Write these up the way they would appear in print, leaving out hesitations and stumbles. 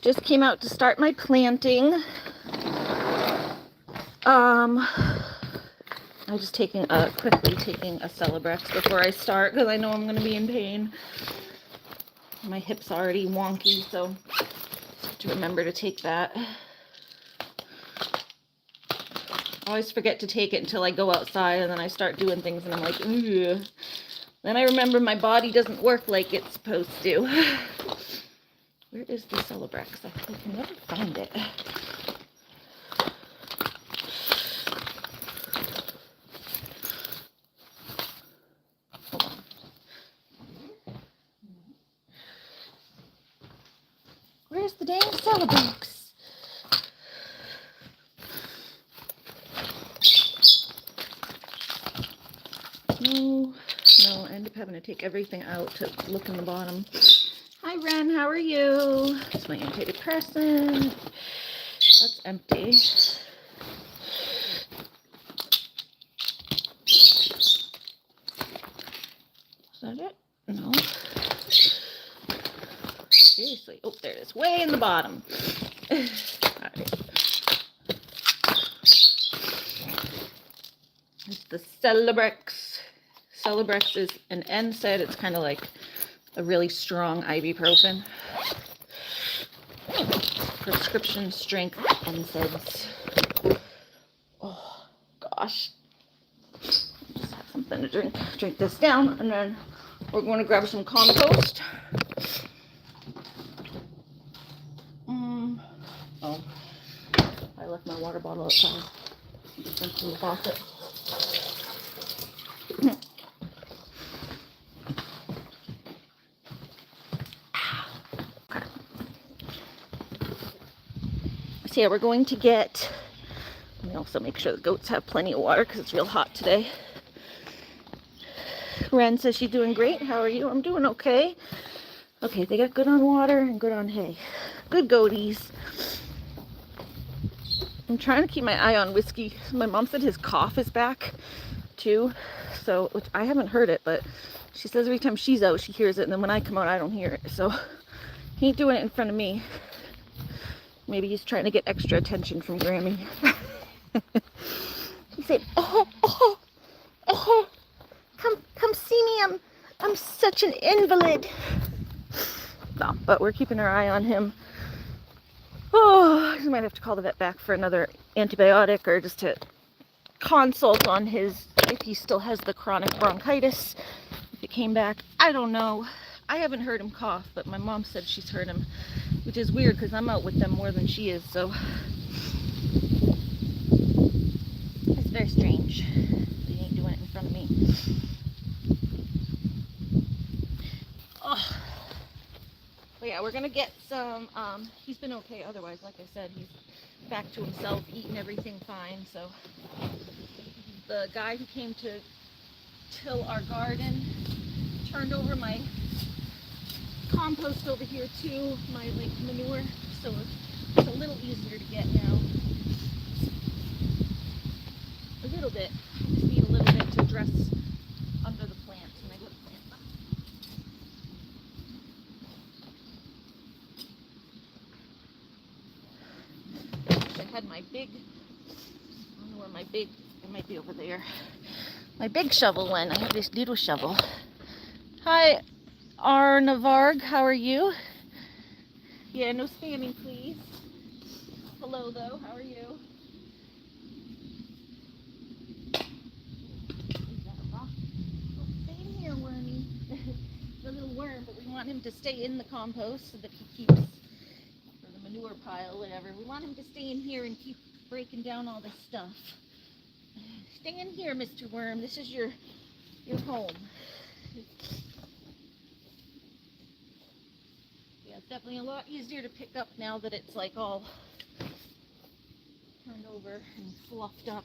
Just came out to start my planting. I'm just quickly taking a Celebrex before I start because I know I'm going to be in pain. My hip's already wonky, so I have to remember to take that. I always forget to take it until I go outside, and then I start doing things and I'm like, ugh. Then I remember my body doesn't work like it's supposed to. Where is the Celebrex? I can never find it. Hold on. Where's the dang Celebrex? No, I end up having to take everything out to look in the bottom. Hi, Ren, how are you? It's my antidepressant. That's empty. Is that it? No. Seriously. Oh, there it is. Way in the bottom. All right. It's the Celebrex. Celebrex is an NSAID. It's kind of like a really strong ibuprofen. Prescription strength NSAIDs. Oh, gosh. Just have something to drink. Drink this down, and then we're going to grab some compost. Oh, I left my water bottle outside. Went to the faucet. So yeah, we're going to get, let me also make sure the goats have plenty of water because it's real hot today. Ren says she's doing great. How are you? I'm doing okay. Okay, they got good on water and good on hay. Good goaties. I'm trying to keep my eye on Whiskey. My mom said his cough is back too. So, which I haven't heard it, but she says every time she's out, she hears it. And then when I come out, I don't hear it. So he ain't doing it in front of me. Maybe he's trying to get extra attention from Grammy. He said, oh, come see me. I'm such an invalid. No, but we're keeping our eye on him. Oh, we might have to call the vet back for another antibiotic or just to consult on if he still has the chronic bronchitis. If it came back, I don't know. I haven't heard him cough, but my mom said she's heard him, which is weird because I'm out with them more than she is, so it's very strange. He ain't doing it in front of me. Oh. But yeah, we're gonna get some, he's been okay otherwise. Like I said, he's back to himself, eating everything fine. So the guy who came to till our garden turned over my compost over here too, my manure, so it's a little easier to get now. A little bit. I just need a little bit to dress under the plants when I go to plant them. I had my big, I don't know where it might be over there. My big shovel went. I have this little shovel. Hi, Arnavarg, how are you? Yeah, no spamming, please. Hello, though, how are you? Stay in here, Wormy. The little worm, but we want him to stay in the compost so that he keeps, or the manure pile, whatever. We want him to stay in here and keep breaking down all this stuff. Stay in here, Mr. Worm. This is your home. Yeah, it's definitely a lot easier to pick up now that it's like all turned over and fluffed up.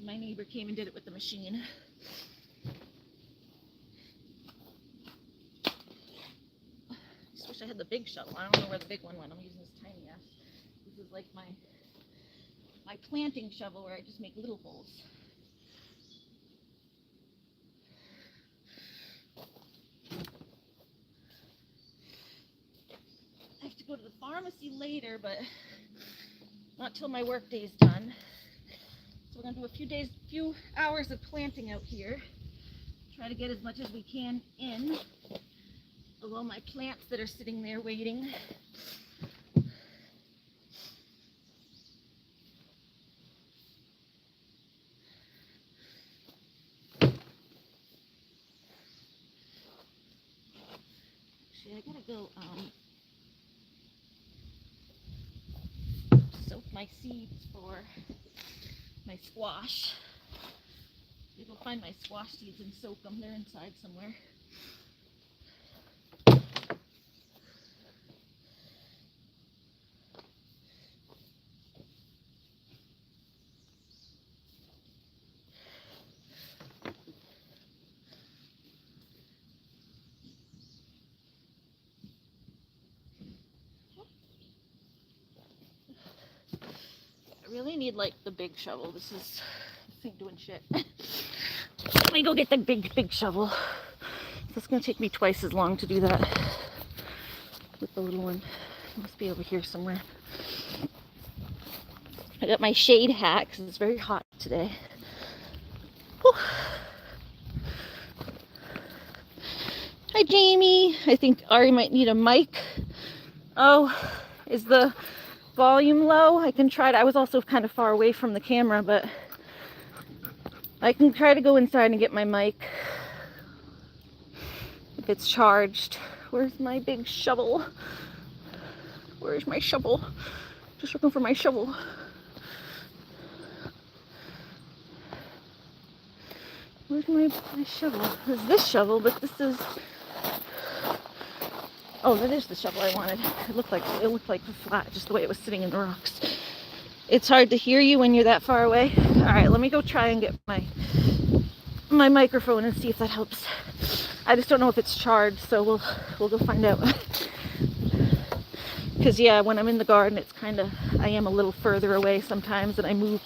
My neighbor came and did it with the machine. I just wish I had the big shovel. I don't know where the big one went. I'm using this tiny ass. This is like my planting shovel where I just make little holes. to go to the pharmacy later, but not till my work day's done. So we're gonna do a few hours of planting out here. Try to get as much as we can in of all my plants that are sitting there waiting. Actually, I gotta go soak my seeds for my squash. You go find my squash seeds and soak them. They're inside somewhere. I really need like the big shovel. This ain't doing shit. Let me go get the big shovel. It's gonna take me twice as long to do that with the little one. It must be over here somewhere. I got my shade hat because it's very hot today. Whew. Hi, Jamie. I think Ari might need a mic. Oh, is the volume low? I can try to. I was also kind of far away from the camera, but I can try to go inside and get my mic if it's charged. Where's my big shovel? Where's my shovel? Just looking for my shovel. Where's my shovel? There's this shovel, but this is... Oh, that is the shovel I wanted. It looked like flat, just the way it was sitting in the rocks. It's hard to hear you when you're that far away. All right, let me go try and get my microphone and see if that helps. I just don't know if it's charged, so we'll go find out. Because yeah, when I'm in the garden, it's kind of, I am a little further away sometimes, and I move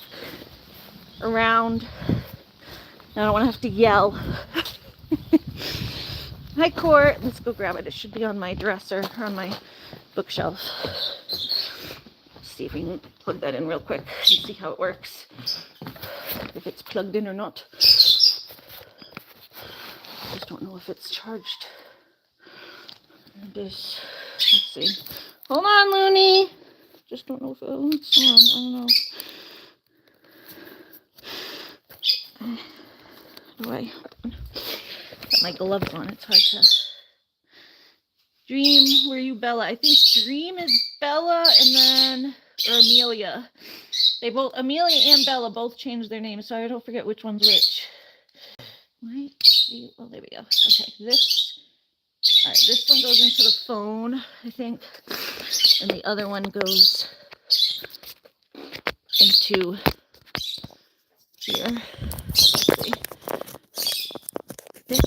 around. I don't want to have to yell. Hi, Court. Let's go grab it. It should be on my dresser, or on my bookshelf. See if we can plug that in real quick and see how it works. If it's plugged in or not. I just don't know if it's charged. Let's see. Hold on, Looney. Just don't know if it's on. I don't know. Got my gloves on. It's hard to. Dream, were you Bella? I think Dream is Bella, and then or Amelia. They both, Amelia and Bella, both changed their names, so I don't forget which one's which. Right? Oh, there we go. Okay, this. All right, this one goes into the phone, I think, and the other one goes into here. Let's see. I think. Is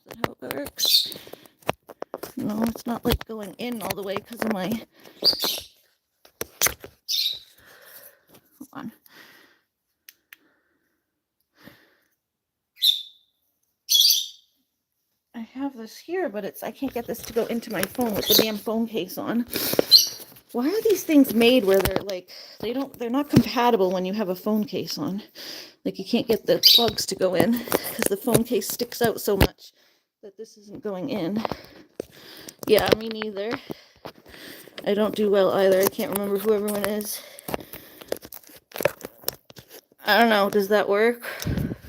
that how it works? No, it's not like going in all the way because of my. Hold on. I have this here, but I can't get this to go into my phone with the damn phone case on. Why are these things made where they're like, they're not compatible when you have a phone case on? Like you can't get the plugs to go in because the phone case sticks out so much that this isn't going in. Yeah, me neither. I don't do well either. I can't remember who everyone is. I don't know. Does that work?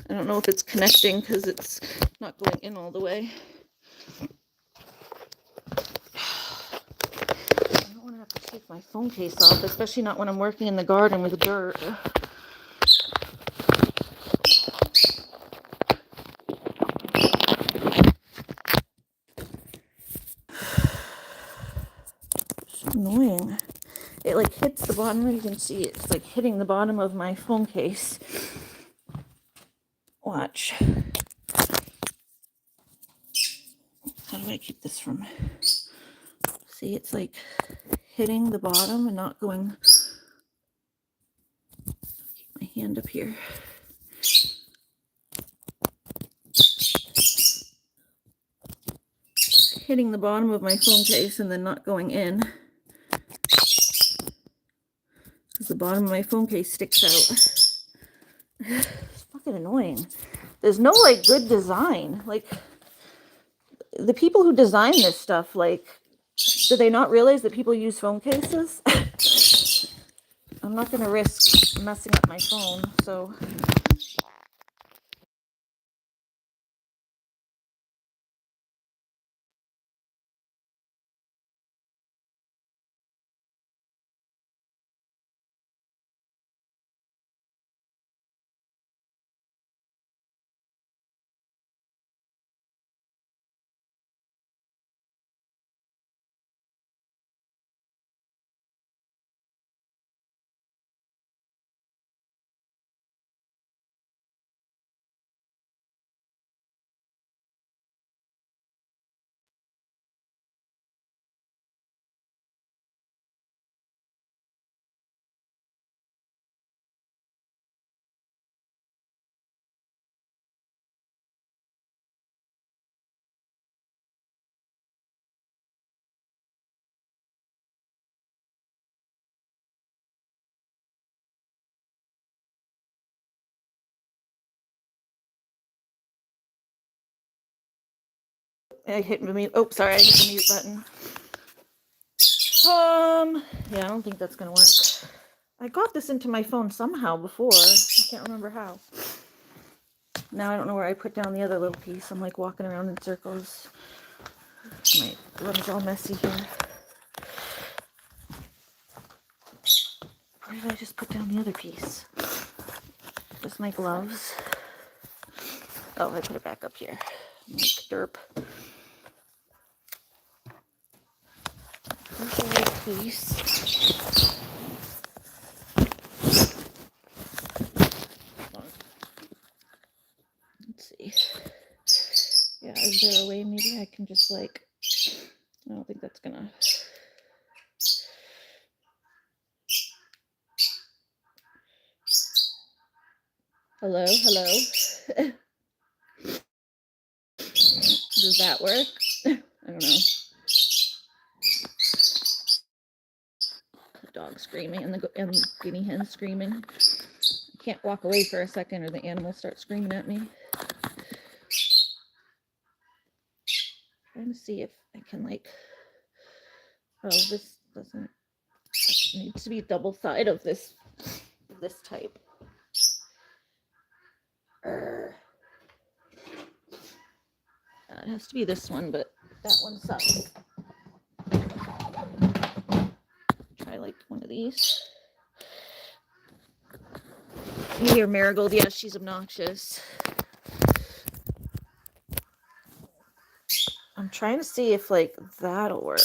I don't know if it's connecting because it's not going in all the way. I don't want to have to take my phone case off, especially not when I'm working in the garden with dirt. It's annoying. It like hits the bottom. You can see it's like hitting the bottom of my phone case. Watch. How do I keep this from? See, it's like hitting the bottom and not going. Keep my hand up here. hitting the bottom of my phone case and then not going in. Because the bottom of my phone case sticks out. It's fucking annoying. There's no, like, good design. Like, the people who design this stuff, like, do they not realize that people use phone cases? I'm not going to risk messing up my phone, so... I hit the mute. Oh, sorry, I hit the mute button. Yeah, I don't think that's gonna work. I got this into my phone somehow before. I can't remember how. Now I don't know where I put down the other little piece. I'm like walking around in circles. My room's all messy here. Where did I just put down the other piece? Just my gloves. Oh, I put it back up here. Like derp. There's the right piece. Let's see. Yeah, is there a way maybe I can just like... I don't think that's gonna... Hello, hello. Does that work? I don't know. The dog screaming and the guinea hen screaming. I can't walk away for a second or the animals start screaming at me. Trying to see if I can like... Oh, this doesn't... It needs to be double side of this type. It has to be this one, but that one sucks. Try like one of these. You hear Marigold? Yeah, she's obnoxious. I'm trying to see if like that'll work.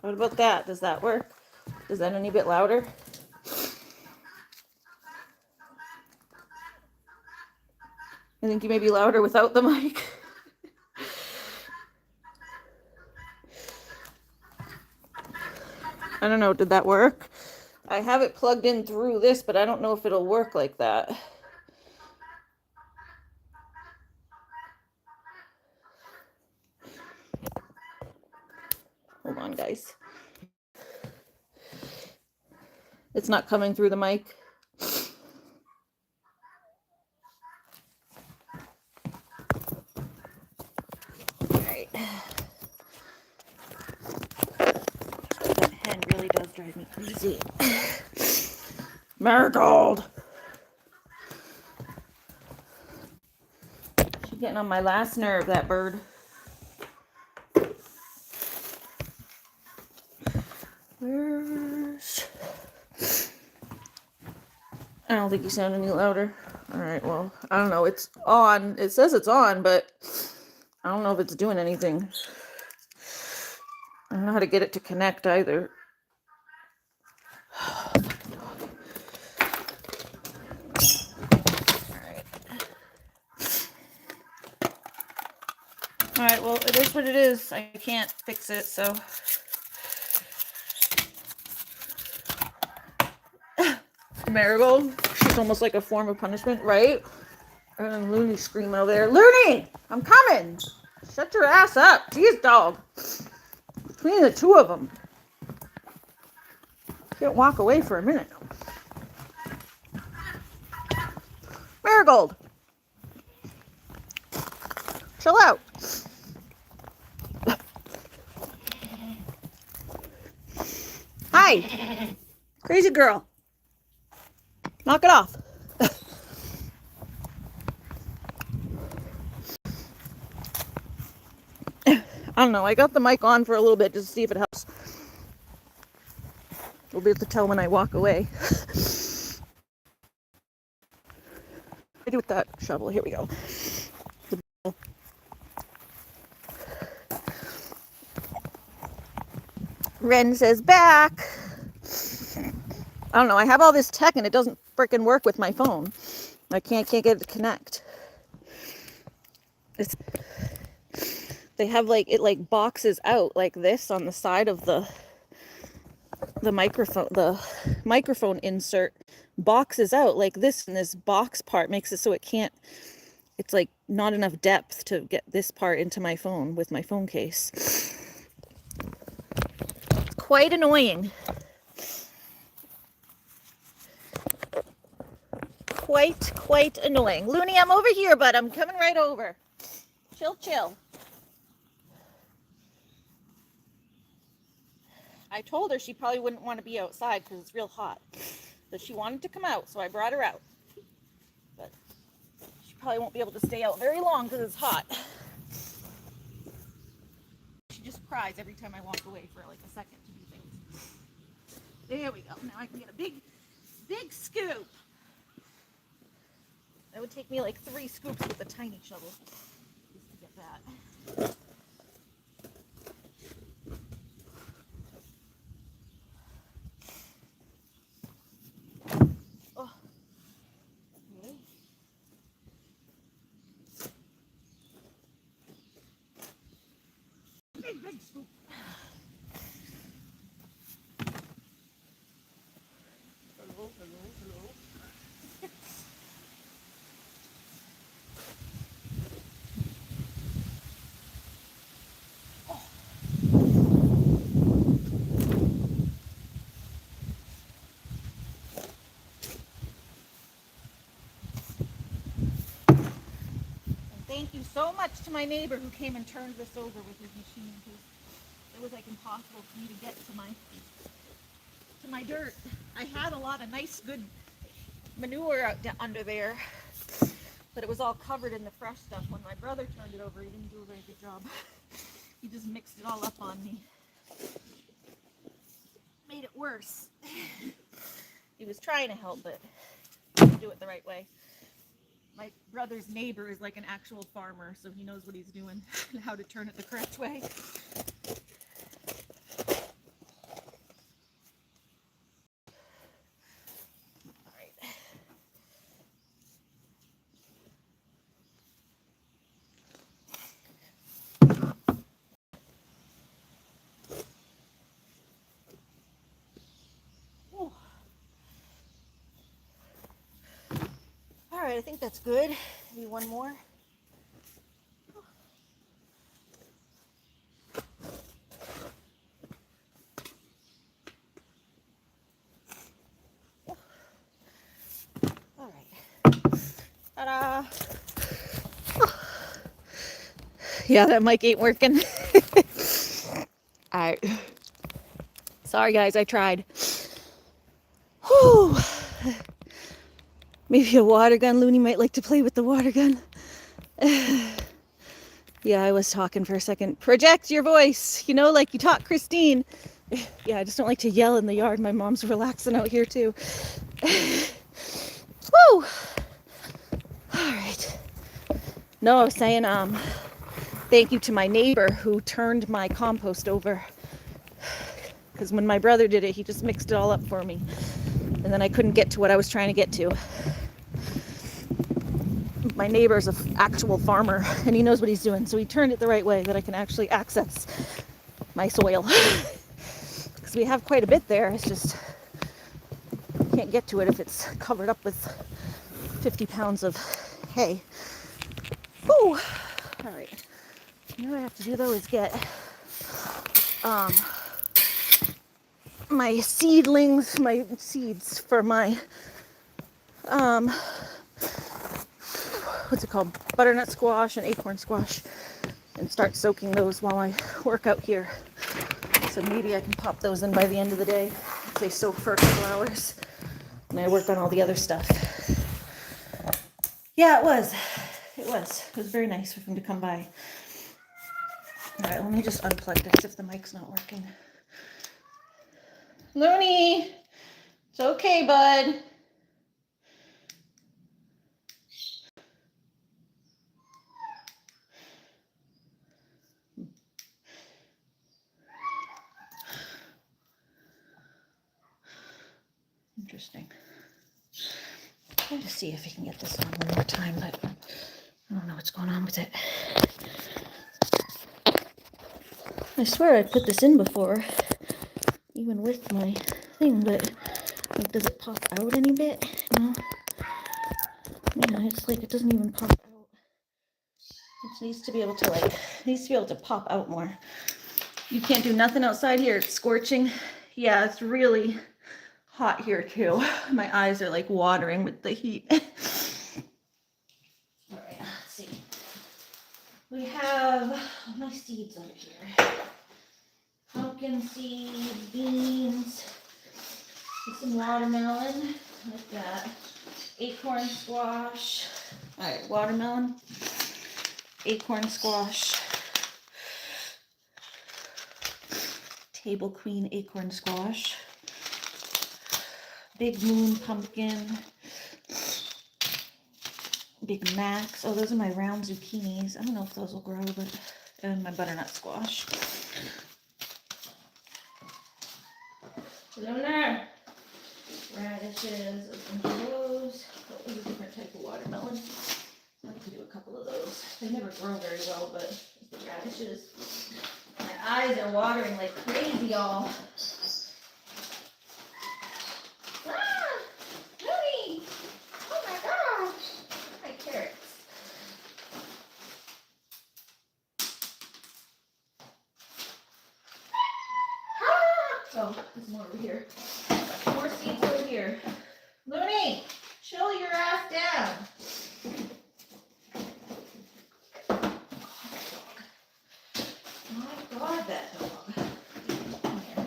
What about that? Does that work? Is that any bit louder? I think you may be louder without the mic. I don't know, did that work? I have it plugged in through this, but I don't know if it'll work like that. Hold on, guys. It's not coming through the mic. All right. That hen really does drive me crazy. Marigold! She's getting on my last nerve, that bird. Where's... I don't think you sound any louder. All right, well, I don't know. It's on. It says it's on, but I don't know if it's doing anything. I don't know how to get it to connect either. All right, well, it is what it is. I can't fix it, so. Marigold, she's almost like a form of punishment, right? And Looney's screaming over there. Looney, I'm coming. Shut your ass up. Jeez, dog. Between the two of them. Can't walk away for a minute. Marigold, chill out. Hi. Crazy girl. Knock it off. I don't know. I got the mic on for a little bit just to see if it helps. We'll be able to tell when I walk away. What do I do with that shovel? Here we go. Ren says back. I don't know. I have all this tech and it doesn't freaking work with my phone. I can't get it to connect. They have like it like boxes out like this on the side of the microphone. The microphone insert boxes out like this, and this box part makes it so it can't. It's like not enough depth to get this part into my phone with my phone case. It's quite annoying. Quite annoying. Looney, I'm over here, bud. I'm coming right over. Chill. I told her she probably wouldn't want to be outside because it's real hot. But she wanted to come out, so I brought her out. But she probably won't be able to stay out very long because it's hot. She just cries every time I walk away for like a second to do things. There we go. Now I can get a big scoop. That would take me like 3 scoops with a tiny shovel just to get that. Oh. Okay. Big scoop. Hello. Thank you so much to my neighbor who came and turned this over with his machine, because it was like impossible for me to get to my dirt. I had a lot of nice, good manure out under there, but it was all covered in the fresh stuff. When my brother turned it over, he didn't do a very good job. He just mixed it all up on me. Made it worse. He was trying to help, but didn't do it the right way. My brother's neighbor is like an actual farmer, so he knows what he's doing and how to turn it the correct way. All right. Ooh. All right, I think that's good. Maybe one more. All right. Ta-da! Yeah, that mic ain't working. All right. Sorry, guys, I tried. Whew. Maybe a water gun. Looney might like to play with the water gun. Yeah, I was talking for a second. Project your voice, you know, like you taught Christine. Yeah, I just don't like to yell in the yard. My mom's relaxing out here too. Woo! All right. No, I was saying thank you to my neighbor who turned my compost over. Because when my brother did it, he just mixed it all up for me. And then I couldn't get to what I was trying to get to. My neighbor's an actual farmer, and he knows what he's doing. So he turned it the right way that I can actually access my soil. Because we have quite a bit there. It's just, can't get to it if it's covered up with 50 pounds of Okay. Whew. All right. You know what I have to do though is get my seedlings, my seeds for my what's it called? Butternut squash and acorn squash, and start soaking those while I work out here. So maybe I can pop those in by the end of the day if they soak for a couple hours and I work on all the other stuff. Yeah, it was. It was very nice for him to come by. All right, let me just unplug this if the mic's not working. Looney, it's okay, bud. Interesting. Try to see if I can get this on one more time, but I don't know what's going on with it. I swear I put this in before, even with my thing, but like, does it pop out any bit? No. Yeah, it's like it doesn't even pop out. It needs to be able to pop out more. You can't do nothing outside here. It's scorching. Yeah, it's really hot here too. My eyes are like watering with the heat. All right, let's see. We have my seeds over here. Pumpkin seeds, beans, some watermelon, like that. Acorn squash. All right, watermelon, acorn squash, table queen acorn squash, big moon pumpkin, big max. Oh, those are my round zucchinis. I don't know if those will grow, but and my butternut squash. Lunar radishes, a bunch of those. That was a different type of watermelon. I like to do a couple of those. They never grow very well, but the radishes. My eyes are watering like crazy, y'all. Ah! Looney! Oh my gosh! My carrots. Ah! Oh, there's more over here. More seeds over here. Looney, chill your ass down. My God, that dog. Come here.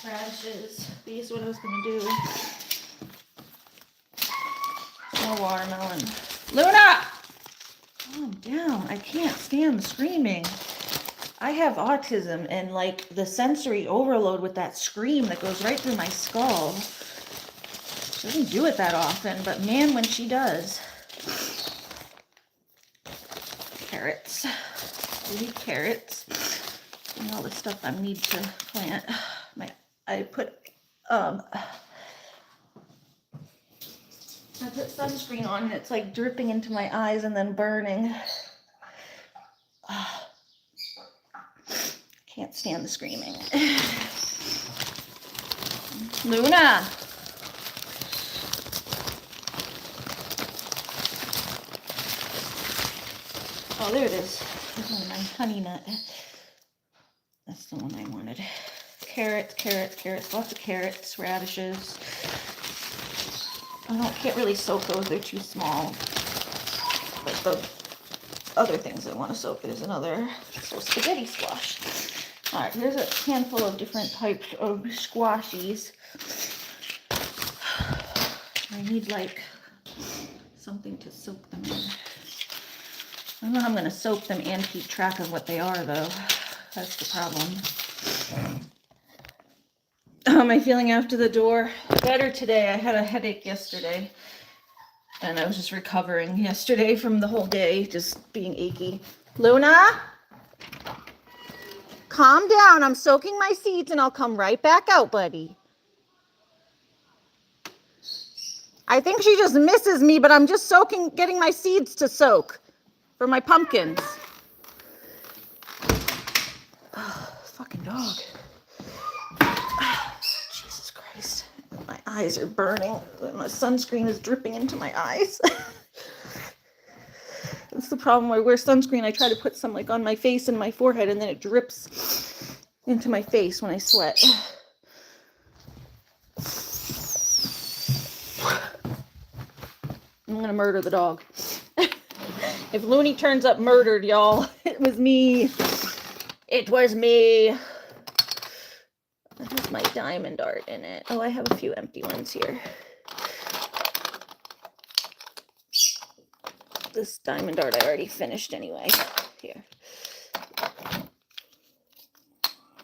Radishes. These are what I was going to do. More watermelon. Luna! Calm down. I can't stand the screaming. I have autism and like the sensory overload with that scream that goes right through my skull. She doesn't do it that often, but man, when she does. Carrots. We need carrots. And all the stuff I need to plant. I put sunscreen on and it's like dripping into my eyes and then burning. Can't stand the screaming. Luna! Oh, there it is. There's one of my honey nut. That's the one I wanted. Carrots, carrots, carrots. Lots of carrots, radishes. Can't really soak those. They're too small. But the other things I want to soak. There's another spaghetti squash. All right, here's a handful of different types of squashies. I need like something to soak them in. I don't know how I'm going to soak them and keep track of what they are, though. That's the problem. How am I feeling after the door? Better today. I had a headache yesterday. And I was just recovering yesterday from the whole day, just being achy. Luna? Calm down. I'm soaking my seeds and I'll come right back out, buddy. I think she just misses me, but I'm just getting my seeds to soak for my pumpkins. Oh, fucking dog. Jesus Christ. My eyes are burning. My sunscreen is dripping into my eyes. That's the problem. When I wear sunscreen, I try to put some like on my face and my forehead, and then it drips into my face when I sweat. I'm gonna murder the dog. If Looney turns up murdered, y'all, it was me. It was me. That has my diamond art in it. Oh, I have a few empty ones here. This diamond art I already finished anyway. Here.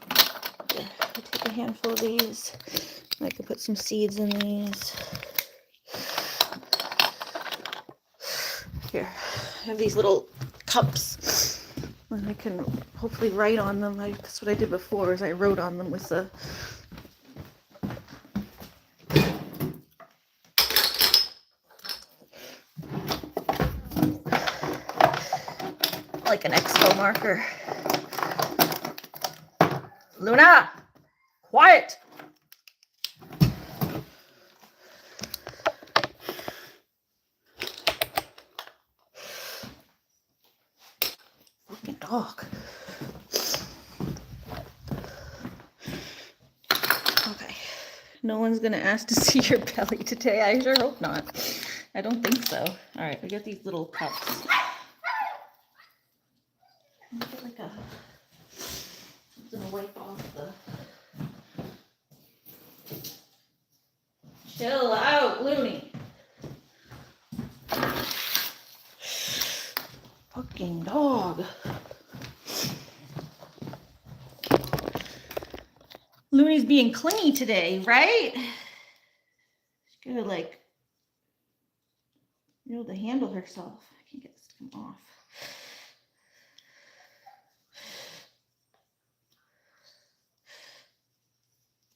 I'll take a handful of these. I can put some seeds in these. Here, I have these little cups, and I can hopefully write on them. That's what I did before, is I wrote on them with the like an expo marker. Luna, quiet. Fucking dog. Okay. No one's gonna ask to see your belly today. I sure hope not. I don't think so. All right, we got these little cups. Get like a something to wipe off the. Chill out, Looney. Fucking dog. Looney's being clingy today, right? She's gonna like be able to handle herself. I can't get this to come off.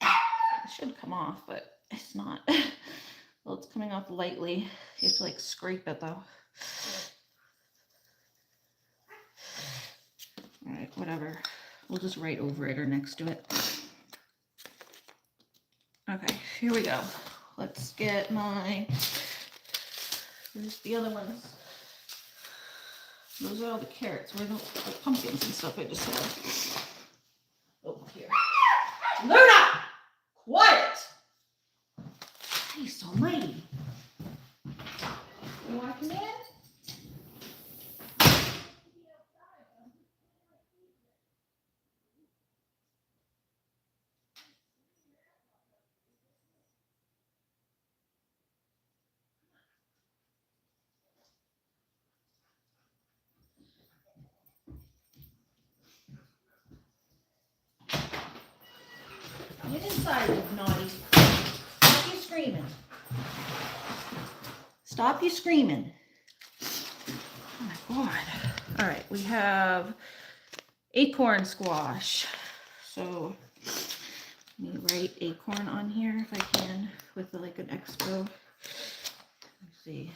It should come off, but it's not. Well, it's coming off lightly. You have to like scrape it though. All right, whatever. We'll just write over it or next to it. Okay, here we go. Let's get my, where's the other ones? Those are all the carrots. Where are the pumpkins and stuff I just had? Oh, here. Luna! Quiet! Christ almighty. You want to come in? Get inside, you naughty. Stop you screaming. Stop you screaming. Oh my God. All right, we have acorn squash. So let me write acorn on here if I can with like an expo. Let's see.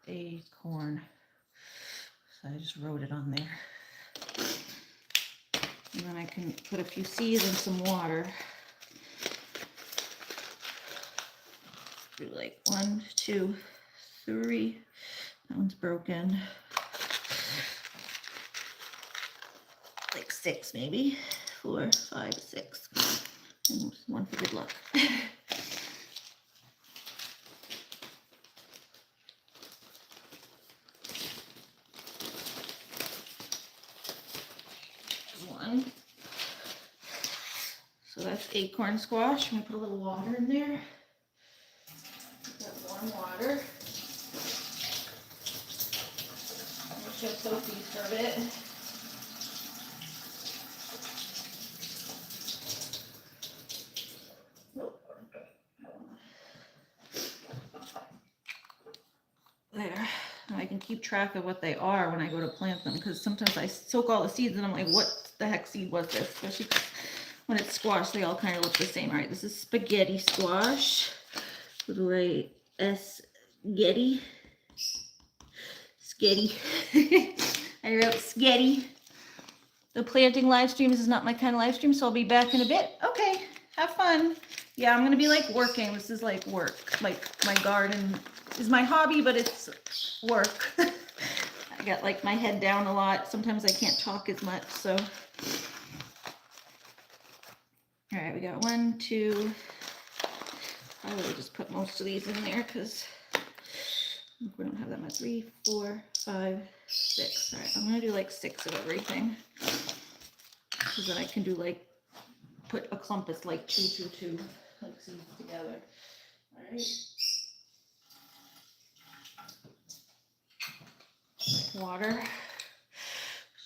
Acorn. So I just wrote it on there. And then I can put a few seeds in some water. Do like 1, 2, 3. That one's broken. Like 6 maybe. 4, 5, 6. And one for good luck. So that's acorn squash. I'm gonna put a little water in there. Got warm water. I'm gonna show Sophie for a bit. There. And I can keep track of what they are when I go to plant them, because sometimes I soak all the seeds and I'm like, what the heck seed was this? Especially when it's squash, they all kind of look the same. All right, this is spaghetti squash. What do I, S-getty? Sketty. I wrote sketty. The planting live stream, this is not my kind of live stream, so I'll be back in a bit. Okay, have fun. Yeah, I'm gonna be like working. This is like work. Like my garden is my hobby, but it's work. I got like my head down a lot. Sometimes I can't talk as much, so. All right, we got 1, 2. I will just put most of these in there because we don't have that much. 3, 4, 5, 6. All right, I'm gonna do like 6 of everything. So then I can do like, put a clump that's like 2, 2, 2, like seeds together. All right. Water.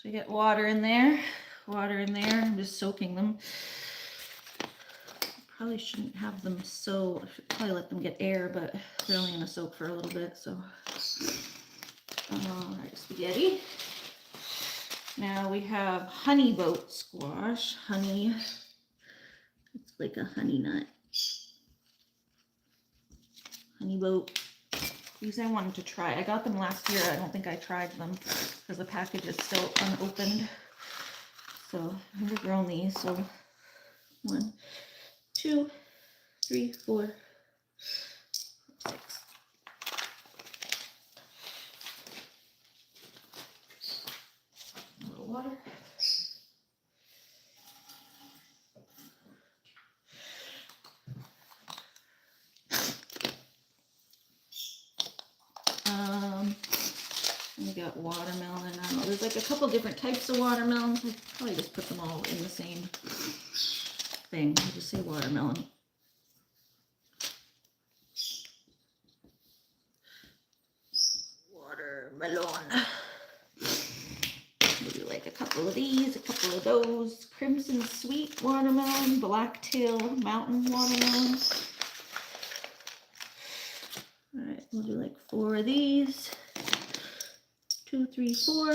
So you get water in there. Water in there. I'm just soaking them. Probably shouldn't have them soak. I should probably let them get air, but they're only gonna soak for a little bit. So, all right, spaghetti. Now we have honey boat squash. Honey. It's like a honey nut. Honey boat. These I wanted to try. I got them last year. I don't think I tried them because the package is still unopened. So I've never grown these. So 1, 2, 3, 4, 6. A little water. We got watermelon. I don't know. There's like a couple different types of watermelons. I probably just put them all in the same thing. I just say watermelon. Watermelon. We'll do like a couple of these, a couple of those. Crimson sweet watermelon, blacktail mountain watermelon. All right, we'll do like 4 of these. 2, 3, 4.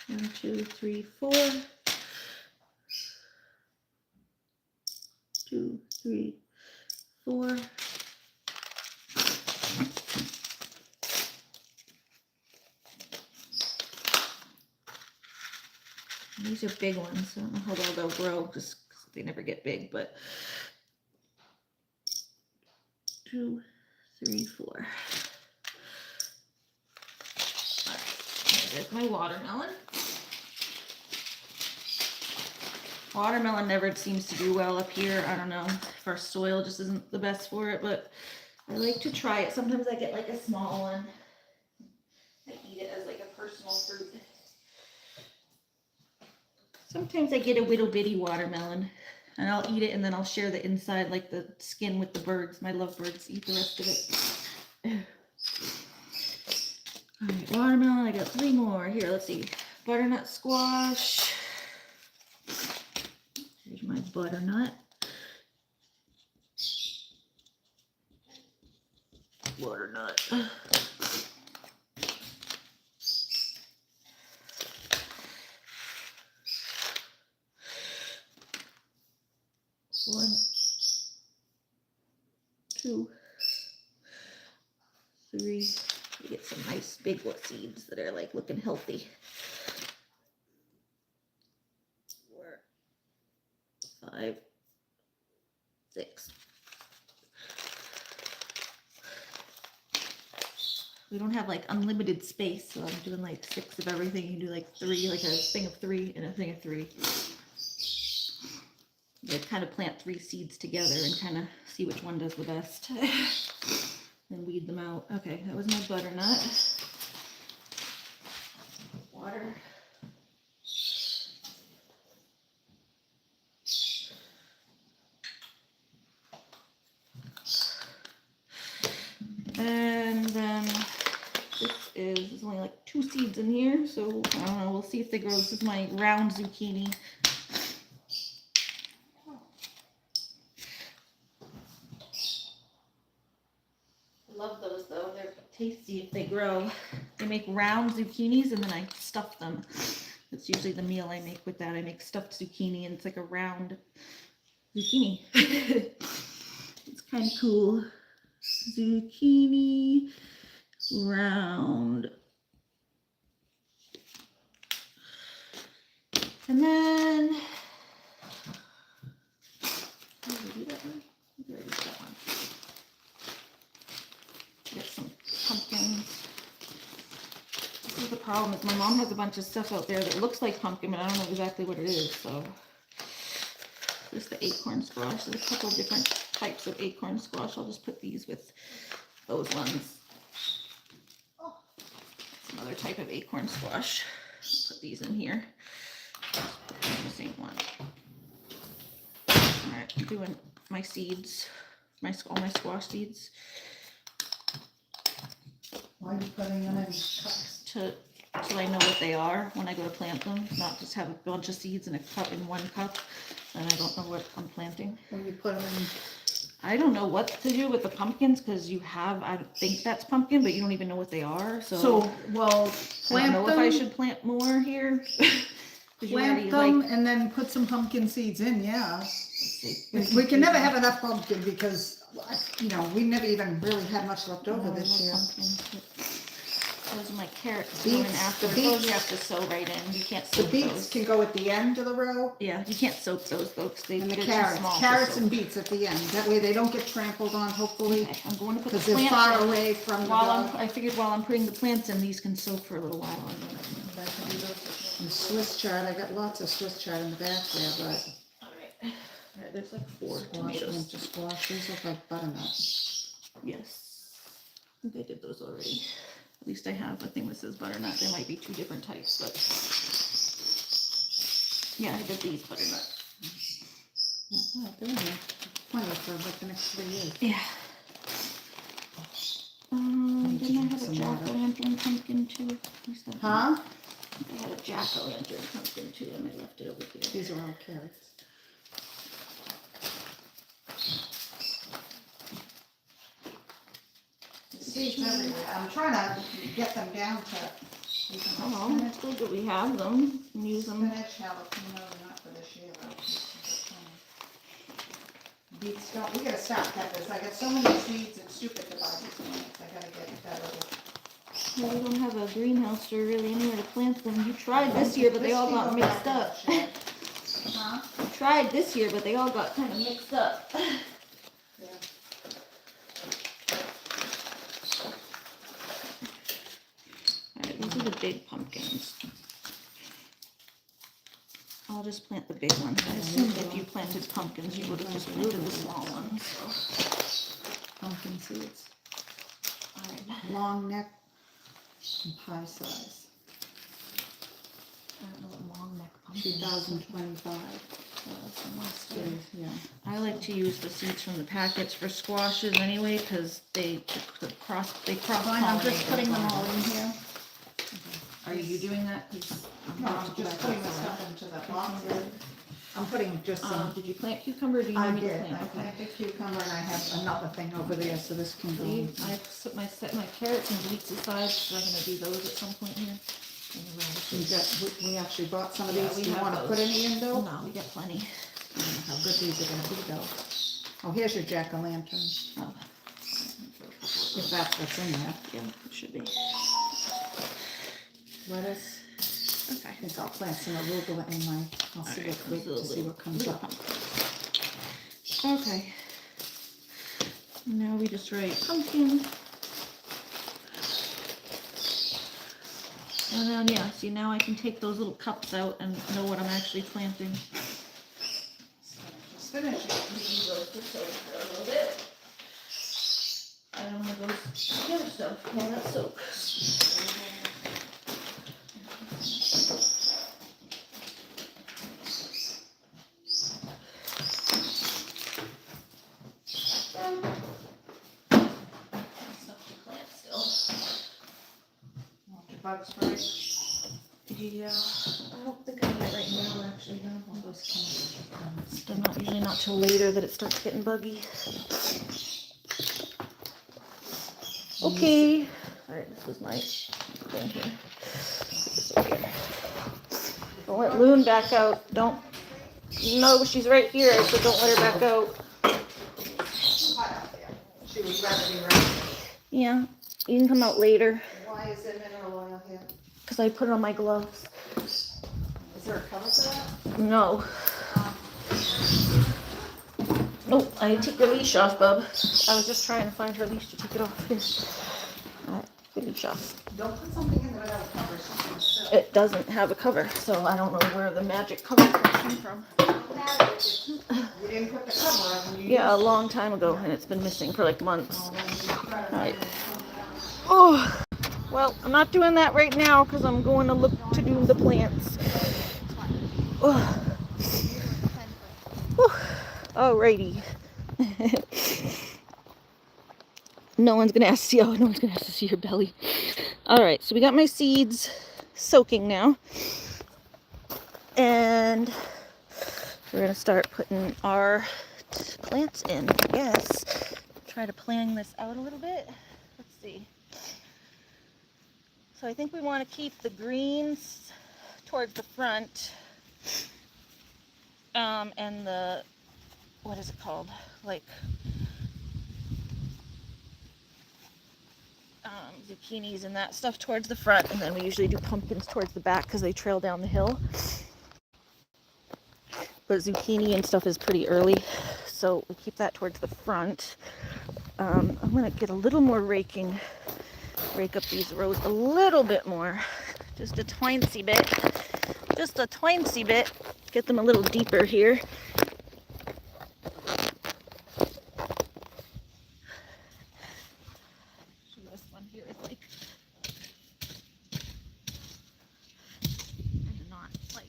One, 2, 3, 4. 2, 3, 4. These are big ones. I don't know how well they'll grow just because they never get big, but 2, 3, 4. All right, there's my watermelon. Watermelon never seems to do well up here. I don't know if our soil just isn't the best for it, but I like to try it. Sometimes I get like a small one. I eat it as like a personal fruit. Sometimes I get a little bitty watermelon and I'll eat it and then I'll share the inside, like the skin, with the birds. My lovebirds eat the rest of it. All right, watermelon, I got 3 more. Here, let's see. Butternut squash. Here's my butternut. Butternut. 1, 2, 3. You get some nice big seeds that are like looking healthy. 4, 5, 6. We don't have like unlimited space, so I'm doing like 6 of everything. You can do like 3, like a thing of 3 and a thing of 3. You kind of plant 3 seeds together and kind of see which one does the best. Then weed them out. Okay, that was my butternut. Water. And then there's only like 2 seeds in here, so I don't know, we'll see if they grow. This is my round zucchini. I love those though. They're tasty if they grow. They make round zucchinis and then I stuff them. That's usually the meal I make with that. I make stuffed zucchini and it's like a round zucchini. It's kind of cool. Zucchini round. And then get some pumpkins. This is the problem is my mom has a bunch of stuff out there that looks like pumpkin, but I don't know exactly what it is. So there's the acorn squash. There's a couple different types of acorn squash. I'll just put these with those ones. Oh, some other type of acorn squash. I'll put these in here. Put them in the same one. All right, I'm doing my seeds, all my squash seeds. Why are you putting them in cups? So I know what they are when I go to plant them, not just have a bunch of seeds in a cup in one cup, and I don't know what I'm planting. When you put them in, I don't know what to do with the pumpkins because I think that's pumpkin, but you don't even know what they are. So well, I don't plant know them. if I should plant more here. Plant them and then put some pumpkin seeds in. Yeah, we can never have enough pumpkin because we never even really had much left over this year. Those are my carrots. Beets, going after. Those you have to sow right in. You can't soak The beets those. can go at the end of the row. Yeah, you can't soak those folks. And the they're carrots, too small. carrots and beets at the end. That way they don't get trampled on. Hopefully, Okay, I'm going to put the because they're plants far in. away from the I figured while I'm putting the plants in, these can soak for a little while. And Swiss chard. I got lots of Swiss chard in the back there, but All right, there's like 4 squash, tomatoes. winter squash. These look like butternut. Yes, I think I did those already. At least I have a thing that says butternut. There might be 2 different types, but yeah, I did these butternut. Oh, they're in there. Plenty for like the next 3 years. Yeah. need to Didn't I drink have a some water. jack-o'-lantern pumpkin too? Where's that? Huh? I had a jack-o'-lantern pumpkin too, and I left it over here. These are all carrots. Seeds everywhere. I'm trying to get them down to Oh, it's good that we have them and use them. spinach, jalapeno, not for this year though. Beets don't, we gotta stop peppers. I got so many seeds, it's stupid to buy these plants. I gotta get better. Well, we don't have a greenhouse or really anywhere to plant them. You tried this year, but they all got mixed up. Huh? You tried this year, but they all got kind of mixed up. Yeah. Alright, these are the big pumpkins. I'll just plant the big ones. I assumed if you planted pumpkins, you would have just planted the small ones. So. Pumpkin seeds. Alright. Long neck and pie size. I don't know what long neck pumpkin is. 2025. That's the last Yes, year. yeah. I like to use the seeds from the packets for squashes anyway, because they cross Fine, I'm just putting them all in here. Are you doing that? 'Cause No, I'm just putting the stuff into the box. I'm putting just some. Did you plant cucumber or do you I want me to did. plant? I planted cucumber and I have another thing over there, so this can go. See, I set my carrots and beets aside, so I'm gonna do those at some point here. And the radishes. We actually bought some of Yeah, these. we Do you have want to those. put any in though? No, we got plenty. I don't know how good these are gonna be though. Oh, here's your jack-o'-lantern, Oh. if that's what's in there. Yeah, it should be. Lettuce. Okay. I think I'll plant some arugula in my, I'll see Alright, what, wait to see what comes little up. pumpkins. Okay. Now we just write pumpkin. And then, yeah, see now I can take those little cups out and know what I'm actually planting. Spinach. Leave those to soak for a little bit. I don't want those other stuff. Yeah, that's soak. Stuff to plant still. Want your bug spray? Yeah, I don't think I have it right now, actually, no. All those chemicals. They're not usually not till later that it starts getting buggy. Okay. All right, this was my thing here. This over here. Don't let Loon back out. Don't. No, she's right here, so don't let her back out. She would rather be right. Yeah, you can come out later. Why is there mineral oil here? Because I put it on my gloves. Is there a cover for that? No. Oh, I take the leash off, bub. I was just trying to find her leash to take it off. Here. All right, the leash off. Don't put something in there without a cover. It doesn't have a cover, so I don't know where the magic cover came from. You didn't put the cover on. Yeah, a long time ago, and it's been missing for like months. All right. Oh, well, I'm not doing that right now because I'm going to look to do the plants. Oh. Alrighty. No one's gonna ask to see. Oh, no one's gonna ask to see your belly. All right, so we got my seeds soaking now, and we're gonna start putting our plants in. I guess. Try to plan this out a little bit. Let's see. So I think we want to keep the greens towards the front, and the, what is it called? Like zucchinis and that stuff towards the front, and then we usually do pumpkins towards the back because they trail down the hill. But zucchini and stuff is pretty early, so we keep that towards the front. I'm gonna get a little more raking. Rake up these rows a little bit more, just a twinsy bit, just a twinsy bit. Get them a little deeper here. This one here is like, and not like.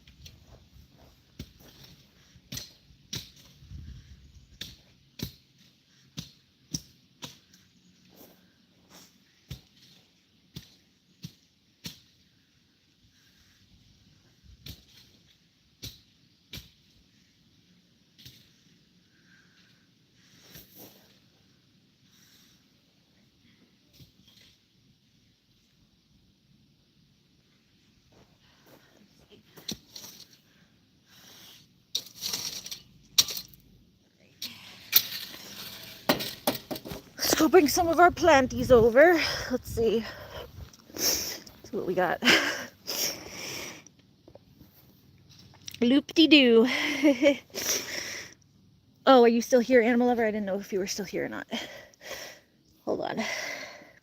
Let's go bring some of our planties over. Let's see. See what we got. Loop-de-doo. Oh, are you still here, animal lover? I didn't know if you were still here or not. Hold on.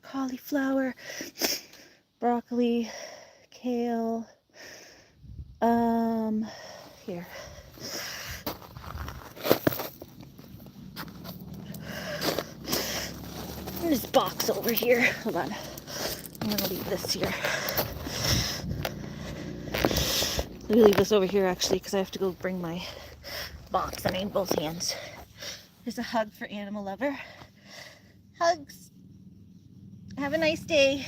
Cauliflower, broccoli, kale. Here. And this box over here. Hold on. I'm gonna leave this here. Let me leave this over here actually, because I have to go bring my box. I need both hands. There's a hug for animal lover. Hugs. Have a nice day.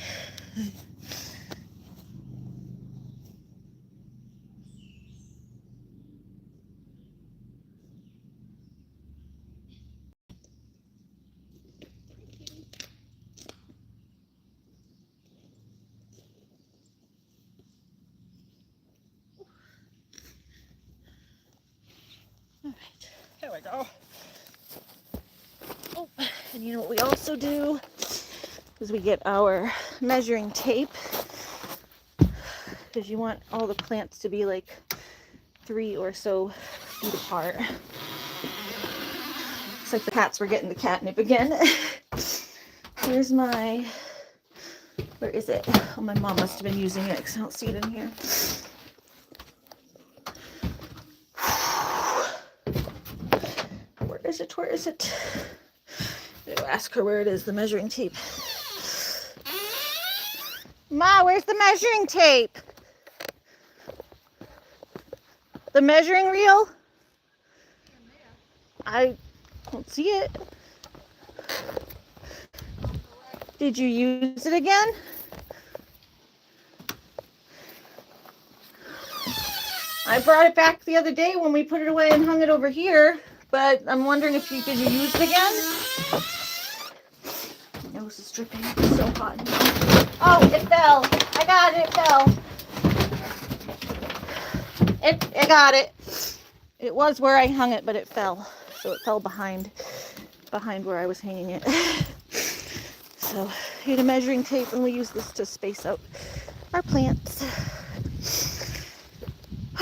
All right, there we go. Oh, and you know what we also do is we get our measuring tape, because you want all the plants to be like 3 or so feet apart. Looks like the cats were getting the catnip again. Here's my, where is it? Oh, my mom must have been using it because I don't see it in here. Where is it? Where is it? I'm gonna ask her where it is, the measuring tape. Ma, where's the measuring tape? The measuring reel? I don't see it. Did you use it again? I brought it back the other day when we put it away and hung it over here, but I'm wondering if did you use it again? No compost is dripping. It's so hot. Oh, it fell. I got it. It fell. I got it. It was where I hung it, but it fell. So it fell behind where I was hanging it. So I need a measuring tape, and we use this to space out our plants.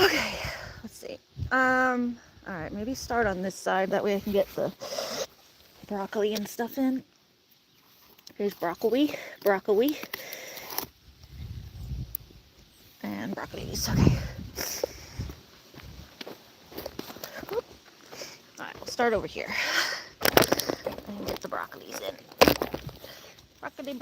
Okay, let's see. All right, maybe start on this side. That way I can get the broccoli and stuff in. Here's broccoli, and broccolis. Okay. All right, we'll start over here and get the broccolis in. Broccoli.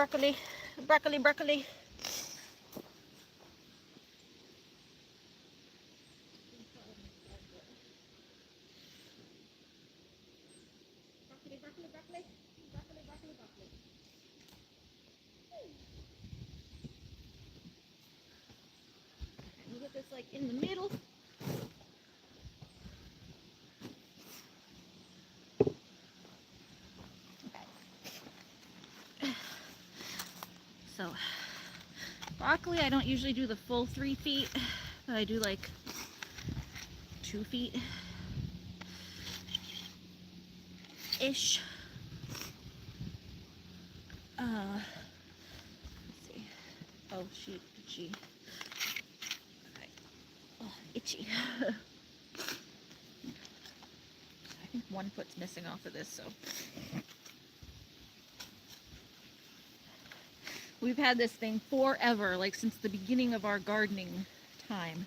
And get this like in the middle. So, broccoli, I don't usually do the full 3 feet, but I do like 2 feet ish. Let's see. Oh, she. Okay. Oh, itchy. I think 1 foot's missing off of this, so. We've had this thing forever, like since the beginning of our gardening time.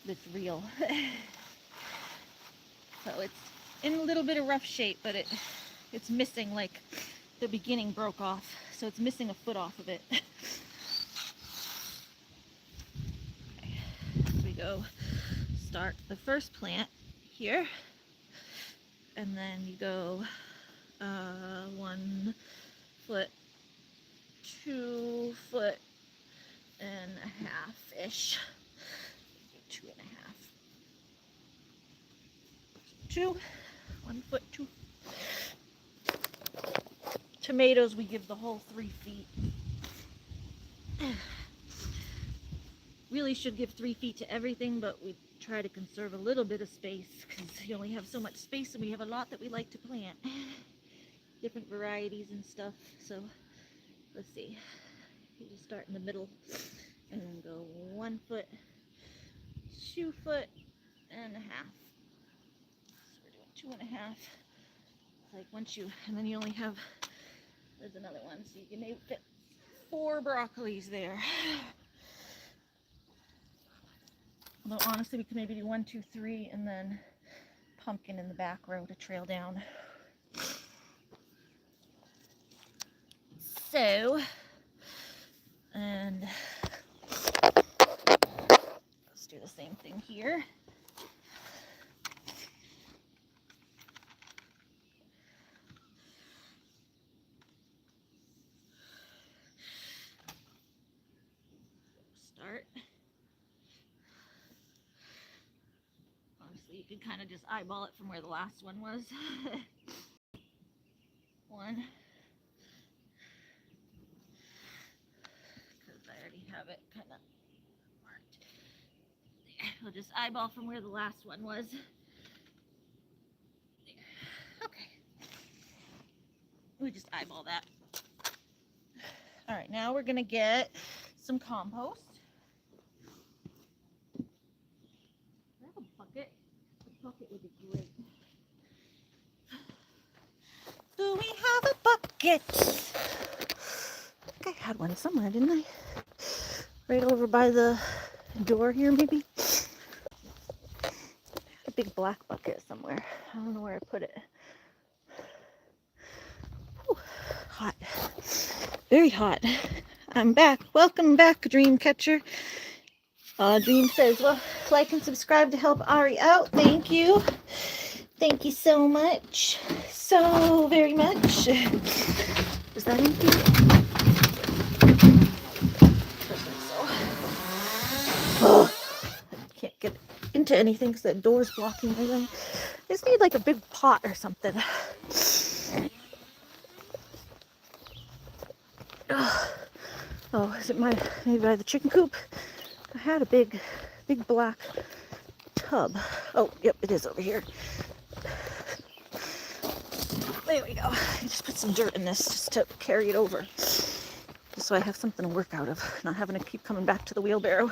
It's real. So it's in a little bit of rough shape, but it's missing, like the beginning broke off. So it's missing a foot off of it. Okay. Here we go. Start the first plant here. And then you go 1 foot, 2 foot and a half-ish. 2 and a half. 2, 1 foot, 2. Tomatoes, we give the whole 3 feet. Really should give 3 feet to everything, but we try to conserve a little bit of space because you only have so much space, and we have a lot that we like to plant. Different varieties and stuff. So let's see. You just start in the middle and then go 1 foot, 2 foot and a half. So we're doing 2 and a half. It's like once you, and then you only have, there's another one, so you can maybe fit 4 broccolis there. Although honestly, we could maybe do 1, 2, 3, and then pumpkin in the back row to trail down. So, and let's do the same thing here. Start. Honestly, you could kind of just eyeball it from where the last one was. 1. Because I already have it kind of marked. We'll just eyeball from where the last one was. Okay. We just eyeball that. All right, now we're gonna get some compost. Do I have a bucket? A bucket would be great. Do we have a bucket? I think I had one somewhere, didn't I? Right over by the door here, maybe? A big black bucket somewhere. I don't know where I put it. Whew, hot. Very hot. I'm back. Welcome back, Dreamcatcher. Dream says, well, like and subscribe to help Ari out. Thank you. Thank you so much. So very much. Is that empty? Oh, I can't get into anything because that door's blocking my way. I just need like a big pot or something. Oh, is it maybe by the chicken coop? I had a big black tub. Oh, yep, it is over here. There we go. I just put some dirt in this just to carry it over. Just so I have something to work out of, not having to keep coming back to the wheelbarrow.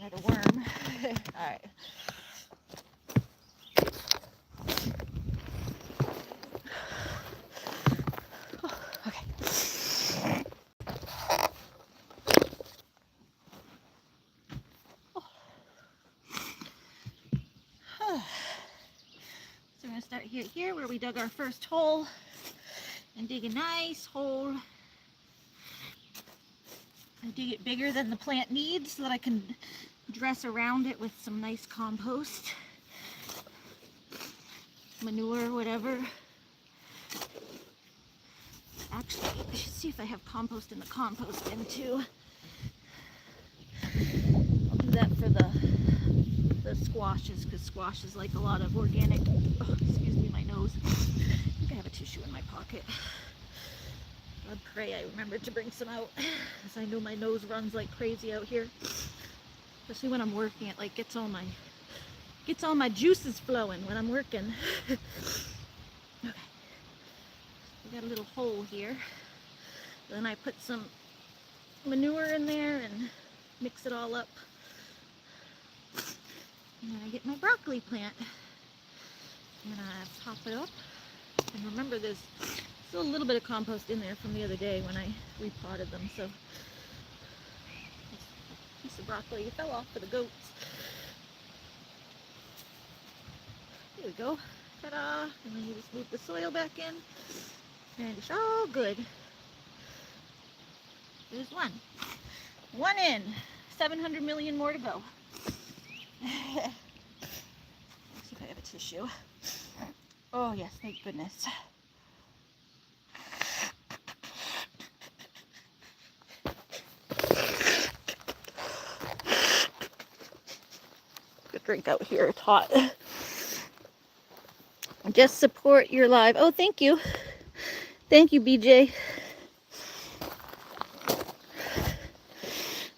Another worm. All right. Okay. So we're gonna start here where we dug our first hole and dig a nice hole. I dig it bigger than the plant needs so that I can dress around it with some nice compost, manure, whatever. Actually, I should see if I have compost in the compost bin too. I'll do that for the squashes, because squashes like a lot of organic, oh, excuse me, my nose. I think I have a tissue in my pocket. God, pray I remembered to bring some out, because I know my nose runs like crazy out here. Especially when I'm working, it like gets all my juices flowing when I'm working. Okay. We got a little hole here. Then I put some manure in there and mix it all up. And then I get my broccoli plant. I'm gonna top it up. And remember, there's still a little bit of compost in there from the other day when I repotted them. So this piece of broccoli fell off for the goats. There we go. Ta-da! And then you just move the soil back in. And it's all good. There's one. One in. 700 million more to go. Let's see if I have a tissue. Oh yes, thank goodness. Good drink out here, it's hot. Just support your live. Oh, thank you. Thank you, BJ.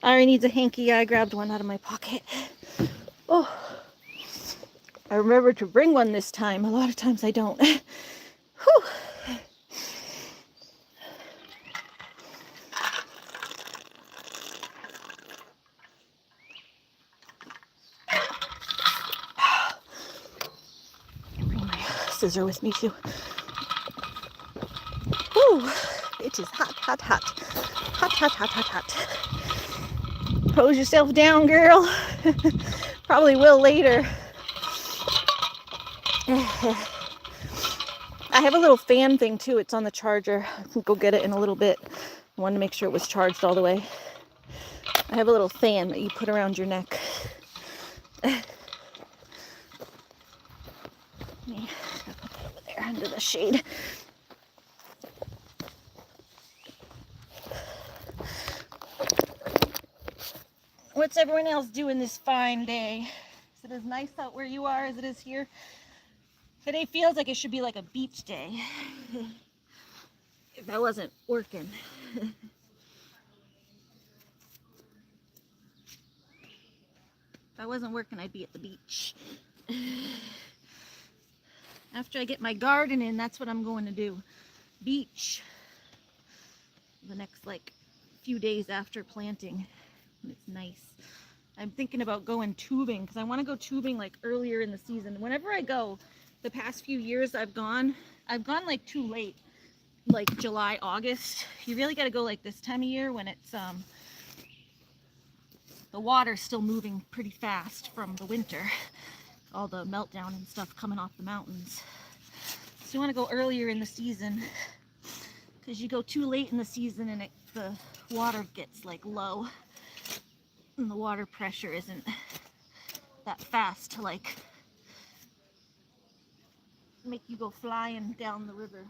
Ari needs a hanky. I grabbed one out of my pocket. Oh, I remember to bring one this time. A lot of times I don't. Whew. Bring my scissor with me too. Whew. It is hot, hot, hot. Hot, hot, hot, hot, hot. Hose yourself down, girl. Probably will later. I have a little fan thing too. It's on the charger. I can go get it in a little bit. I wanted to make sure it was charged all the way. I have a little fan that you put around your neck. Let me put that over there under the shade. What's everyone else doing this fine day? Is it as nice out where you are as it is here? Today feels like it should be like a beach day. If I wasn't working. If I wasn't working, I'd be at the beach. After I get my garden in, that's what I'm going to do. Beach. The next like few days after planting. It's nice. I'm thinking about going tubing because I want to go tubing like earlier in the season. Whenever I go, the past few years I've gone like too late, like July, August. You really got to go like this time of year when it's the the water's still moving pretty fast from the winter, all the meltdown and stuff coming off the mountains. So you want to go earlier in the season, because you go too late in the season and the water gets like low, and the water pressure isn't that fast to like make you go flying down the river.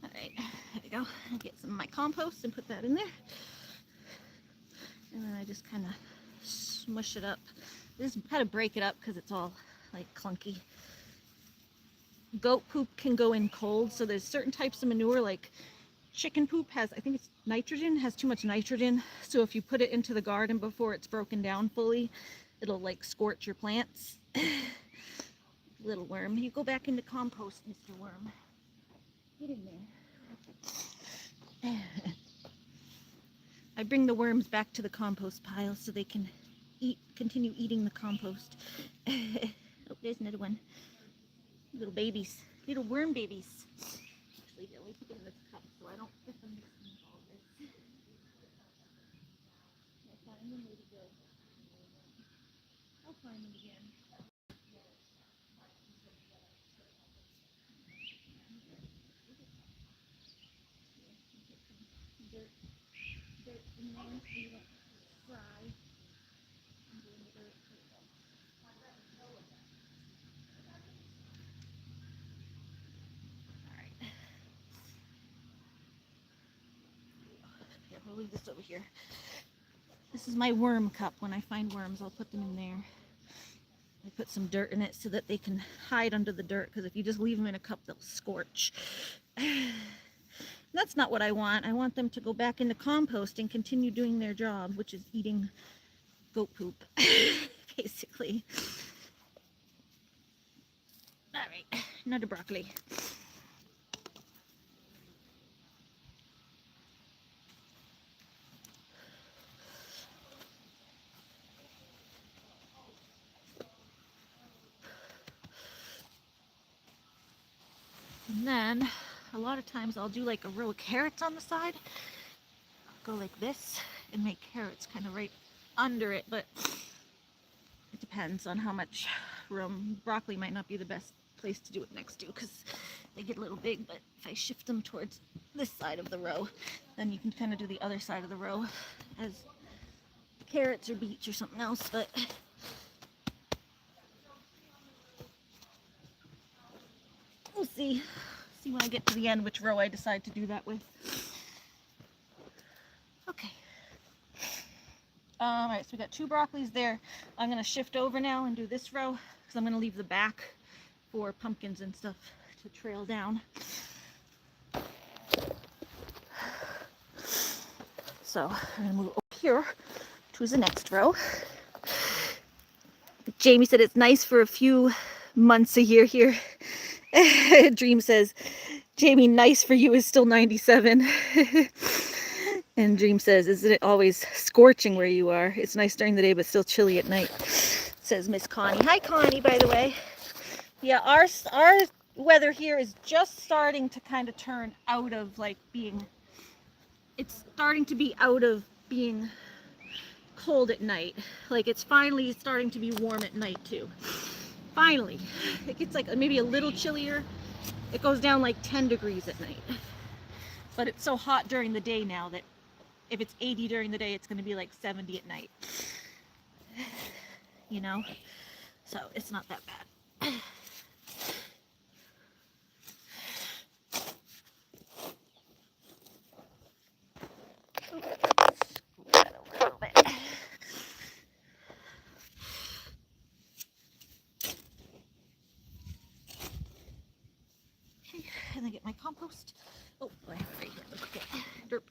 Alright, there we go. I'll get some of my compost and put that in there. And then I just kind of smush it up. I just had to break it up because it's all like clunky. Goat poop can go in cold, so there's certain types of manure, like chicken poop has, I think it's nitrogen, has too much nitrogen. So if you put it into the garden before it's broken down fully, it'll like scorch your plants. Little worm. You go back into compost, Mr. Worm. Get in there. I bring the worms back to the compost pile so they can continue eating the compost. Oh, there's another one. Little babies, little worm babies. Actually, let me put them in this cup so I don't get them mixed in all this. I find them, where to go? I'll find them again. Dirt in there so you don't fry. Alright. Here, we'll leave this over here. This is my worm cup. When I find worms, I'll put them in there. I put some dirt in it so that they can hide under the dirt, because if you just leave them in a cup, they'll scorch. That's not what I want. I want them to go back into compost and continue doing their job, which is eating goat poop, basically. All right, another broccoli. And then a lot of times I'll do like a row of carrots on the side. I'll go like this and make carrots kind of right under it, but it depends on how much room. Broccoli might not be the best place to do it next to because they get a little big, but if I shift them towards this side of the row, then you can kind of do the other side of the row as carrots or beets or something else. But we'll see when I get to the end which row I decide to do that with. Okay. Alright, so we got 2 broccolis there. I'm going to shift over now and do this row because I'm going to leave the back for pumpkins and stuff to trail down. So I'm going to move over here to the next row. Jamie said it's nice for a few months a year here. Dream says, Jamie, nice for you is still 97. And Dream says, isn't it always scorching where you are? It's nice during the day, but still chilly at night, says Miss Connie. Hi, Connie, by the way. Yeah, our weather here is just starting to kind of turn out of like being, it's starting to be out of being cold at night. Like it's finally starting to be warm at night too. Finally. It gets like maybe a little chillier. It goes down like 10 degrees at night. But it's so hot during the day now that if it's 80 during the day, it's going to be like 70 at night. You know? So it's not that bad. And then get my compost. Oh, I have it right here. Look at that. Derp.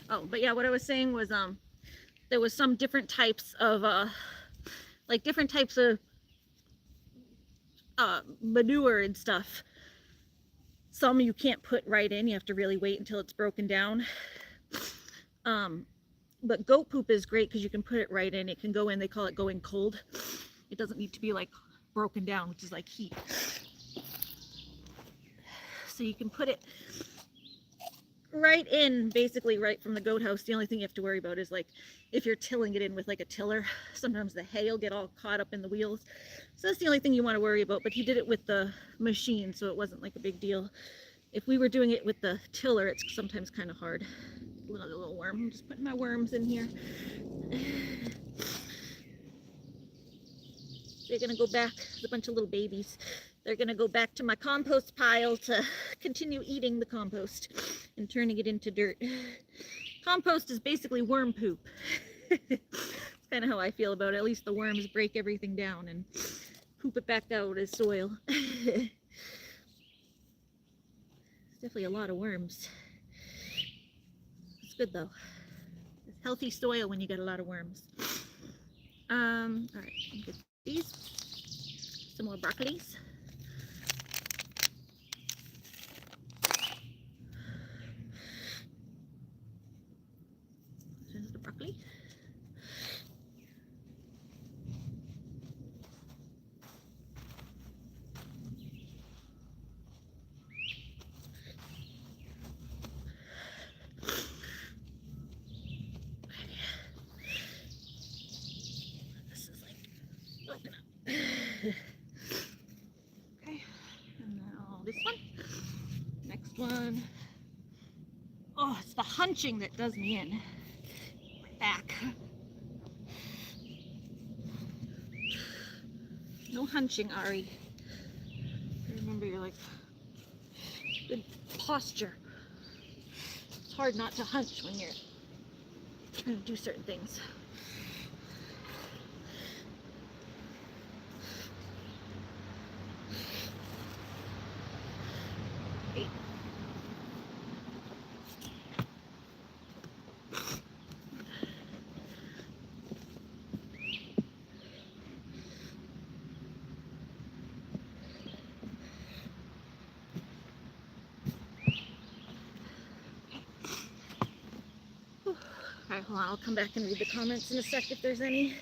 Oh, but yeah, what I was saying was there was some different types of manure and stuff. Some you can't put right in. You have to really wait until it's broken down. But goat poop is great because you can put it right in. It can go in, they call it going cold. It doesn't need to be like broken down, which is like heat. So you can put it right in, basically right from the goat house. The only thing you have to worry about is like if you're tilling it in with like a tiller, sometimes the hay will get all caught up in the wheels. So that's the only thing you want to worry about. But he did it with the machine, so it wasn't like a big deal. If we were doing it with the tiller, it's sometimes kind of hard. Another little worm. I'm just putting my worms in here. They're gonna go back. There's a bunch of little babies. They're gonna go back to my compost pile to continue eating the compost and turning it into dirt. Compost is basically worm poop. It's kind of how I feel about it. At least the worms break everything down and poop it back out as soil. It's definitely a lot of worms. It's good though. It's healthy soil when you get a lot of worms. All right, get these. Some more broccolis. There's the broccoli. Okay, and now this one. Next one. Oh, it's the hunching that does me in. My back. No hunching, Ari. Remember, you're like good posture. It's hard not to hunch when you're trying to do certain things. Alright, hold on, I'll come back and read the comments in a sec if there's any.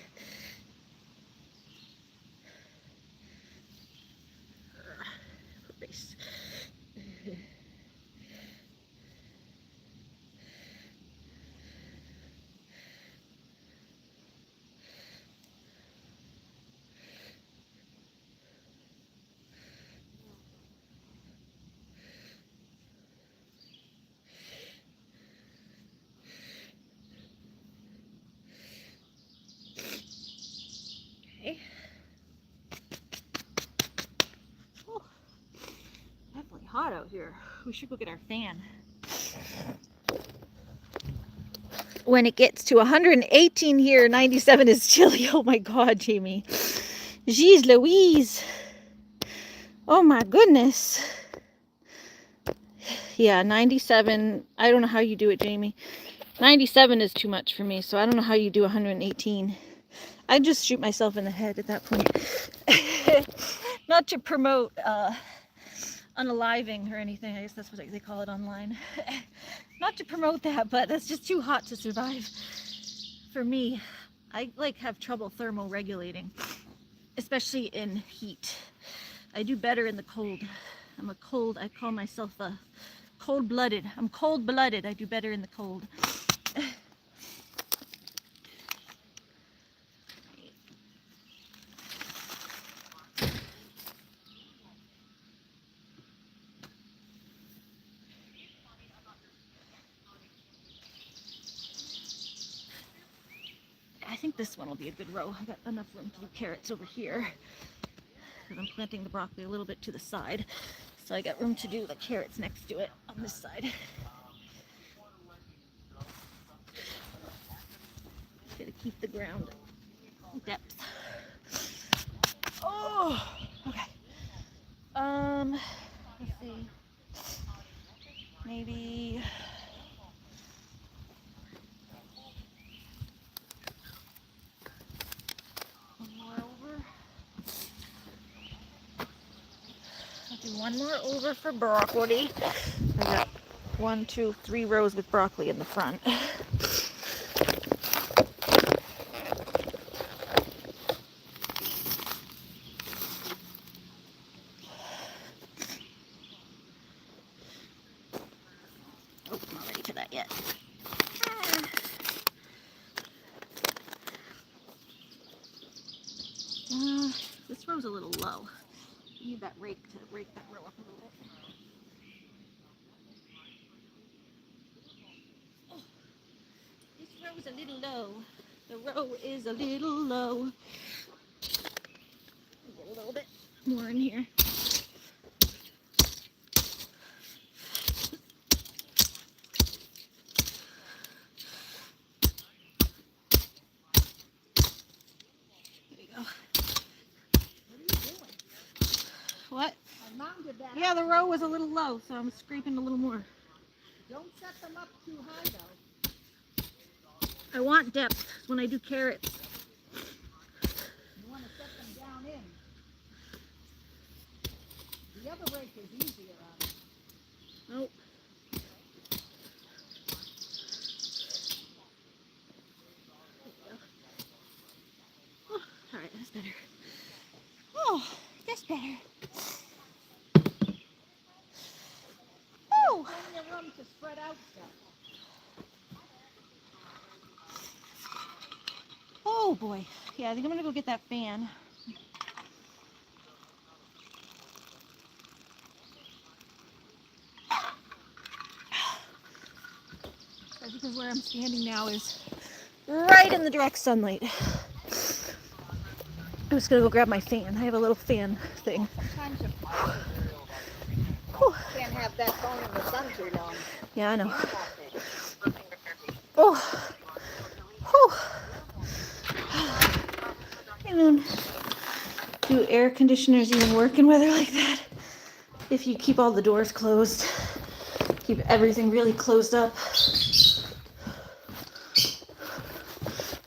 Okay. Oh, definitely hot out here. We should go get our fan. When it gets to 118 here, 97 is chilly. Oh my God, Jamie. Jeez Louise. Oh my goodness. Yeah, 97. I don't know how you do it, Jamie. 97 is too much for me, so I don't know how you do 118. I'd just shoot myself in the head at that point. Not to promote unaliving or anything. I guess that's what they call it online. Not to promote that, but that's just too hot to survive for me. I have trouble thermoregulating, especially in heat. I do better in the cold. I call myself a cold-blooded. I'm cold-blooded. I do better in the cold. I think this one will be a good row. I got enough room to do carrots over here. And I'm planting the broccoli a little bit to the side. So I got room to do the carrots next to it on this side. Gotta keep the ground depth. Oh, okay. Let's see. Maybe one more over. I'll do one more over for broccoli. I got 1, 2, 3 rows with broccoli in the front. This row's a little low. You need that rake to rake that row up a little bit. Oh, this row's a little low. The row is a little low. Get a little bit more in here. There you go. What? Yeah, the row was a little low, so I'm scraping a little more. Don't set them up too high though. I want depth when I do carrots. You want to set them down in. The other rake is easier on it. Nope. Oh, all right, that's better. Oh, that's better. Oh. Plenty of room to spread out stuff. Oh boy. Yeah, I think I'm gonna go get that fan. That's because where I'm standing now is right in the direct sunlight. I'm just gonna go grab my fan. I have a little fan thing. Sometimes you can't have that phone in the sun too long. Yeah, I know. Oh. Oh. Hey, Moon. Do air conditioners even work in weather like that? If you keep all the doors closed, keep everything really closed up.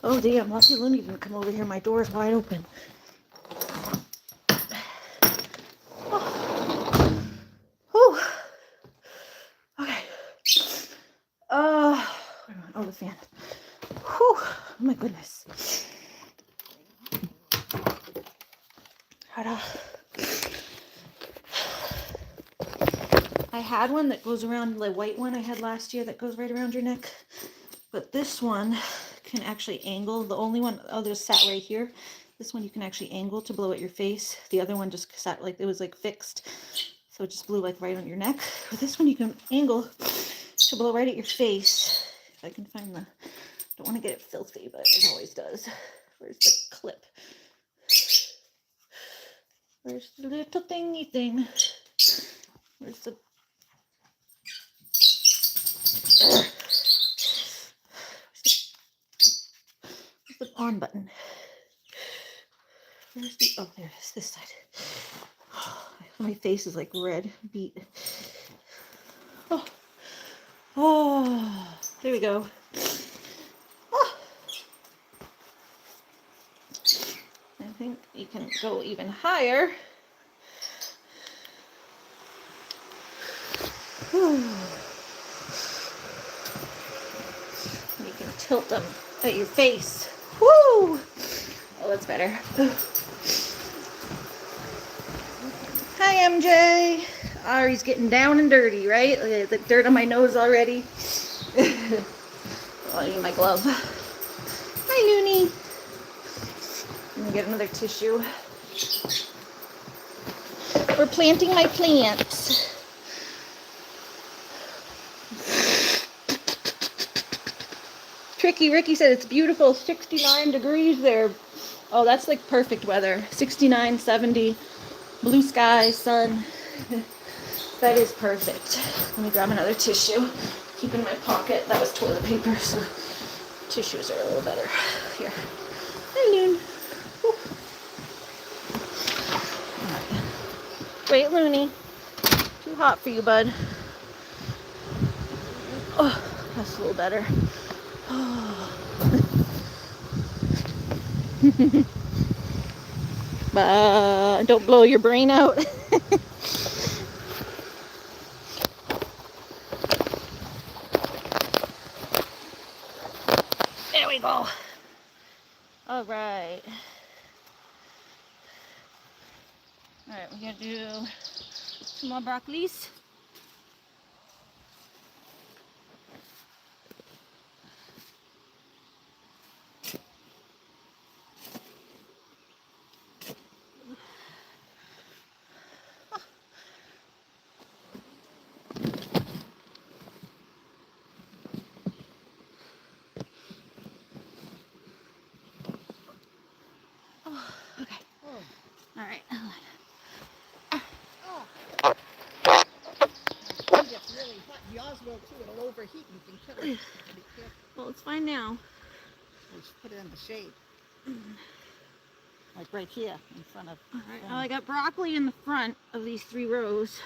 Oh damn, lucky Looney didn't come over here. My door's wide open. Oh. Okay. Oh, the fan. Whew. Oh my goodness. I had one that goes around, the white one I had last year that goes right around your neck. But this one can actually angle. The only one, there's sat right here. This one you can actually angle to blow at your face. The other one just sat like, it was like fixed. So it just blew like right on your neck. But this one you can angle to blow right at your face. If I can find the, don't want to get it filthy, but it always does. Where's the clip? Where's the little thingy thing? Where's the on button? Where's the, oh, there it is, this side. My face is like red, beat. Oh, oh, there we go. Oh. I think you can go even higher. You can tilt them at your face. Woo! Oh, that's better. Hi, MJ. Ari's getting down and dirty, right? Look at the dirt on my nose already. I'll need my glove. Hi, Looney. I'm gonna get another tissue. We're planting my plants. Tricky Ricky said it's beautiful, 69 degrees there. Oh, that's like perfect weather. 69, 70, blue sky, sun. That is perfect. Let me grab another tissue. Keep in my pocket. That was toilet paper, so tissues are a little better. Here. Hi, Loon. Right. Wait, Looney. Too hot for you, bud. Oh, that's a little better. Don't blow your brain out. There we go. All right. All right, we're gonna do some more broccolis. heat and you can kill it. Be careful. Well, it's fine now. We should put it in the shade. Like right here in front of. All right. Well, I got broccoli in the front of these 3 rows.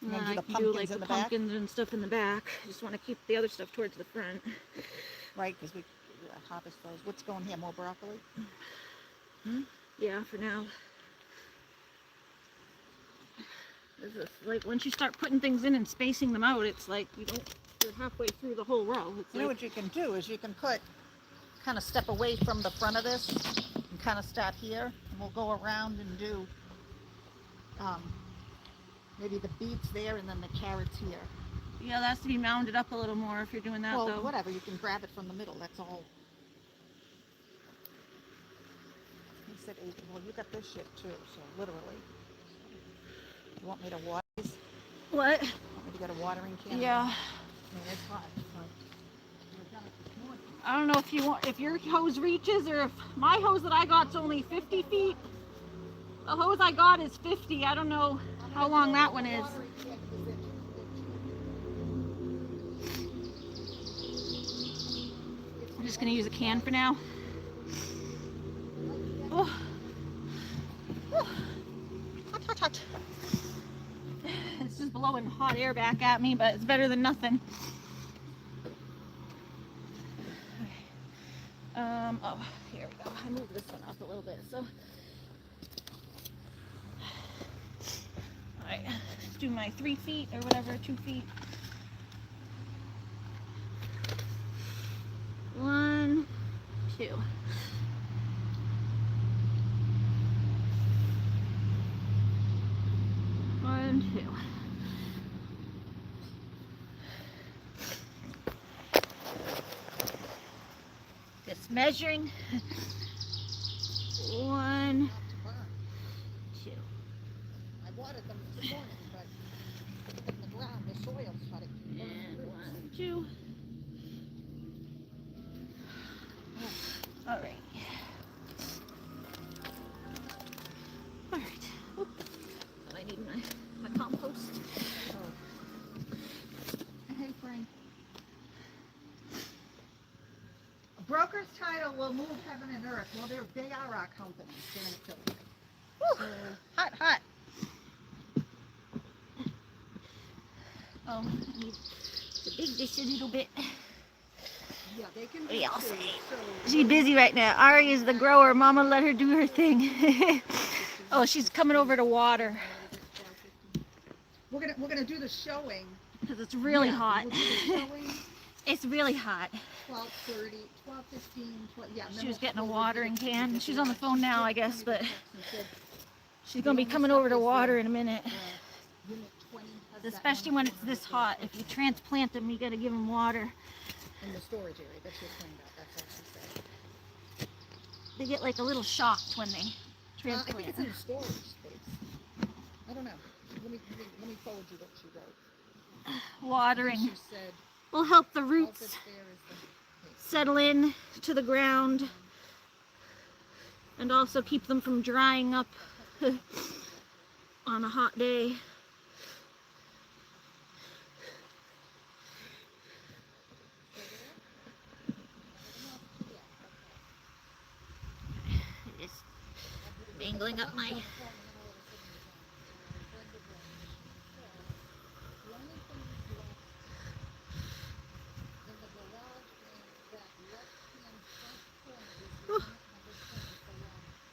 And then I can do like the pumpkins and stuff in the back. I just want to keep the other stuff towards the front. Right, because we harvest those. What's going here? More broccoli? Yeah, for now. This is like once you start putting things in and spacing them out, it's like you're halfway through the whole row. It's you know what you can do is you can kind of step away from the front of this and kind of start here. And we'll go around and do maybe the beets there and then the carrots here. Yeah, that has to be mounded up a little more if you're doing that, well, though. Whatever, you can grab it from the middle, that's all. He said 8, well, you got this shit too, so literally. You want me to water these? What? You want me to get a watering can? Yeah. I mean, it's hot. We've done it this morning. I don't know if your hose reaches or if my hose that I got's only 50 feet. The hose I got is 50. I don't know how long that one is. I'm just going to use a can for now. Oh. Oh. Hot, hot, hot. It's just blowing hot air back at me, but it's better than nothing. Oh, here we go. I moved this one up a little bit, so. Alright, let's do my 3 feet or whatever, 2 feet. 1, 2. 1, 2. Just measuring. 1, 2. I watered them this morning, but in the ground, the soil started. And 1, 2. All right. All right. Oop. I need my compost. Hey, Frank. A broker's title will move heaven and earth. Well, they are our company. So, Hot, hot. Oh, I need to big this a little bit. yeah, they can do Yeah, I'll too. say. So, She's busy right now. Ari is the grower. Mama let her do her thing. Oh, she's coming over to water. we're gonna do the showing. Because it's really hot. We'll do the showing. It's really hot. 12:30, 12:15, 12, yeah. She was getting a watering can. She's on the phone now, I guess, but she's going to be coming over to water in a minute. Especially when it's this hot. If you transplant them, you got to give them water. In the storage area, that's your thing, that's all she said. They get like a little shocked when they I transplant. think it's in the storage space. I don't know. Let me forward you what she wrote. Watering She said, will help the all roots that's there is the settle in to the ground and also keep them from drying up on a hot day. Just dangling up my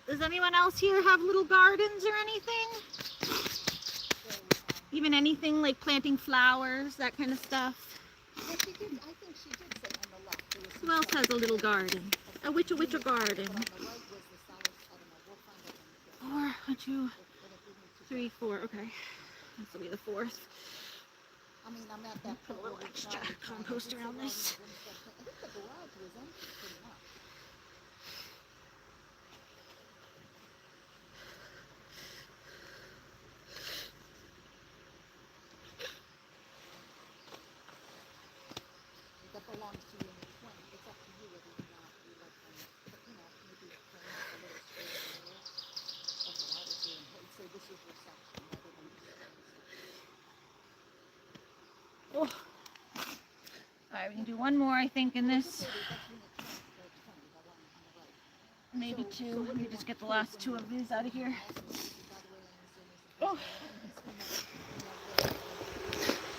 Does anyone else here have little gardens or anything? Even anything like planting flowers, that kind of stuff? Well, she did, I think she did say on the left. There was Who else has a little garden? A witch garden. but on the right was the solid, I don't know, we'll find it on the 4, 1, 2, 3, 4. Okay, this will be the 4th. I mean, I'm at that Put a little extra compost around this. I think the garage was empty pretty much. That belongs to you in the 20. It's up to you whether or not you let them, but, you know, maybe turn off a little space in there. That's what I would do. And say this is your section rather than this section. Oh, can do one more, I think, in this. Maybe two. Let me just get the last two of these out of here. Oh.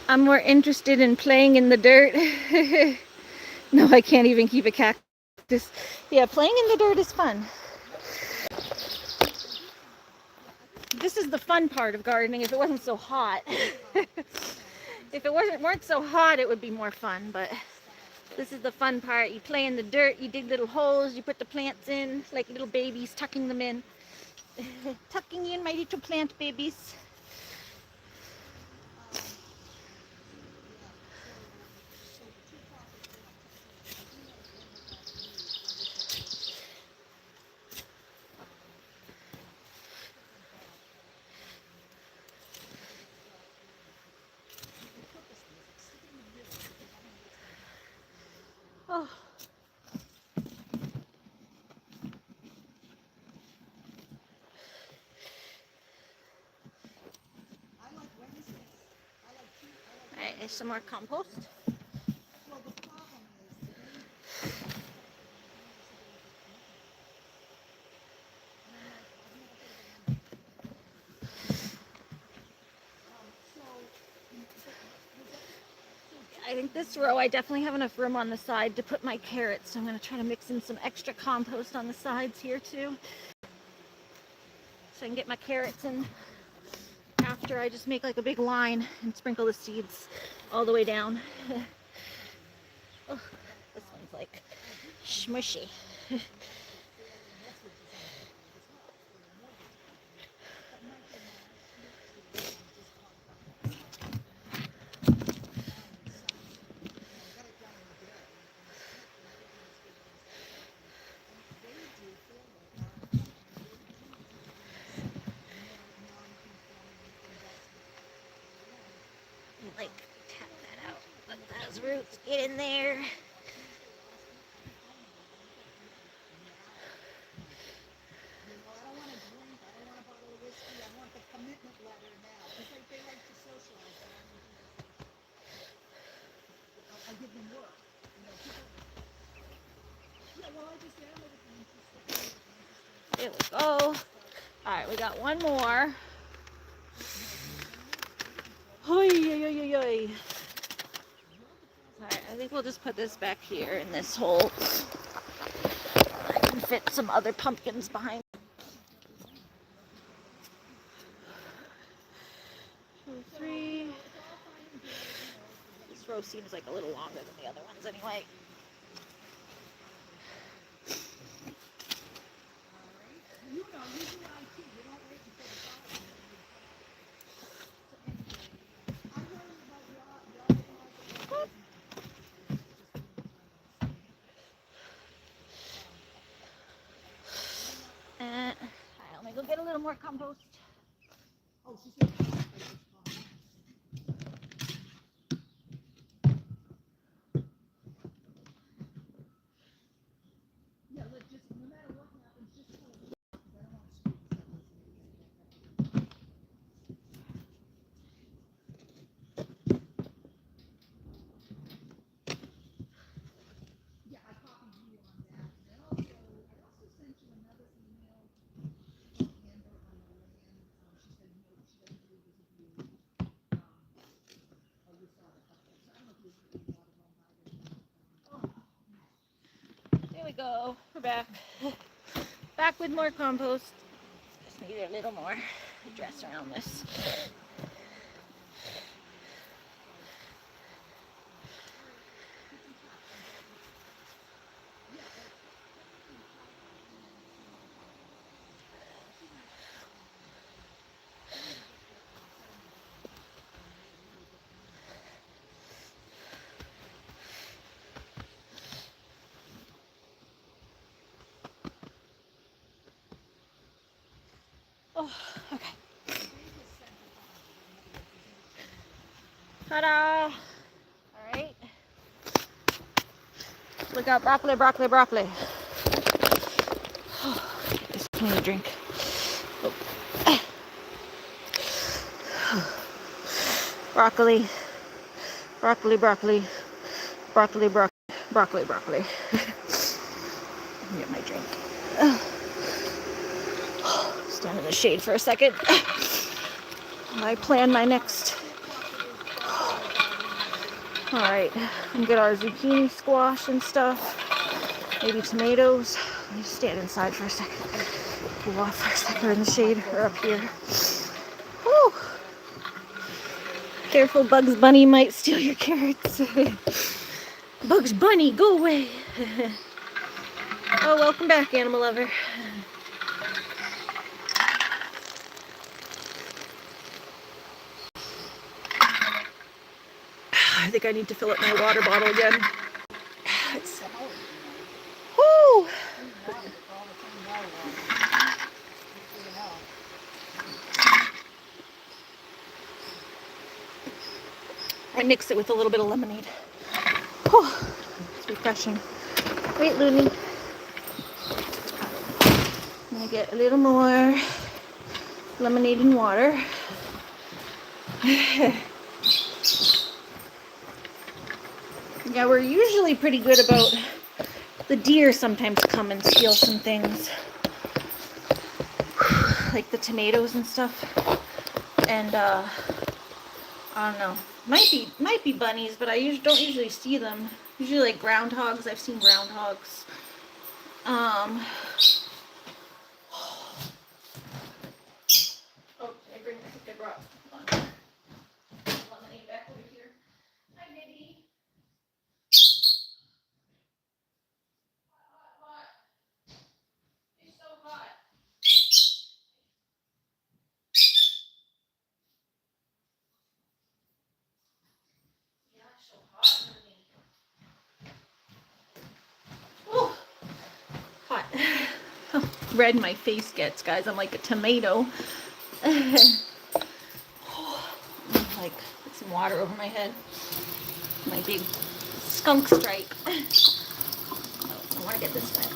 I'm more interested in playing in the dirt. No, I can't even keep a cactus. Yeah, playing in the dirt is fun. This is the fun part of gardening if it wasn't so hot. If it weren't so hot, it would be more fun, but this is the fun part. You play in the dirt, you dig little holes, you put the plants in like little babies, tucking them in. Tucking in my little plant babies. Oh. Alright, there's some more compost. I think this row I definitely have enough room on the side to put my carrots, so I'm going to try to mix in some extra compost on the sides here too, so I can get my carrots in after I just make like a big line and sprinkle the seeds all the way down. Oh, this one's like smushy. Like tap that out, let those roots get in there. There we go. All right, we got one more. Hoi, oi, oi, oi. All right, I think we'll just put this back here in this hole. I can fit some other pumpkins behind. 2, 3. This row seems like a little longer than the other ones anyway. Let me go get a little more compost. There we go. We're back. Back with more compost. Just need a little more dress around this. Oh, okay. Ta-da! All right. Look out, broccoli, broccoli, broccoli. Oh, this is a drink. Oh. Broccoli, broccoli, broccoli, Broccoli, broccoli, broccoli. Get my drink. Stand in the shade for a second. I plan my next. Alright, and get our zucchini squash and stuff. Maybe tomatoes. Let me stand inside for a second. Cool off for a second in the shade or up here. Whew. Careful, Bugs Bunny might steal your carrots. Bugs Bunny, go away. Oh, welcome back, animal lover. I think I need to fill up my water bottle again. Woo! I mix it with a little bit of lemonade. Whew. It's refreshing. Wait, Looney. I'm gonna get a little more lemonade and water. Yeah, we're usually pretty good about the deer sometimes come and steal some things. Like the tomatoes and stuff. And I don't know. Might be bunnies, but I don't usually see them. Usually like groundhogs. I've seen groundhogs. Oh, I brought lemonade back over here. Hi, Nibby. Hot. It's so hot. Yeah, it's so hot, honey. Oh, hot. Red my face gets, guys. I'm like a tomato. Like, put some water over my head. My big skunk stripe. Oh, I want to get this wet.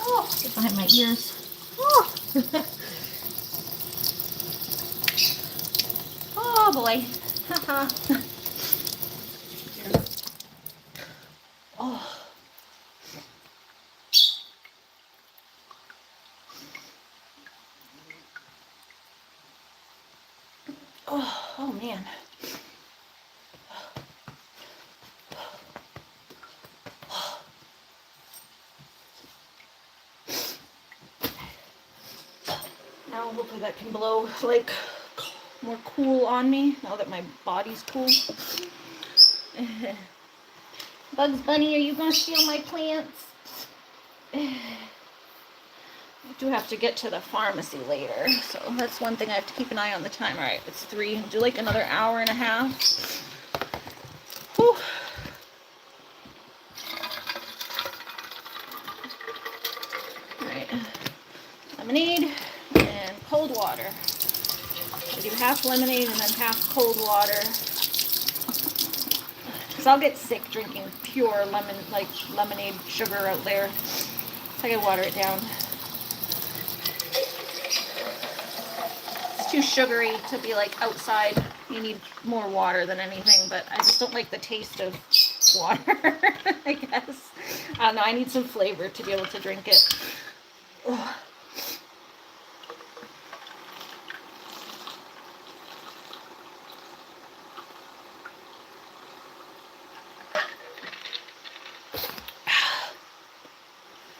Oh, get behind my ears. Oh, oh boy. Haha. Oh. Oh man. Now hopefully that can blow like more cool on me now that my body's cool. Bugs Bunny, are you gonna steal my plants? I do have to get to the pharmacy later, so that's one thing I have to keep an eye on the time. All right, it's 3. Do like another hour and a half. Whew. All right, lemonade and cold water. I do half lemonade and then half cold water. Because I'll get sick drinking pure lemonade sugar out there. So I gotta water it down. It's too sugary to be like outside. You need more water than anything, but I just don't like the taste of water, I guess. I don't know, I need some flavor to be able to drink it. Ugh.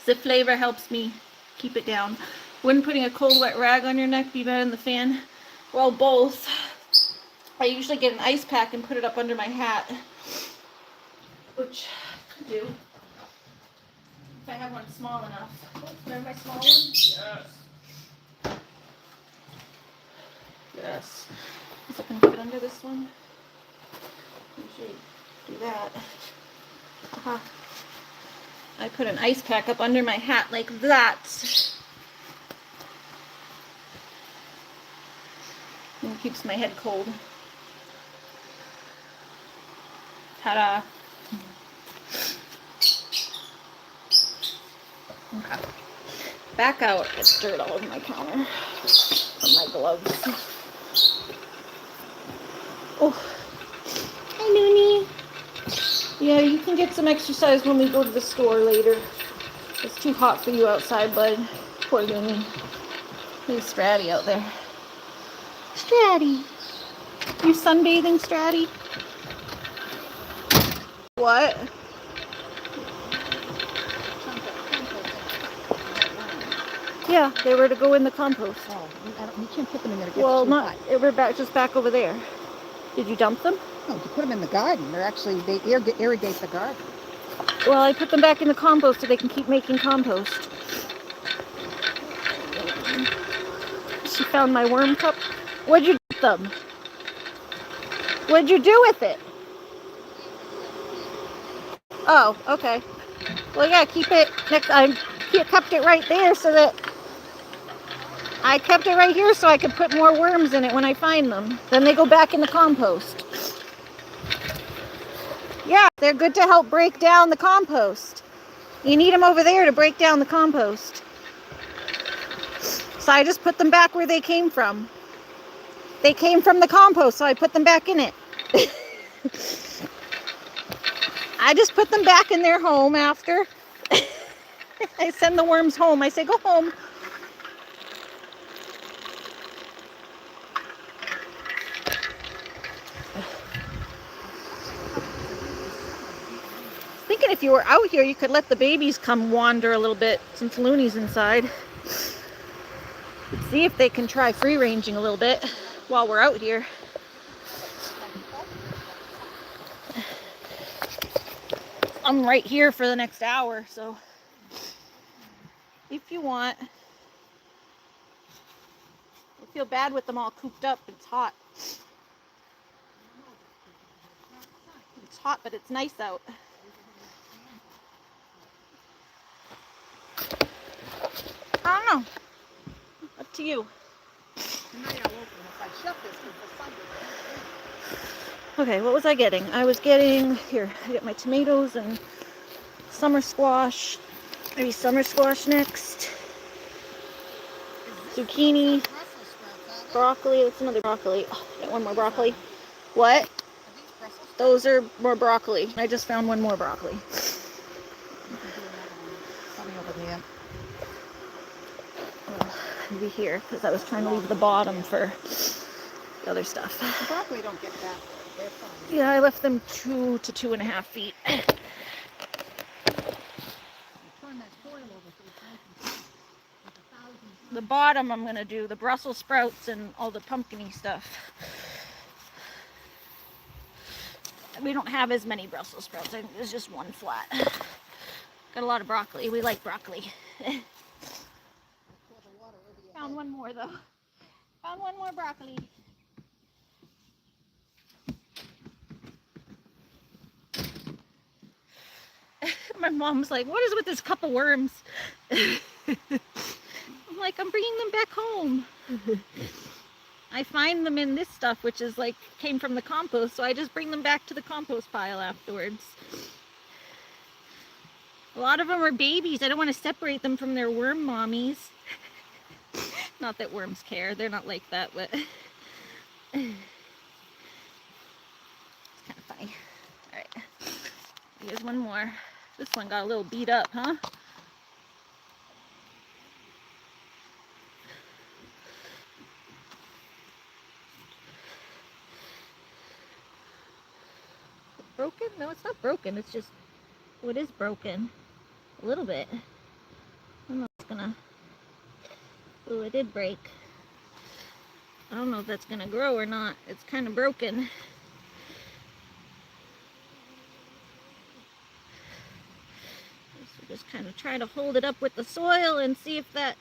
The flavor helps me keep it down. Wouldn't putting a cold wet rag on your neck be better than the fan? Well, both. I usually get an ice pack and put it up under my hat, which I do if I have one small enough. Oh, can I have my small one? Yes. Yes. Is it going to fit under this one? I should do that. Uh-huh. I put an ice pack up under my hat like that. And it keeps my head cold. Ta-da. Okay. Back out. It's dirt all over my counter from my gloves. Yeah, you can get some exercise when we go to the store later. It's too hot for you outside, bud. Poor Looney. There's Stratty out there. Stratty. You sunbathing, Stratty? What? Yeah, they were to go in the compost. Oh, you can't put them in there. It gets Well, too not. hot. They were just back over there. Did you dump them? No, you put them in the garden. They irrigate the garden. Well, I put them back in the compost so they can keep making compost. She found my worm cup. What'd you do with them? What'd you do with it? Oh, okay. Well, yeah, keep it next. I kept it right there so that I kept it right here so I could put more worms in it when I find them. Then they go back in the compost. Yeah, they're good to help break down the compost. You need them over there to break down the compost. So I just put them back where they came from. They came from the compost, so I put them back in it. I just put them back in their home after. I send the worms home. I say, go home. Thinking if you were out here, you could let the babies come wander a little bit since Looney's inside. See if they can try free ranging a little bit while we're out here. I'm right here for the next hour, so if you want. I feel bad with them all cooped up. It's hot. It's hot, but it's nice out. I don't know. Up to you. Okay, what was I getting? I was getting, here, I get my tomatoes and summer squash. Maybe summer squash next. Zucchini. Broccoli. That's another broccoli. Oh, got one more broccoli. What? Those are more broccoli. I just found one more broccoli. Maybe here, because I was trying to leave the bottom for the other stuff. The broccoli don't get that. Yeah, I left them 2 to 2.5 feet. The bottom I'm going to do the Brussels sprouts and all the pumpkin-y stuff. We don't have as many Brussels sprouts. I think there's just one flat. Got a lot of broccoli. We like broccoli. Found one more though. Found one more broccoli. My mom's like, what is with this cup of worms? I'm like, I'm bringing them back home. I find them in this stuff, which is like, came from the compost, so I just bring them back to the compost pile afterwards. A lot of them are babies. I don't want to separate them from their worm mommies. Not that worms care. They're not like that, but it's kind of funny. All right. Here's one more. This one got a little beat up, huh? Broken? No, it's not broken. It's just, what is broken? A little bit. I don't know if it's gonna, oh, it did break. I don't know if that's gonna grow or not. It's kind of broken. So just kind of try to hold it up with the soil and see if that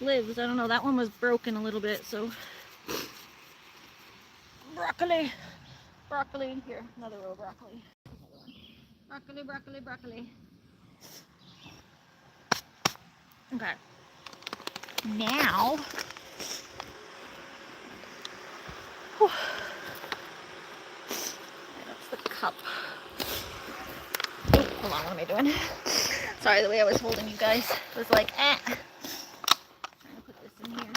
lives. I don't know. That one was broken a little bit, so. Broccoli. Broccoli. Here, another row of broccoli. Broccoli, broccoli, broccoli. Okay. Now. Whew. That's the cup. Oh, hold on, what am I doing? Sorry, the way I was holding you guys was like, eh. I'm trying to put this in here.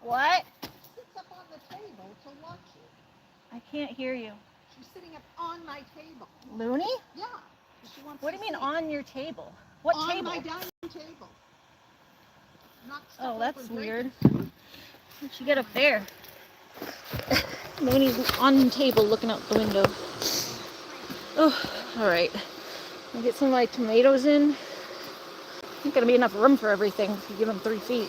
What? table to watch you. I can't hear you. She's sitting up on my table. Looney? Yeah. She wants What do to you mean see. on your table? What on table? my dining table. Not stuff Oh, over that's drinking weird. stuff. What'd she get up there? Looney's on the table looking out the window. Oh, alright. I'll get some of my tomatoes in. Not gonna be enough room for everything if you give them 3 feet.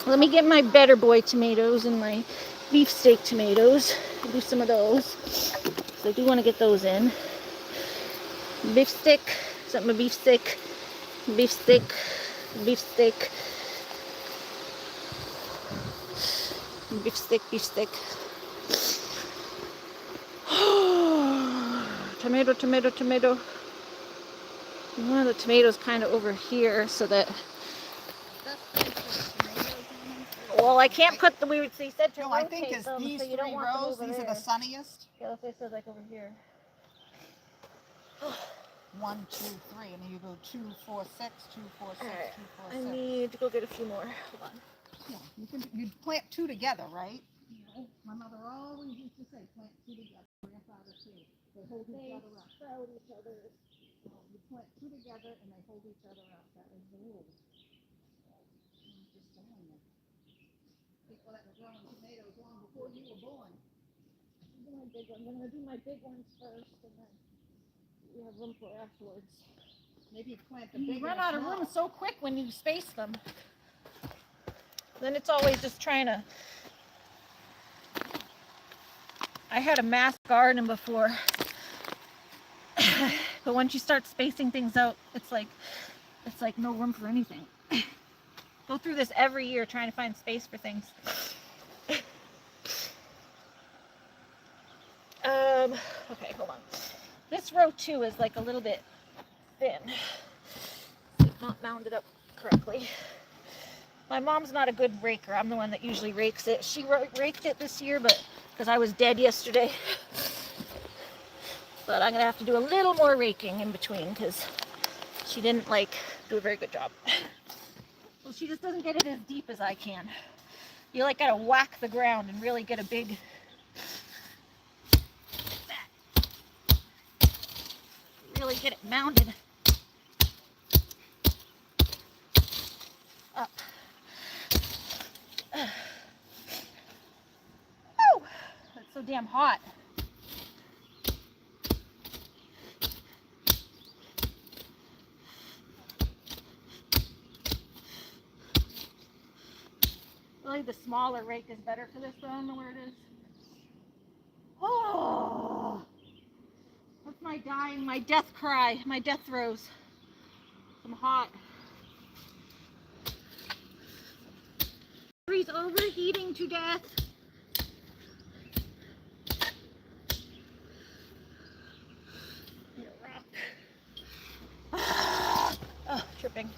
Let me get my Better Boy tomatoes and my beefsteak tomatoes. I'll do some of those. So I do want to get those in. Beef stick. Something a beef stick. Beef stick. Beef stick. Beef stick. Beef stick. Tomato, tomato, tomato. One of the tomatoes kind of over here so that. Well, I can't put the weird. So you said to No, rotate I think it's them, these so you don't 3 want them rows. over These there. are the sunniest. Yeah, that's what it says, like over here. 1, 2, 3, and then you go 2, 4, 6, 2, 4, 6, Alright, 2, 4, 6. I need to go get a few more. Hold on. Yeah, you plant 2 together, right? No. My mother always used to say, plant 2 together. Grandfather too. They hold each other up. Crowd each other. You plant 2 together and they hold each other up. That is the rule. I'm just telling you. People that were growing tomatoes long before you were born. I'm gonna do my big ones first, and then we have room for afterwards. Maybe you plant the You big run and out of small. room so quick when you space them. Then it's always just trying to. I had a mass garden before, but once you start spacing things out, it's like no room for anything. Go through this every year trying to find space for things. Okay, hold on. This row 2 is like a little bit thin. It's not mounded up correctly. My mom's not a good raker. I'm the one that usually rakes it. She raked it this year, but because I was dead yesterday. But I'm gonna have to do a little more raking in between because she didn't do a very good job. Well, she just doesn't get it as deep as I can. You gotta whack the ground and really get a big. Really get it mounded up. Oh, it's so damn hot. Really, the smaller rake is better for this, but I don't know where it is. Oh, that's my dying, my death cry, my death throes. I'm hot. He's overheating to death. Oh, tripping.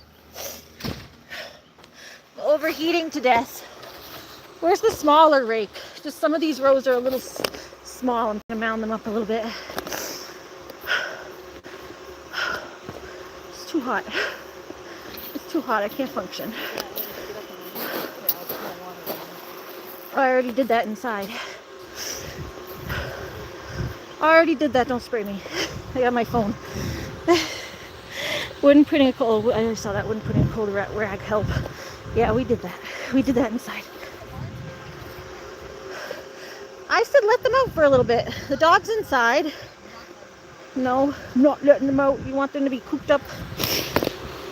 Overheating to death. Where's the smaller rake? Just some of these rows are a little small. I'm gonna mound them up a little bit. It's too hot. It's too hot. I can't function. I already did that inside. I already did that. Don't spray me. I got my phone. Wouldn't putting a cold. I saw that. Wouldn't putting a cold rag help. Yeah, we did that. We did that inside. I said let them out for a little bit. The dog's inside. No, I'm not letting them out. You want them to be cooped up.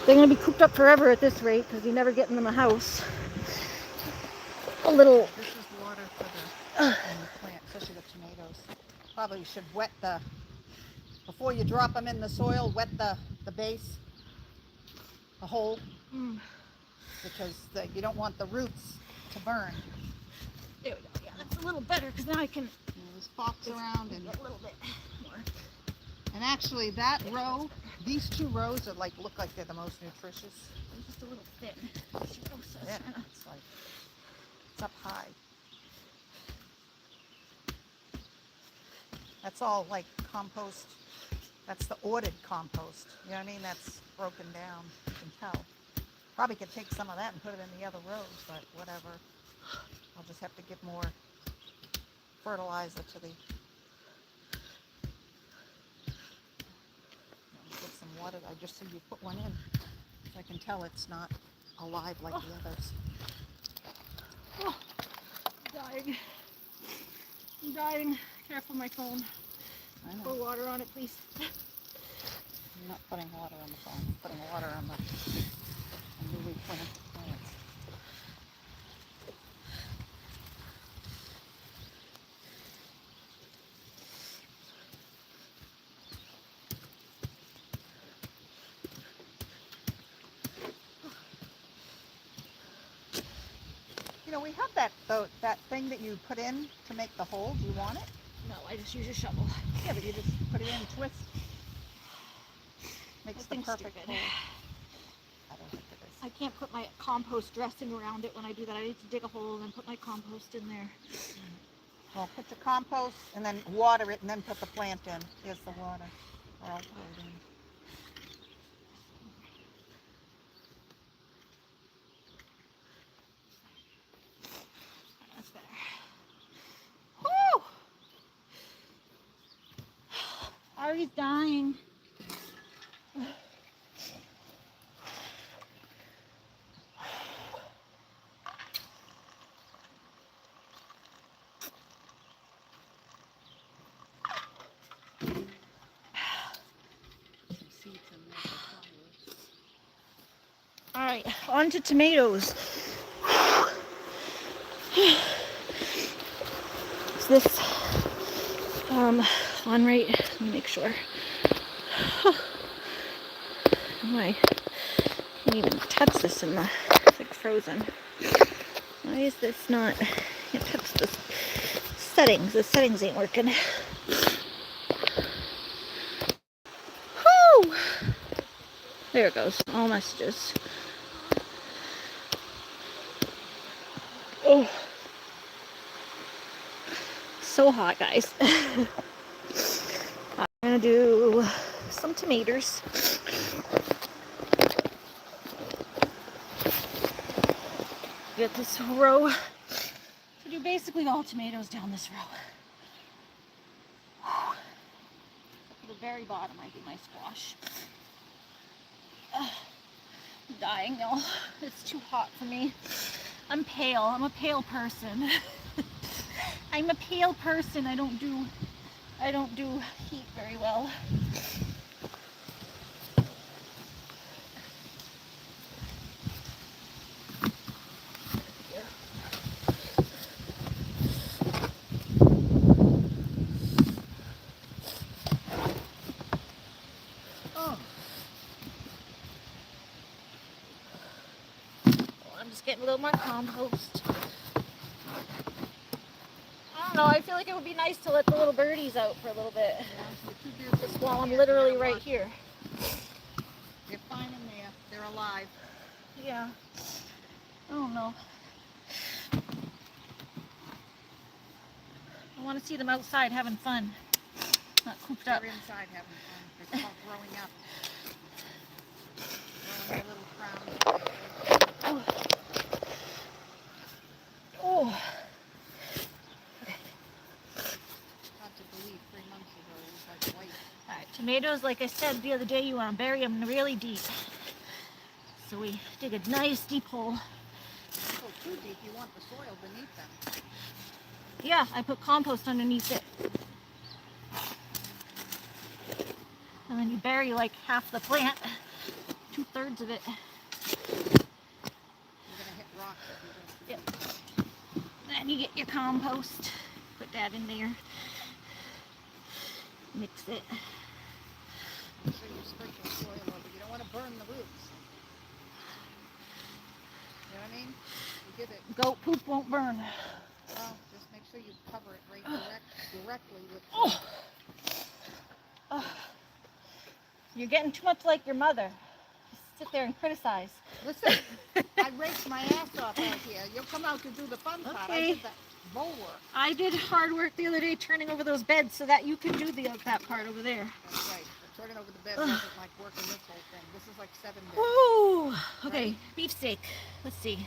They're going to be cooped up forever at this rate because you're never getting them a house. A little. This is water for the plant, especially the tomatoes. Probably should wet before you drop them in the soil, wet the base, the hole, because you don't want the roots to burn. There we go. Yeah, that's a little better because now I can. There's fox around and a little bit more. And actually, that row, these 2 rows are look like they're the most nutritious. It's just a little thin. Yeah, it's up high. That's all compost. That's the ordered compost. You know what I mean? That's broken down. You can tell. Probably could take some of that and put it in the other rows, but whatever. I'll just have have to give more fertilizer to the. Get some water. I just see you put one in, so I can tell it's not alive like the others. Oh, I'm dying. I'm dying. Careful, my phone. I know. Pour water on it, please. I'm not putting water on the phone. I'm putting water on the newly planted plants. You know, we have that thing that you put in to make the hole. Do you want it? No, I just use a shovel. Yeah, but you just put it in, twist. Makes the thing's perfect stupid. hole. I don't think it is. I can't put my compost dressing around it when I do that. I need to dig a hole and then put my compost in there. Well, put your compost and then water it and then put the plant in. Here's the water. Or I'll pour it in. That's better. Woo! Ari's dying. Some seeds in there for flowers. All right, on to tomatoes. Is this on right? Let me make sure. Why? I can't even touch this in the, it's like frozen. Why is this not? I can't touch the settings. The settings ain't working. Whew! There it goes. All messages. Oh, so hot, guys. I'm gonna do some tomatoes. Get this row. So do basically all tomatoes down this row. To the very bottom, I do my squash. I'm dying, y'all. It's too hot for me. I'm pale. I'm a pale person. I'm a pale person. I don't do heat very well. Oh. Well, I'm just getting a little more compost. I don't know, I feel like it would be nice to let the little birdies out for a little bit. Yeah, Just while I'm literally right here. They're fine in there. They're alive. Yeah. I don't know. I want to see them outside having fun. Not cooped up. They're inside having fun. They're called growing up. Growing their little crowns. Oh. Hard to believe 3 months ago it was like white. All right, tomatoes, like I said the other day, you want to bury them really deep. So we dig a nice deep hole. Don't go too deep. You want the soil beneath them. Yeah, I put compost underneath it. And then you bury like half the plant, 2/3 of it. You're going to hit rocks if you don't. Yep. Then you get your compost. Put that in there. Mix it. Make sure you sprinkle soil over. You don't want to burn the roots. You know what I mean? You give it. Goat poop won't burn. Well, just make sure you cover it right directly with. Oh. Oh. You're getting too much like your mother. Just sit there and criticize. Listen, I raced my ass off out here. You'll come out to do the fun part. I Okay. did that bowl work. I did hard work the other day turning over those beds so that you can do that part over there. That's right. But turning over the bed wasn't like working this whole thing. This is like 7 days. Woo! Okay, Right. beefsteak. Let's see.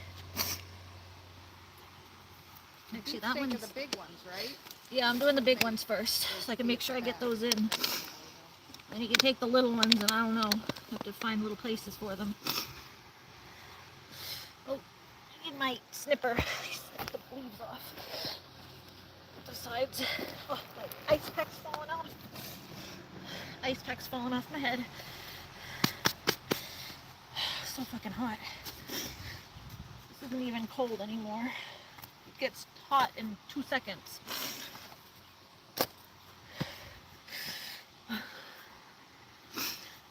Actually, You that think one's... of the big ones, right? Yeah, I'm doing the big ones first, so I can make sure I get those in. And you can take the little ones, and I don't know, you have to find little places for them. Oh, I need my snipper. Snip the leaves off. The sides. Oh, my ice pack's falling off. Ice pack's falling off my head. So fucking hot. This isn't even cold anymore. It gets hot in 2 seconds.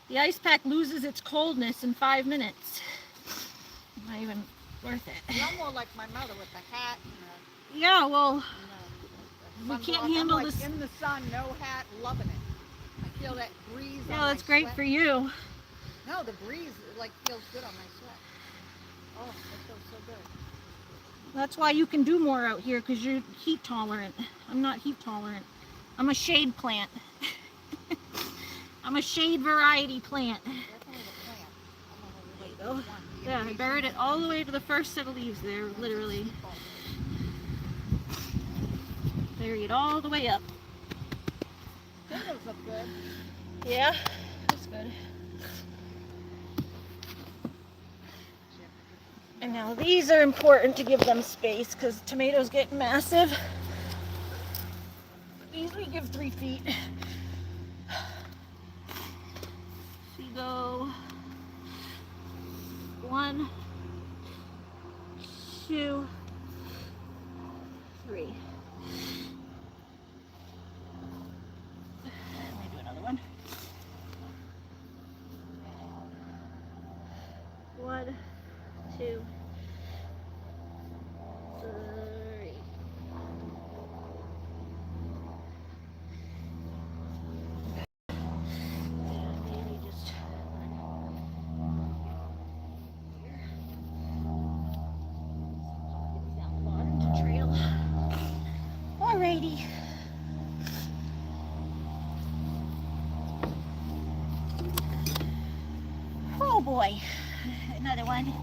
The ice pack loses its coldness in 5 minutes. Not even worth it. You're more like my mother with the hat and the, Yeah, well, the we can't sunblock. handle I'm like this. in the sun, no hat, loving it. I feel that breeze on Yeah, my that's great sweat. for you. No, the breeze like feels good on my sweat. Oh, it feels so good. That's why you can do more out here, because you're heat tolerant. I'm not heat tolerant. I'm a shade plant. I'm a shade variety plant. Definitely the plant. There you go. Yeah, I buried it all the way to the first set of leaves there, literally. Bury it all the way up. Tomatoes look good. Yeah, that's good. And now these are important to give them space because tomatoes get massive. These we give 3 feet. So you go 1, 2, 3. Let me do another one. 1, 2, 3. Maybe just down the bottom to trail. Alrighty. Oh boy, another one.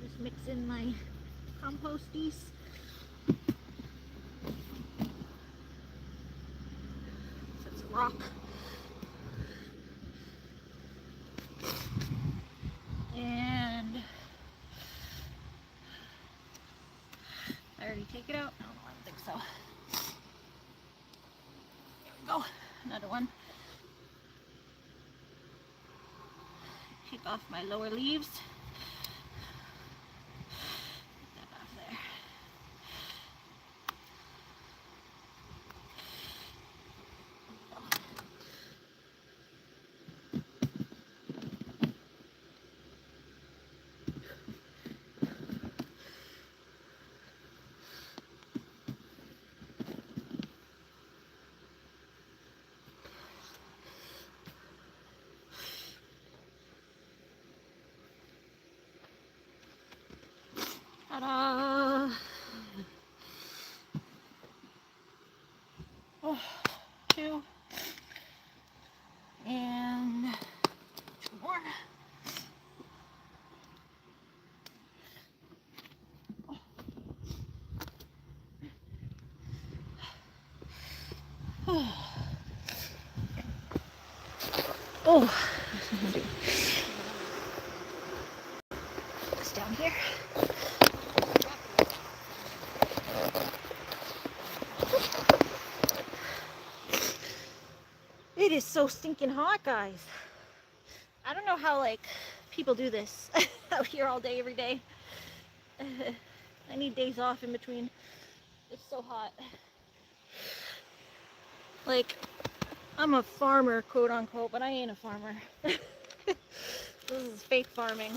Just mix in my composties. That's a rock. And I already take it out? No, I don't think so. There we go. Another one. Take off my lower leaves. Get that off there. Ta-da! Oh, 2. And 2 more. Oh, this down here. It is so stinking hot, guys. I don't know how like people do this out here all day, every day. I need days off in between. It's so hot. Like, I'm a farmer, quote unquote, but I ain't a farmer. This is fake farming.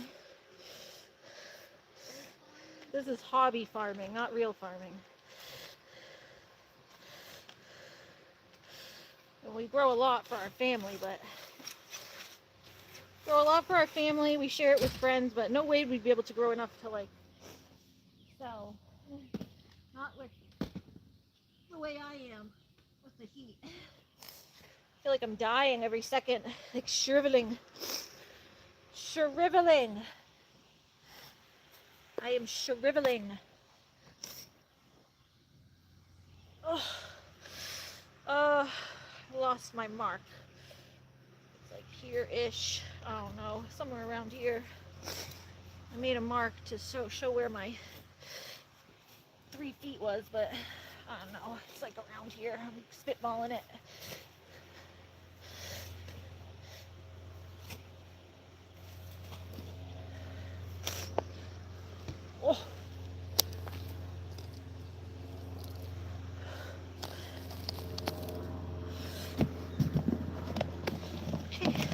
This is hobby farming, not real farming. And we grow a lot for our family, we share it with friends, but no way we'd be able to grow enough to like sell. Not with the way I am with the heat. I feel like I'm dying every second, like shriveling. Shriveling. I am shriveling. Oh, I lost my mark. It's like here-ish. I don't know, somewhere around here. I made a mark to show where my 3 feet was, but I don't know. It's like around here. I'm spitballing it. Oh. Okay.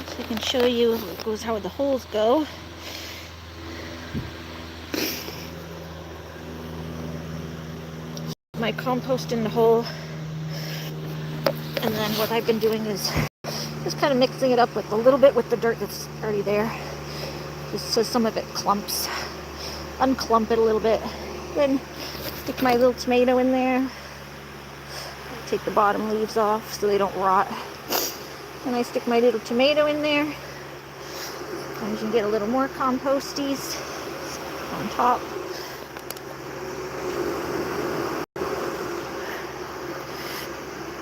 So I can show you how the holes go. My compost in the hole, and then what I've been doing is just kind of mixing it up with a little bit with the dirt that's already there, just so some of it clumps. Unclump it a little bit, then stick my little tomato in there. Take the bottom leaves off so they don't rot. And I stick my little tomato in there, and you can get a little more composties on top.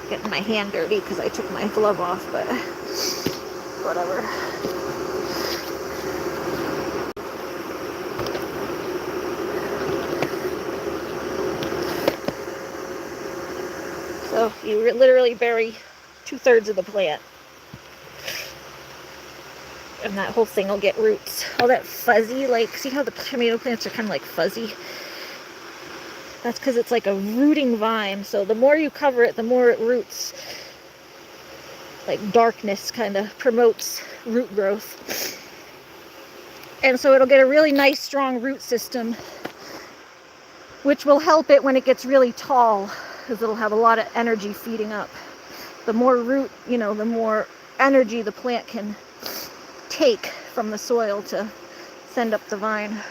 Getting my hand dirty because I took my glove off, but whatever. So you literally bury 2/3 of the plant, and that whole thing will get roots. All that fuzzy, like, see how the tomato plants are kind of like fuzzy? That's because it's like a rooting vine. So the more you cover it, the more it roots. Like darkness kind of promotes root growth. And so it'll get a really nice strong root system, which will help it when it gets really tall, because it'll have a lot of energy feeding up. The more root, the more energy the plant can take from the soil to send up the vine.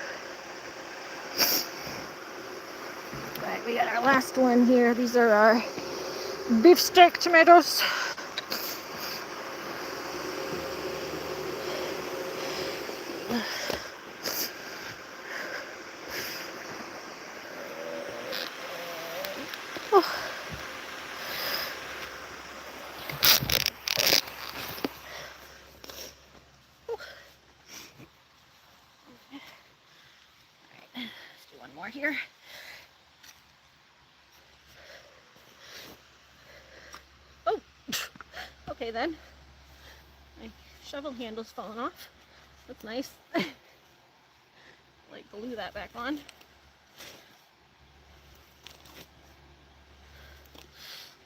Right, we got our last one here. These are our beefsteak tomatoes. Oh. Let's do one more here. Oh, okay then. My shovel handle's fallen off. That's nice. Like, glue that back on.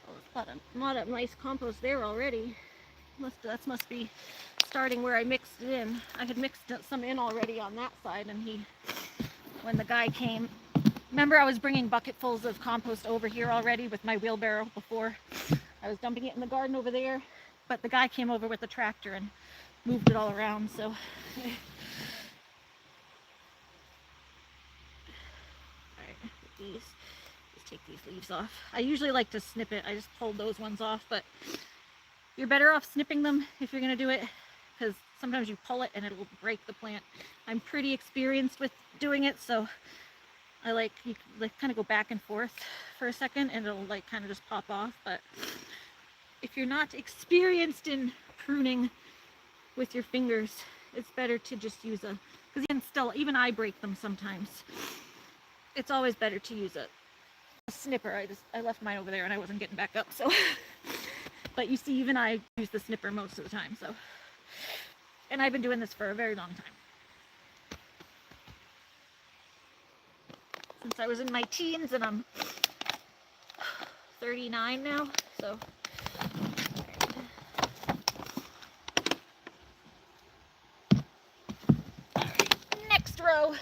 Oh, a lot of nice compost there already. That must be starting where I mixed it in. I had mixed some in already on that side, and when the guy came, remember I was bringing bucketfuls of compost over here already with my wheelbarrow before. I was dumping it in the garden over there, but the guy came over with the tractor and moved it all around, so. Alright, these. Just take these leaves off. I usually like to snip it. I just pulled those ones off, but you're better off snipping them if you're going to do it, because sometimes you pull it and it'll break the plant. I'm pretty experienced with doing it, so I you kind of go back and forth for a second and it'll kind of just pop off. But if you're not experienced in pruning with your fingers, it's better to just use because even I break them sometimes. It's always better to use a snipper. I left mine over there and I wasn't getting back up, so. But you see, even I use the snipper most of the time, so. And I've been doing this for a very long time. Since I was in my teens, and I'm 39 now, so. Next row.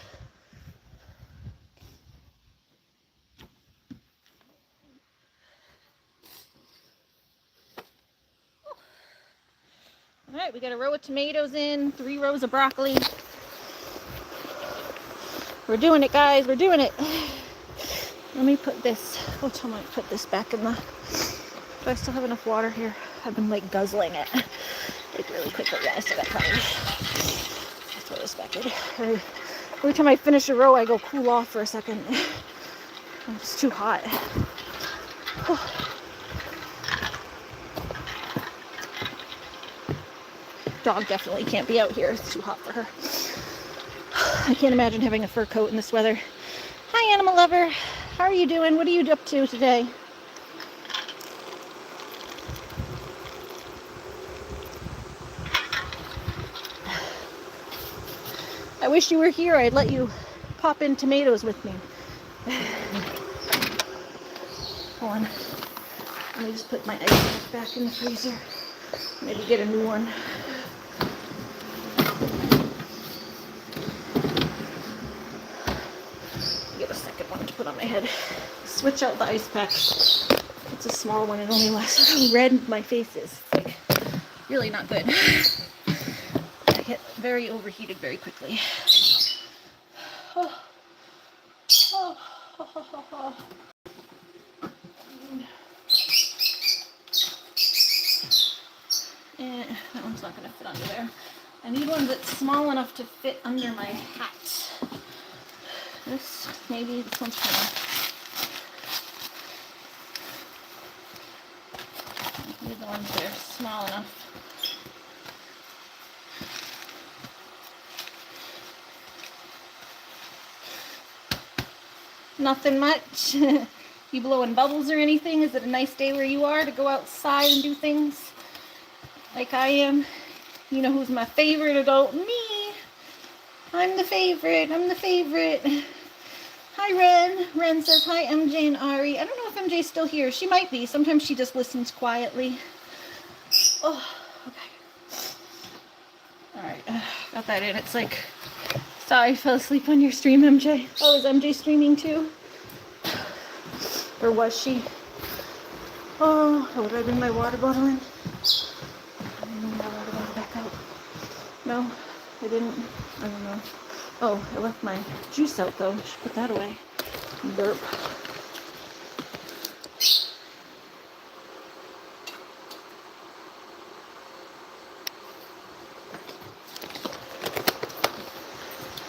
All right, we got a row of tomatoes in, 3 rows of broccoli. We're doing it, guys. We're doing it. Let me put this. Oh, I might put this back in the. Do I still have enough water here? I've been like guzzling it like really quickly. Yeah, I still got plenty. I'll throw this back in. Every time I finish a row, I go cool off for a second. It's too hot. Dog definitely can't be out here. It's too hot for her. I can't imagine having a fur coat in this weather. Hi, animal lover. How are you doing? What are you up to today? I wish you were here. I'd let you pop in tomatoes with me. Hold on. Let me just put my ice pack back in the freezer. Maybe get a new one. Get a second one to put on my head. Switch out the ice pack. It's a small one. It only lasts. Look how red my face is. It's like really not good. I get very overheated very quickly. Oh. Oh. Oh. That one's not going to fit under there. I need one that's small enough to fit under my hat. This, maybe this one's small. I need the ones that are small enough. Nothing much. You blowing bubbles or anything? Is it a nice day where you are to go outside and do things like I am? You know who's my favorite adult? Me. I'm the favorite. I'm the favorite. Hi, Ren. Ren says, hi, MJ and Ari. I don't know if MJ's still here. She might be. Sometimes she just listens quietly. Oh, okay. All right. Got that in. It's like, sorry, I fell asleep on your stream, MJ. Oh, is MJ streaming too? Or was she? Oh, did I bring my water bottle in? I didn't bring my water bottle back out. No, I didn't. I don't know. Oh, I left my juice out though. I should put that away. Burp.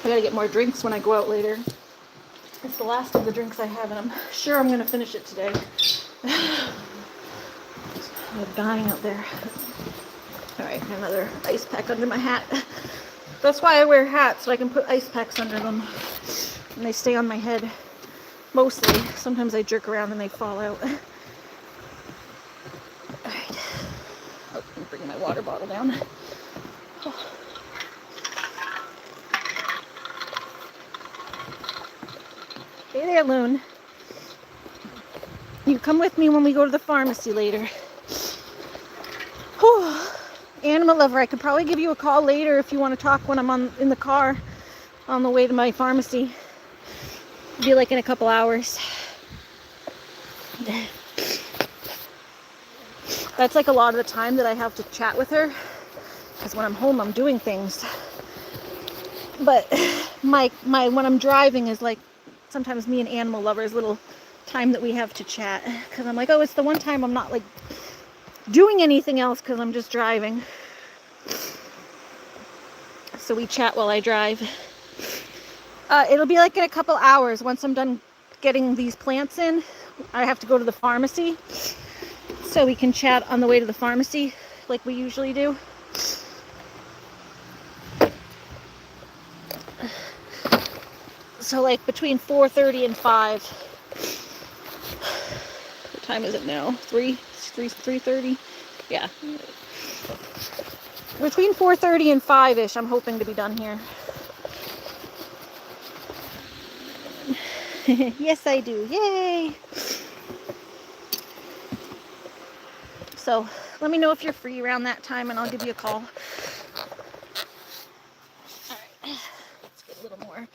I gotta get more drinks when I go out later. It's the last of the drinks I have, and I'm sure I'm gonna finish it today. I'm dying out there. All right, another ice pack under my hat. That's why I wear hats, so I can put ice packs under them. And they stay on my head, mostly. Sometimes I jerk around and they fall out. All right. Oh, I'm bringing my water bottle down. Oh. Hey there, Loon. You come with me when we go to the pharmacy later. Whew. Animal lover, I could probably give you a call later if you want to talk when I'm in the car on the way to my pharmacy. It'll be like in a couple hours. That's like a lot of the time that I have to chat with her, because when I'm home I'm doing things. But my when I'm driving is like sometimes me and animal lovers little time that we have to chat, because I'm like, oh, it's the one time I'm not like doing anything else because I'm just driving. So we chat while I drive. It'll be like in a couple hours. Once I'm done getting these plants in, I have to go to the pharmacy, so we can chat on the way to the pharmacy like we usually do. So like between 4:30 and 5. What time is it now? 3:30? Yeah. Between 4:30 and 5-ish, I'm hoping to be done here. Yes, I do. Yay! So let me know if you're free around that time and I'll give you a call. Alright, let's get a little more.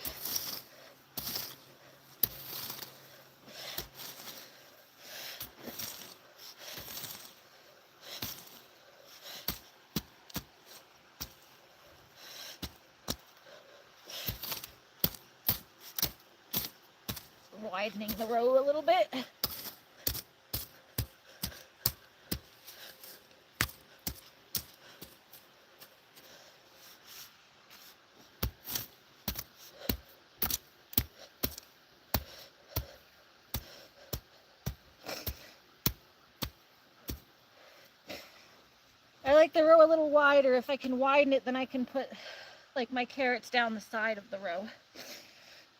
widening the row a little bit. I like the row a little wider. If I can widen it, then I can put like my carrots down the side of the row.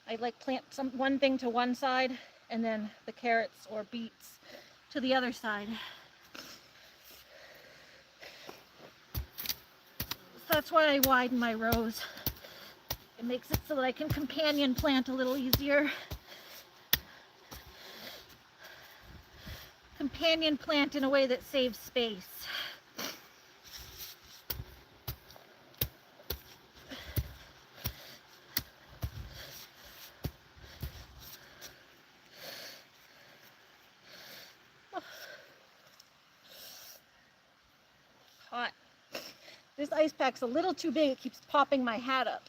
I like plant one thing to one side and then the carrots or beets to the other side. So that's why I widen my rows. It makes it so that I can companion plant a little easier. Companion plant in a way that saves space. Hot. This ice pack's a little too big. It keeps popping my hat up.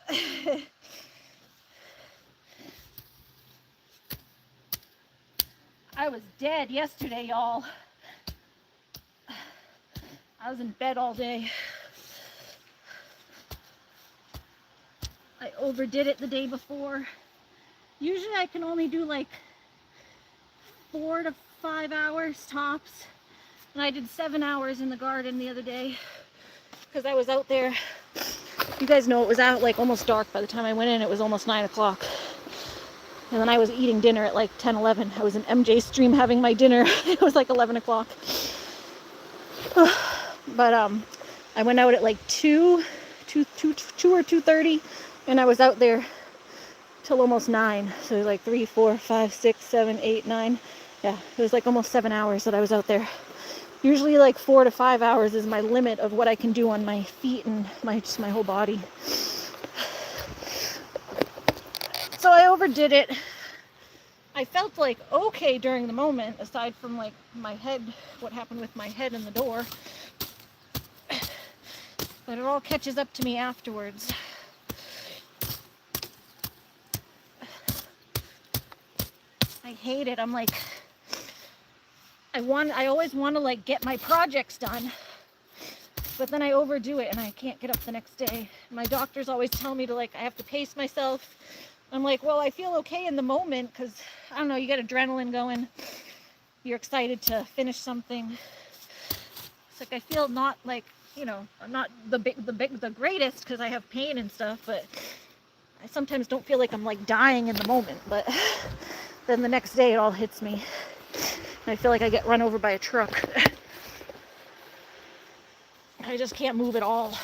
I was dead yesterday, y'all. I was in bed all day. I overdid it the day before. Usually I can only do like 4 to 5 hours tops. And I did 7 hours in the garden the other day because I was out there. You guys know it was out like almost dark by the time I went in. It was almost 9 o'clock. And then I was eating dinner at like 10, 11. I was in MJ's stream having my dinner. It was like 11 o'clock. But I went out at like 2 or 2:30, and I was out there till almost 9. So it was like 3, 4, 5, 6, 7, 8, 9. Yeah, it was like almost 7 hours that I was out there. Usually like 4 to 5 hours is my limit of what I can do on my feet and just my whole body. So I overdid it. I felt like okay during the moment, aside from like my head, what happened with my head in the door. But it all catches up to me afterwards. I hate it. I'm like, I always want to like get my projects done, but then I overdo it and I can't get up the next day. My doctors always tell me to like, I have to pace myself. I'm like, well, I feel okay in the moment because, I don't know, you get adrenaline going. You're excited to finish something. It's like I feel not like, you know, I'm not the greatest because I have pain and stuff, but I sometimes don't feel like I'm like dying in the moment. But then the next day it all hits me. And I feel like I get run over by a truck. I just can't move at all.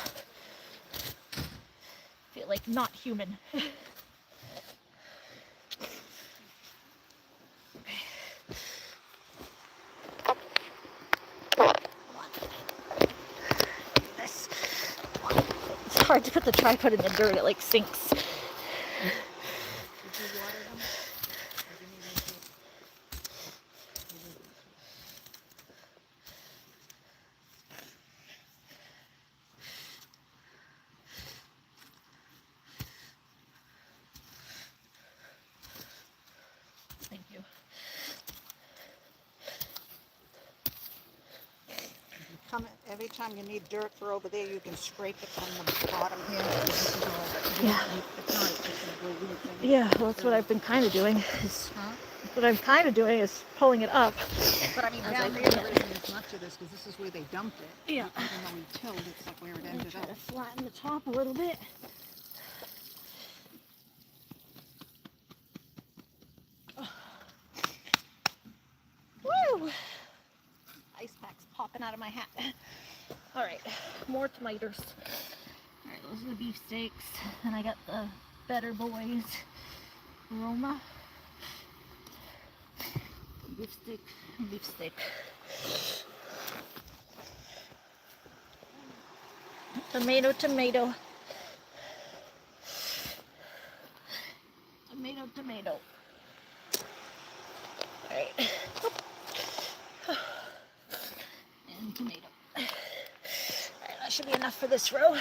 I feel like not human. It's hard to put the tripod in the dirt. It like sinks. Did you water them? Or do you need me to? Thank you. Come every time you need dirt for over there, you can scrape it from the bottom here. Yeah. It's not just a glue thing. Yeah, well, that's what I've been kind of doing. What I'm kind of doing is pulling it up. But I mean, down there isn't as much of this because this is where they dumped it. Yeah. Even though we tilled, it's like where it ended Try up. to flatten the top a little bit. Woo! Ice pack's popping out of my hat. All right, more tomatoes. All right, those are the beef steaks, and I got the Better Boys Roma. Beef steak, beef steak. Tomato, tomato. Tomato, tomato. All right. And tomato. All right, that should be enough for this row.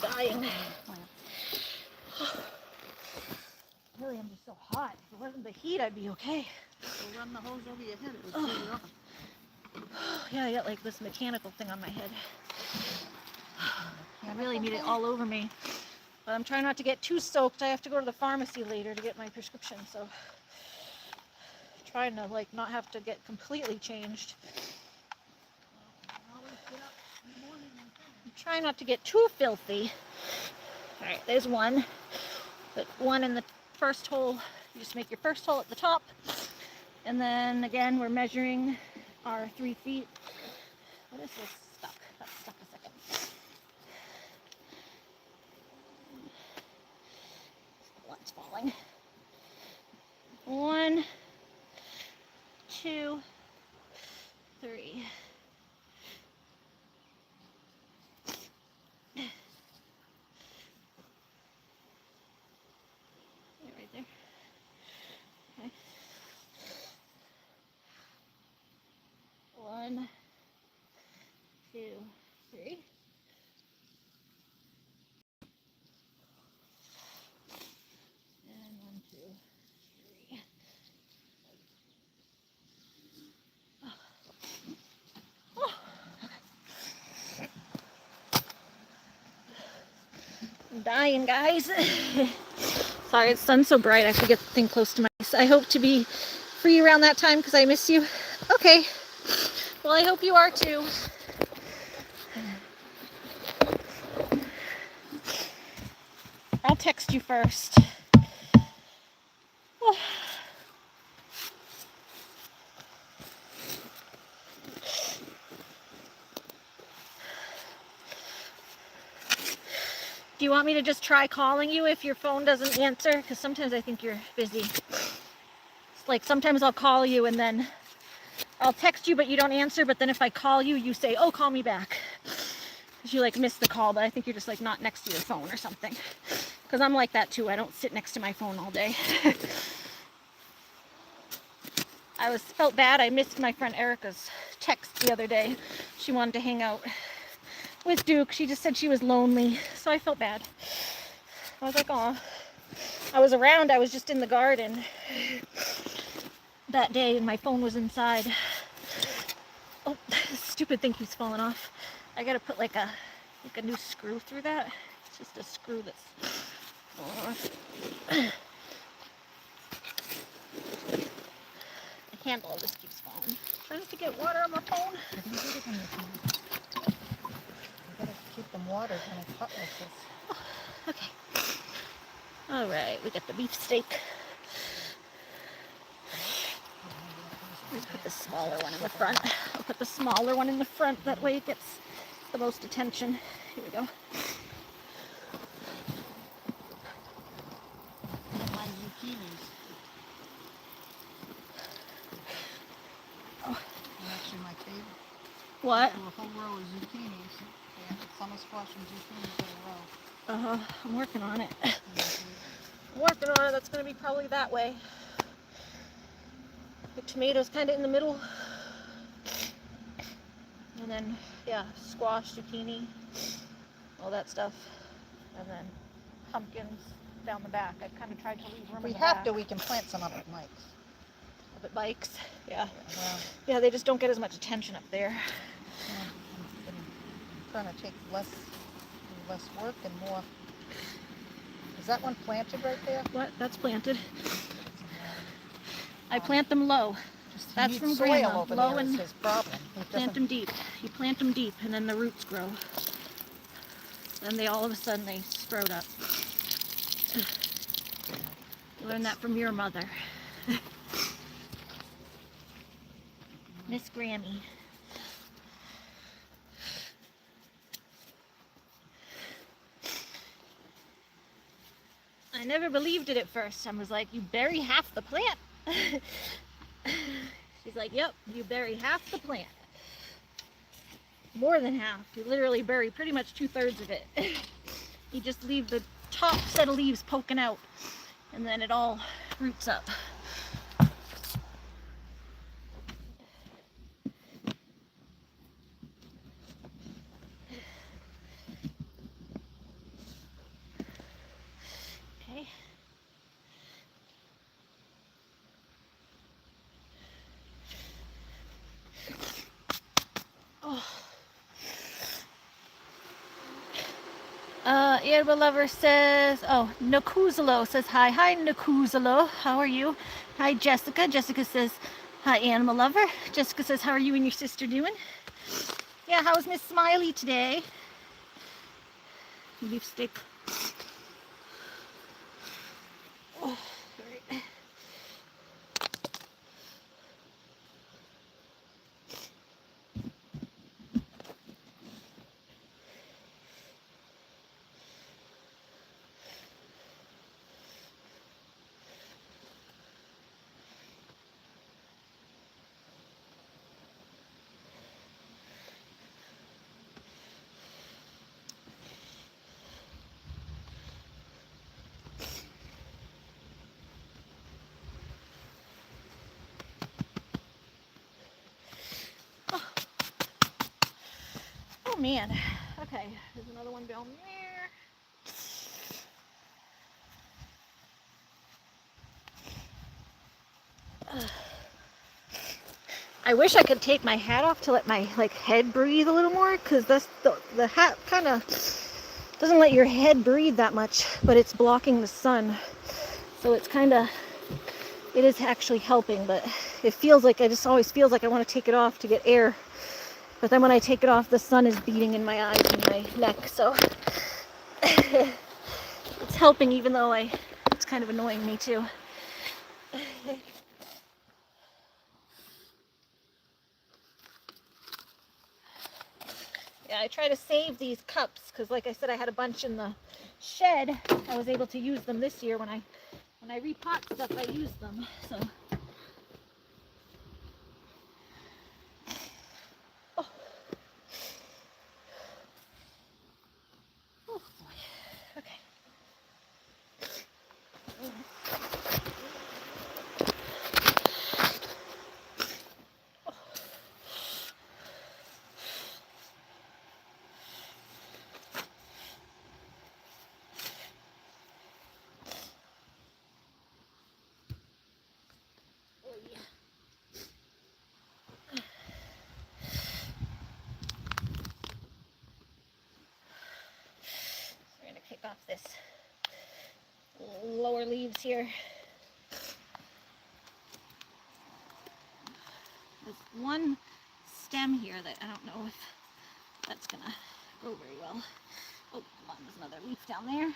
Dying. hot. If it wasn't the heat, I'd be okay. We'll run the hose over your head. It would cool you off. Yeah, I got like this mechanical thing on my head. I really need it all over me. But I'm trying not to get too soaked. I have to go to the pharmacy later to get my prescription, so trying to like not have to get completely changed. I'm trying not to get too filthy. All right, there's one. Put one in the first hole. You just make your first hole at the top. And then again, we're measuring our 3 feet. What is this stuck? That's stuck a second. One's falling. 1, 2, 3. Right there. Okay. 1, 2, 3. And 1, 2, 3. Oh. I'm dying, guys. Sorry, the sun's so bright. I have to get the thing close to my face. I hope to be free around that time because I miss you. Okay. Well, I hope you are too. I'll text you first. Oh. Do you want me to just try calling you if your phone doesn't answer? Because sometimes I think you're busy. It's like sometimes I'll call you and then I'll text you but you don't answer, but then if I call you, you say, oh, call me back. Because you like missed the call, but I think you're just like not next to your phone or something. Because I'm like that too. I don't sit next to my phone all day. I felt bad. I missed my friend Erica's text the other day. She wanted to hang out with Duke. She just said she was lonely, so I felt bad. I was like, aw. I was around. I was just in the garden that day, and my phone was inside. Oh, this stupid thing keeps falling off. I gotta put like a new screw through that. It's just a screw that's falling off. The handle of this keeps falling. I'm trying not to get water on my phone. You gotta keep them watered when it's hot like this. Oh, okay. All right, we got the beefsteak. Let's put the smaller one in the front. I'll put the smaller one in the front. That way it gets the most attention. Here we go. My zucchinis. Oh. They're actually my favorite. What? I do a whole row of zucchinis. Yeah, summer squash and zucchinis in a row. I'm working on it. I'm working on it. That's going to be probably that way. The tomatoes kind of in the middle. And then, yeah, squash, zucchini, all that stuff. And then pumpkins down the back. I've kind of tried to leave room If we in the have back. to, we can plant some up at Mike's. Up at Mike's, yeah. Well, Yeah, they just don't get as much attention up there. I'm trying to take less work and more. Is that one planted right there? What? That's planted. I plant them low. That's from soil Grandma. over Low there and is his problem. plant them deep. You plant them deep, and then the roots grow. And they all of a sudden they sprout up. Learn that from your mother, Miss Grammy. I never believed it at first. I was like, you bury half the plant. She's like, yep, you bury half the plant. More than half. You literally bury pretty much 2/3 of it. You just leave the top set of leaves poking out, and then it all roots up. Okay. Animal Lover says, oh, Nakuzalo says hi. Hi, Nakuzalo. How are you? Hi, Jessica. Jessica says, hi, Animal Lover. Jessica says, how are you and your sister doing? Yeah, how's Miss Smiley today? Beef stick. Oh, great. Oh man. Okay, there's another one down there. I wish I could take my hat off to let my head breathe a little more, because the hat kind of doesn't let your head breathe that much, but it's blocking the sun. So it's kind of, it is actually helping, but it feels like, I just always feels like I want to take it off to get air. But then when I take it off, the sun is beating in my eyes and my neck, so it's helping, even though it's kind of annoying me too. Yeah, I try to save these cups because, like I said, I had a bunch in the shed. I was able to use them this year when I repot stuff. I use them. So. Oh. Oh boy. Okay. Off this lower leaves here. There's one stem here that I don't know if that's gonna grow very well. Oh, come on, there's another leaf down there.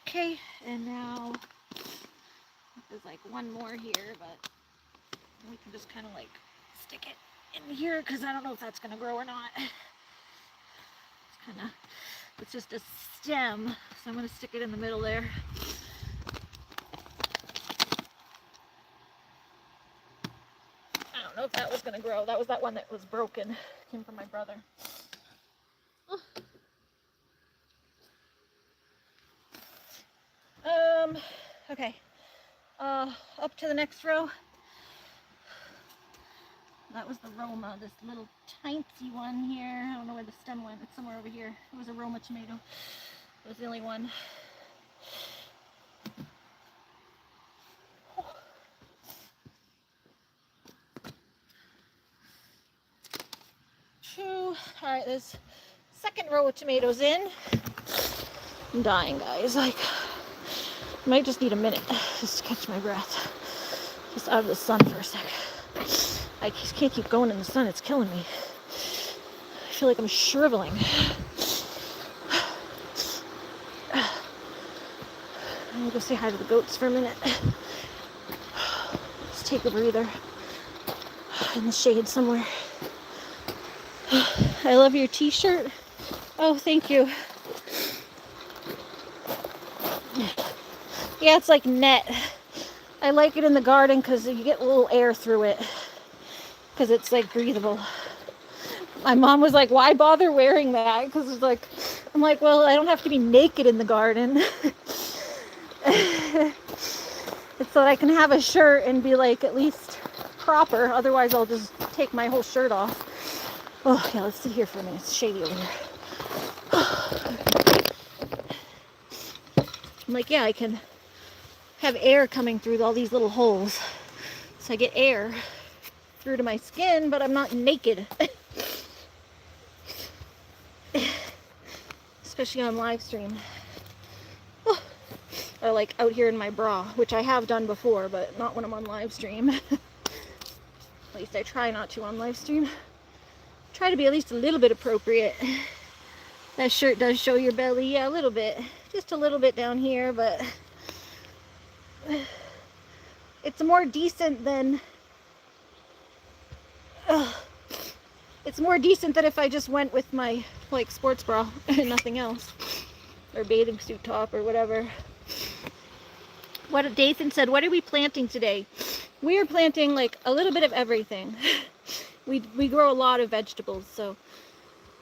Okay, and now there's like one more here, but we can just kind of like stick it in here because I don't know if that's gonna grow or not. It's just a stem, so I'm gonna stick it in the middle there. I don't know if that was gonna grow. That was that one that was broken. Came from my brother. Okay. Up to the next row. That was the Roma, this little tiny one here. I don't know where the stem went. It's somewhere over here. It was a Roma tomato. It was the only one. Alright, there's second row of tomatoes in. I'm dying, guys. Like, I might just need a minute just to catch my breath. Just out of the sun for a sec. I just can't keep going in the sun. It's killing me. I feel like I'm shriveling. I'm gonna go say hi to the goats for a minute. Just take a breather in the shade somewhere. I love your t-shirt. Oh, thank you. Yeah, it's like net. I like it in the garden because you get a little air through it. because it's like breathable. My mom was like, why bother wearing that? Because it's like, I'm like, well, I don't have to be naked in the garden. It's so that I can have a shirt and be like at least proper. Otherwise, I'll just take my whole shirt off. Oh, yeah, let's sit here for a minute. It's shady over here. I'm like, yeah, I can have air coming through all these little holes. So I get air through to my skin, but I'm not naked. Especially on live stream. Oh. Or like out here in my bra, which I have done before, but not when I'm on live stream. At least I try not to on live stream. Try to be at least a little bit appropriate. That shirt does show your belly, yeah, a little bit. Just a little bit down here, but it's more decent than it's more decent than if I just went with my like sports bra and nothing else, or bathing suit top or whatever. What Dathan said, what are we planting today? We are planting like a little bit of everything. We grow a lot of vegetables, so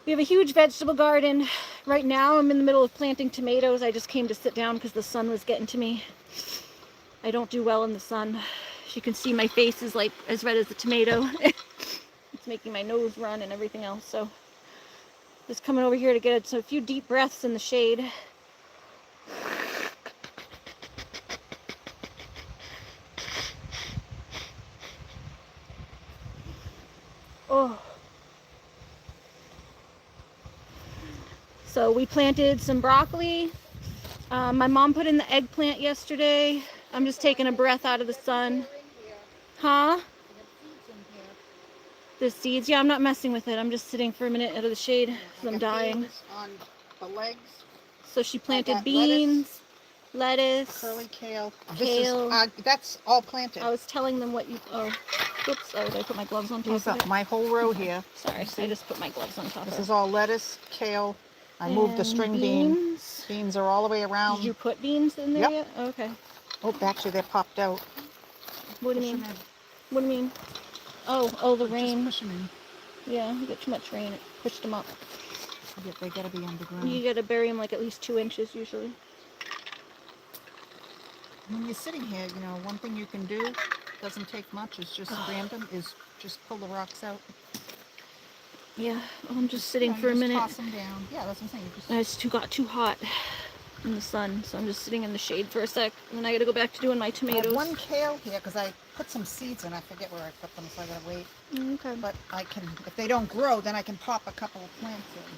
we have a huge vegetable garden. Right now I'm in the middle of planting tomatoes. I just came to sit down because the sun was getting to me. I don't do well in the sun. As you can see, my face is like as red as a tomato. It's making my nose run and everything else. So just coming over here to get a few deep breaths in the shade. Oh. So we planted some broccoli. My mom put in the eggplant yesterday. I'm just taking a breath out of the sun. Huh? The seeds? Yeah, I'm not messing with it. I'm just sitting for a minute out of the shade because I'm dying. On the legs. So she planted beans, lettuce, curly kale. Kale. This is, that's all planted. I was telling them what you... Oh, oops. Oh, did I put my gloves on top Here's of it? my whole row here. Sorry, I just put my gloves on top of it. This is all lettuce, kale. I moved the string beans. Beans are all the way around. Did you put beans in there yet? Oh, okay. Oh, actually, they're popped out. What do you mean? What do you mean? Oh, the rain. Just push them in. Yeah, you get too much rain. It pushed them up. Yeah, they gotta be underground. You gotta bury them like at least 2 inches usually. When you're sitting here, you know, one thing you can do, doesn't take much, is just random, is just pull the rocks out. Yeah, I'm just sitting for a minute. Toss them down. Yeah, that's what I'm saying. It's got too hot in the sun, so I'm just sitting in the shade for a sec, and then I gotta go back to doing my tomatoes. I have one kale here because I put some seeds in. I forget where I put them, so I gotta wait. Okay. But I can, if they don't grow, then I can pop a couple of plants in.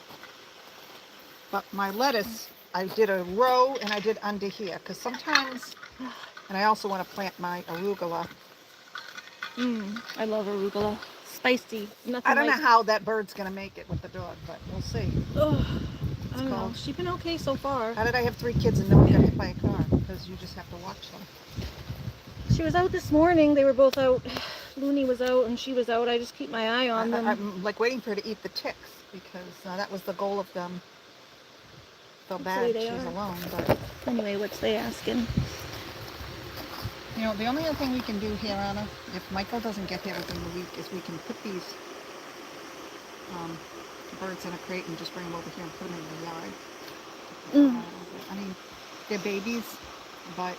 But my lettuce, I did a row and I did under here because sometimes, and I also want to plant my arugula. I love arugula. Spicy. Nothing I don't like... know how that bird's gonna make it with the dog, but we'll see. I don't know. She's been okay so far. How did I have 3 kids and no one got hit by a car? Because you just have to watch them. She was out this morning. They were both out. Looney was out and she was out. I just keep my eye on them. I'm like waiting for her to eat the ticks because that was the goal of them. Felt bad she was alone, but anyway, what's they asking? You know, the only other thing we can do here, Anna, if Michael doesn't get here within the week, is we can put these birds in a crate and just bring them over here and put them in the yard. I mean, they're babies, but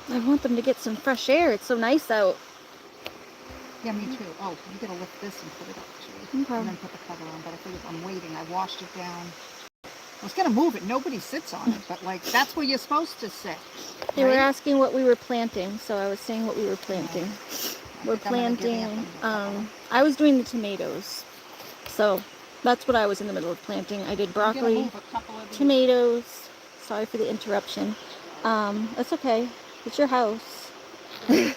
I want them to get some fresh air. It's so nice out. Yeah, me too. Oh, you gotta lift this and put it up too. Okay. And then put the cover on. But I figured I'm waiting. I washed it down. I was gonna move it. Nobody sits on it, but like that's where you're supposed to sit. Right? They were asking what we were planting, so I was saying what we were planting. We're planting. I was doing the tomatoes, so that's what I was in the middle of planting. I did broccoli, tomatoes. Sorry for the interruption. That's okay. It's your house. We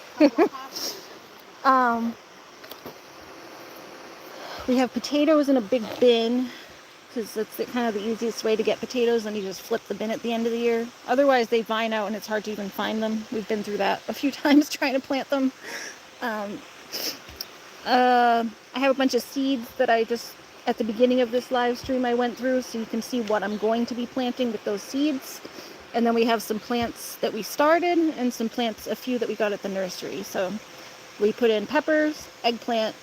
have potatoes in a big bin because that's kind of the easiest way to get potatoes, and you just flip the bin at the end of the year. Otherwise they vine out and it's hard to even find them. We've been through that a few times trying to plant them. I have a bunch of seeds that I just at the beginning of this live stream I went through, so you can see what I'm going to be planting with those seeds. And then we have some plants that we started and some plants, a few that we got at the nursery. So we put in peppers, eggplant,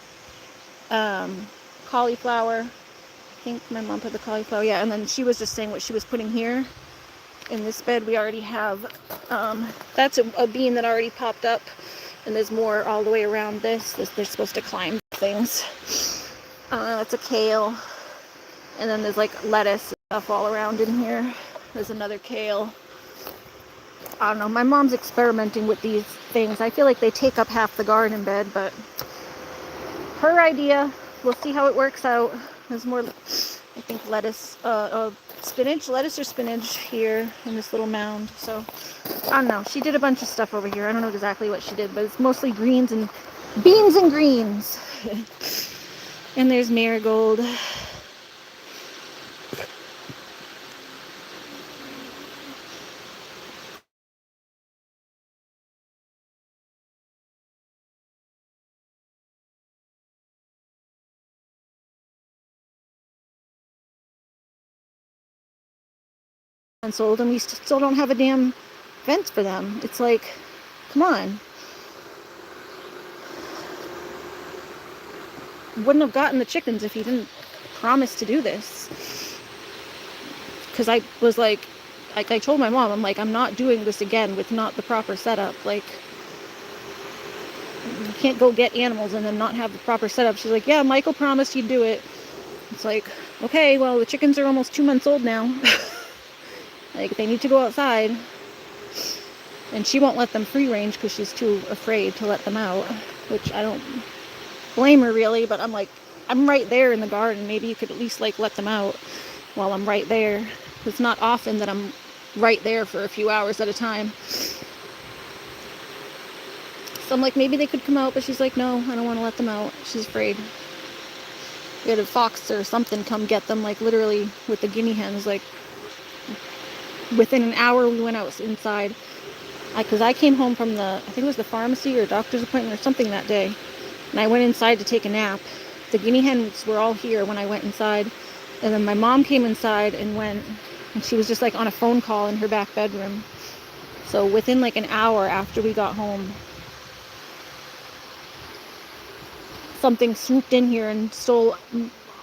cauliflower. I think my mom put the cauliflower, yeah, and then she was just saying what she was putting here. In this bed we already have, that's a bean that already popped up, and there's more all the way around this. They're supposed to climb things. That's a kale, and then there's like lettuce and stuff all around in here. There's another kale. I don't know, my mom's experimenting with these things. I feel like they take up half the garden bed, but her idea. We'll see how it works out. There's more, I think, lettuce, lettuce or spinach here in this little mound. So, I don't know. She did a bunch of stuff over here. I don't know exactly what she did, but it's mostly greens and beans and greens. And there's marigold. Sold, and we still don't have a damn fence for them. It's like, come on. Wouldn't have gotten the chickens if he didn't promise to do this. Because I was like I told my mom, I'm like, I'm not doing this again with not the proper setup. Like, you can't go get animals and then not have the proper setup. She's like, yeah, Michael promised you'd do it. It's like, okay, well, the chickens are almost 2 months old now. Like, they need to go outside. And she won't let them free range because she's too afraid to let them out, which I don't blame her really, but I'm like, I'm right there in the garden. Maybe you could at least like let them out while I'm right there. It's not often that I'm right there for a few hours at a time. So I'm like, maybe they could come out, but she's like, no, I don't want to let them out. She's afraid. We had a fox or something come get them, like literally with the guinea hens. Like within an hour we went out inside. Because I came home from I think it was the pharmacy or doctor's appointment or something that day. And I went inside to take a nap. The guinea hens were all here when I went inside. And then my mom came inside and went, and she was just like on a phone call in her back bedroom. So within like an hour after we got home, something swooped in here and stole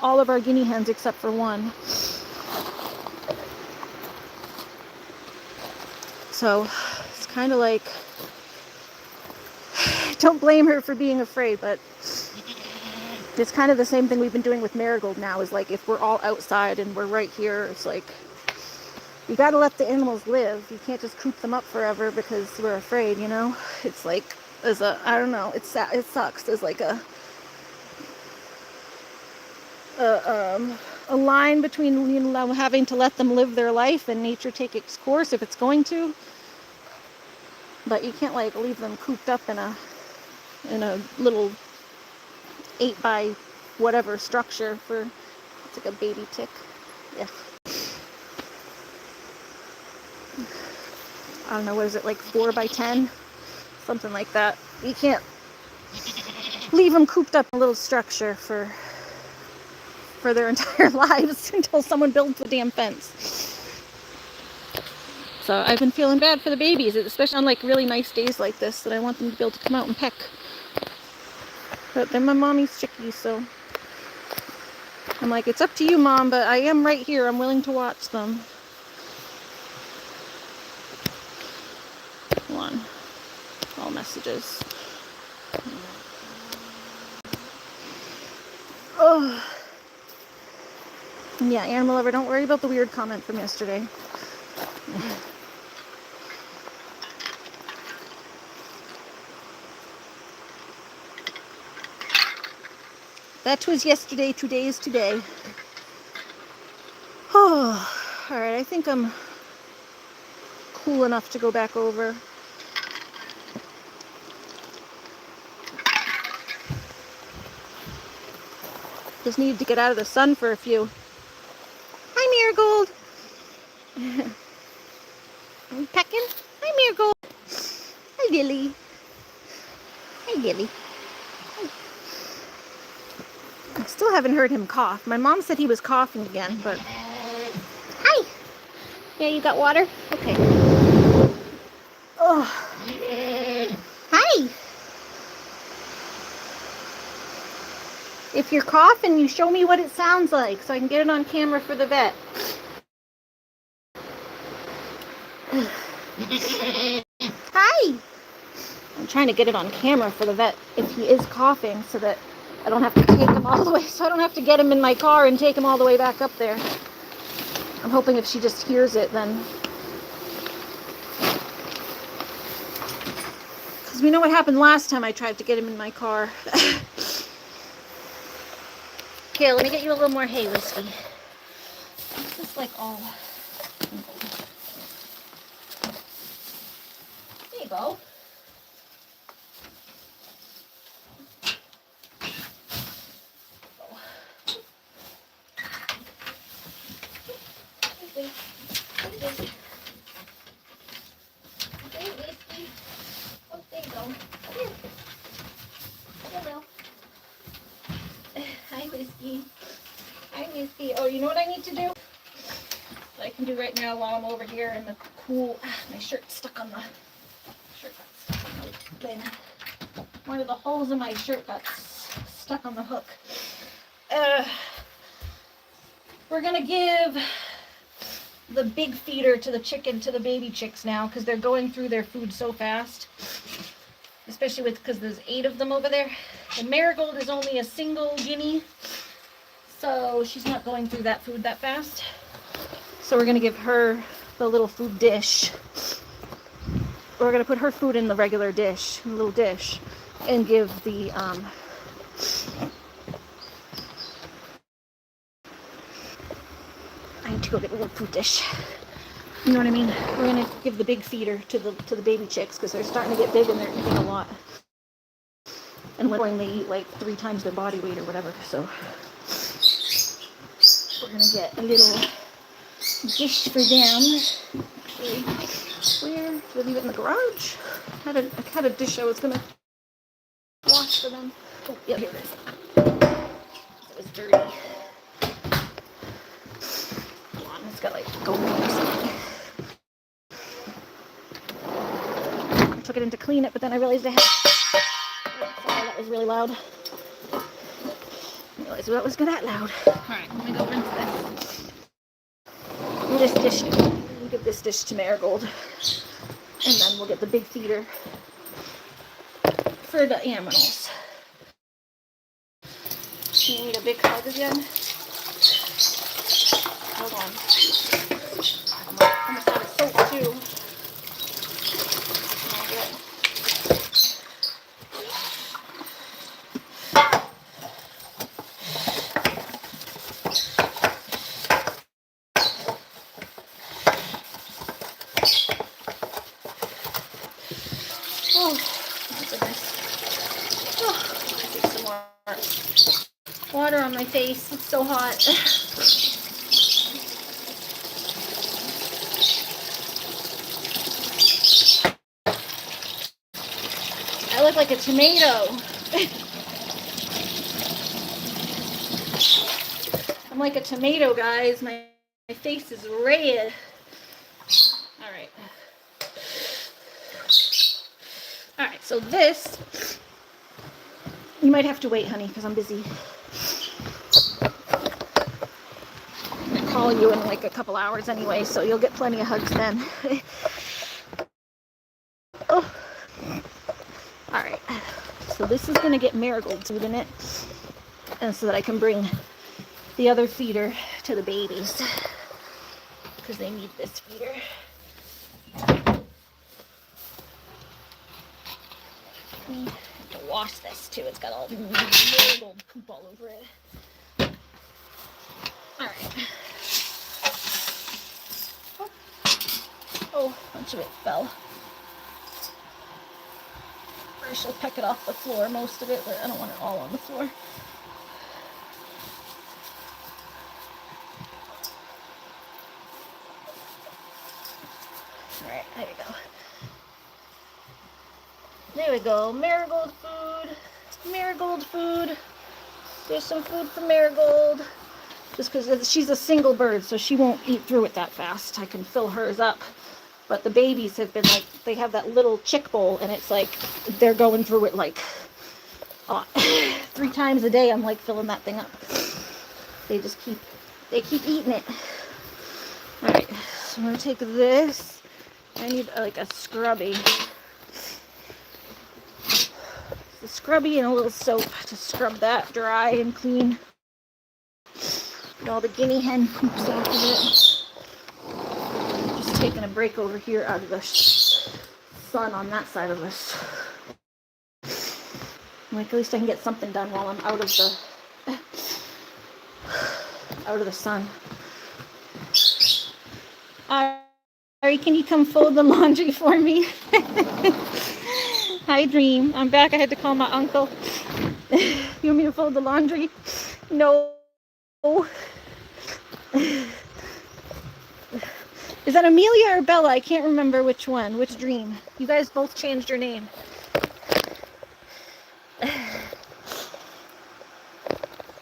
all of our guinea hens except for one. So it's kind of like, don't blame her for being afraid, but it's kind of the same thing we've been doing with Marigold now, is like if we're all outside and we're right here, it's like you got to let the animals live. You can't just coop them up forever because we're afraid, you know? It's like, I don't know, it sucks. There's like a line between, you know, having to let them live their life and nature take its course if it's going to. But you can't like leave them cooped up in a little 8 by whatever structure for, it's like a baby tick. Yeah. I don't know, what is it, like 4 by 10? Something like that. You can't leave them cooped up in a little structure for their entire lives until someone builds the damn fence. So I've been feeling bad for the babies, especially on like really nice days like this, that I want them to be able to come out and peck. But they're my mommy's chickies, so I'm like, it's up to you, Mom, but I am right here. I'm willing to watch them. Come on. All messages. Oh. Yeah, animal lover, don't worry about the weird comment from yesterday. That was yesterday, today is today. Oh, alright, I think I'm cool enough to go back over. Just needed to get out of the sun for a few. Hi, Marigold. I'm pecking. Hi, Marigold. Hi, Dilly. Hi, Dilly. I still haven't heard him cough. My mom said he was coughing again, but... Hi! Yeah, you got water? Okay. Oh. Hi! If you're coughing, you show me what it sounds like so I can get it on camera for the vet. Hi! I'm trying to get it on camera for the vet if he is coughing so that I don't have to take him all the way, so I don't have to get him in my car and take him all the way back up there. I'm hoping if she just hears it, then... Because we know what happened last time I tried to get him in my car. Here, let me get you a little more hay whiskey. It's just like all... There you go. Oh, you know what I need to do? What I can do right now while I'm over here in the cool... my shirt's stuck on the... shirt got stuck on the bin. One of the holes in my shirt got stuck on the hook. We're gonna give the big feeder to the baby chicks now because they're going through their food so fast. Especially because there's 8 of them over there. And Marigold is only a single guinea. So she's not going through that food that fast. So we're going to give her the little food dish. We're going to put her food in the regular dish, in the little dish, and give the, I need to go get a little food dish. You know what I mean? We're going to give the big feeder to the baby chicks because they're starting to get big and they're eating a lot. And when they eat like 3 times their body weight or whatever, so... We're going to get a little dish for them. Actually, where? Did I leave it in the garage? I had a dish I was going to wash for them. Oh, yeah, here it is. It was dirty. Come on, it's got like gold or something. I took it in to clean it, but then I realized I had... Oh, sorry, that was really loud. So that was that loud. Alright, let me go rinse this. We'll give this dish to Marigold. And then we'll get the big feeder for the animals. You need a big hug again? Hold on. I'm almost out of soap too. Oh, my goodness. Oh, I take some more water on my face. It's so hot. I look like a tomato. I'm like a tomato, guys. My face is red. All right. Alright, so this, you might have to wait, honey, because I'm busy. I'll call you in like a couple hours anyway, so you'll get plenty of hugs then. Oh. Alright, so this is going to get Marigold food in it, and so that I can bring the other feeder to the babies, because they need this feeder. I have to wash this too. It's got all Marigold poop all over it. Alright. Oh, a bunch of it fell. Or she'll peck it off the floor, most of it, but I don't want it all on the floor. Alright, there we go. There we go. Marigold food. Marigold food. There's some food for Marigold. Just because she's a single bird, so she won't eat through it that fast. I can fill hers up. But the babies have been like, they have that little chick bowl, and it's like, they're going through it like Oh, 3 times a day I'm like filling that thing up. They keep eating it. Alright, so I'm gonna take this. I need like a scrubby. A scrubby and a little soap to scrub that dry and clean. Get all the guinea hen poops off of it. Just taking a break over here out of the sun on that side of us. Like at least I can get something done while I'm out of the sun. Ari, can you come fold the laundry for me? Hi, Dream. I'm back. I had to call my uncle. You want me to fold the laundry? No. Is that Amelia or Bella? I can't remember which one. Which Dream? You guys both changed your name.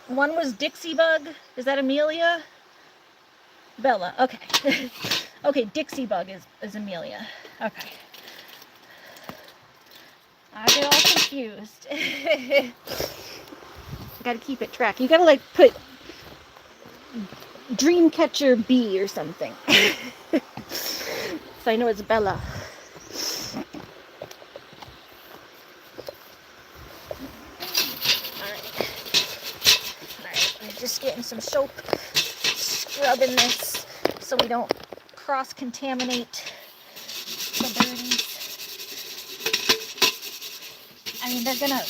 One was Dixie Bug. Is that Amelia? Bella. Okay. Okay, Dixie Bug is Amelia. Okay. I get all confused. Gotta keep it track. You gotta like put Dreamcatcher B or something. So I know it's Bella. Alright, I'm just getting some soap, scrubbing this so we don't cross-contaminate the birdies. I mean, they're gonna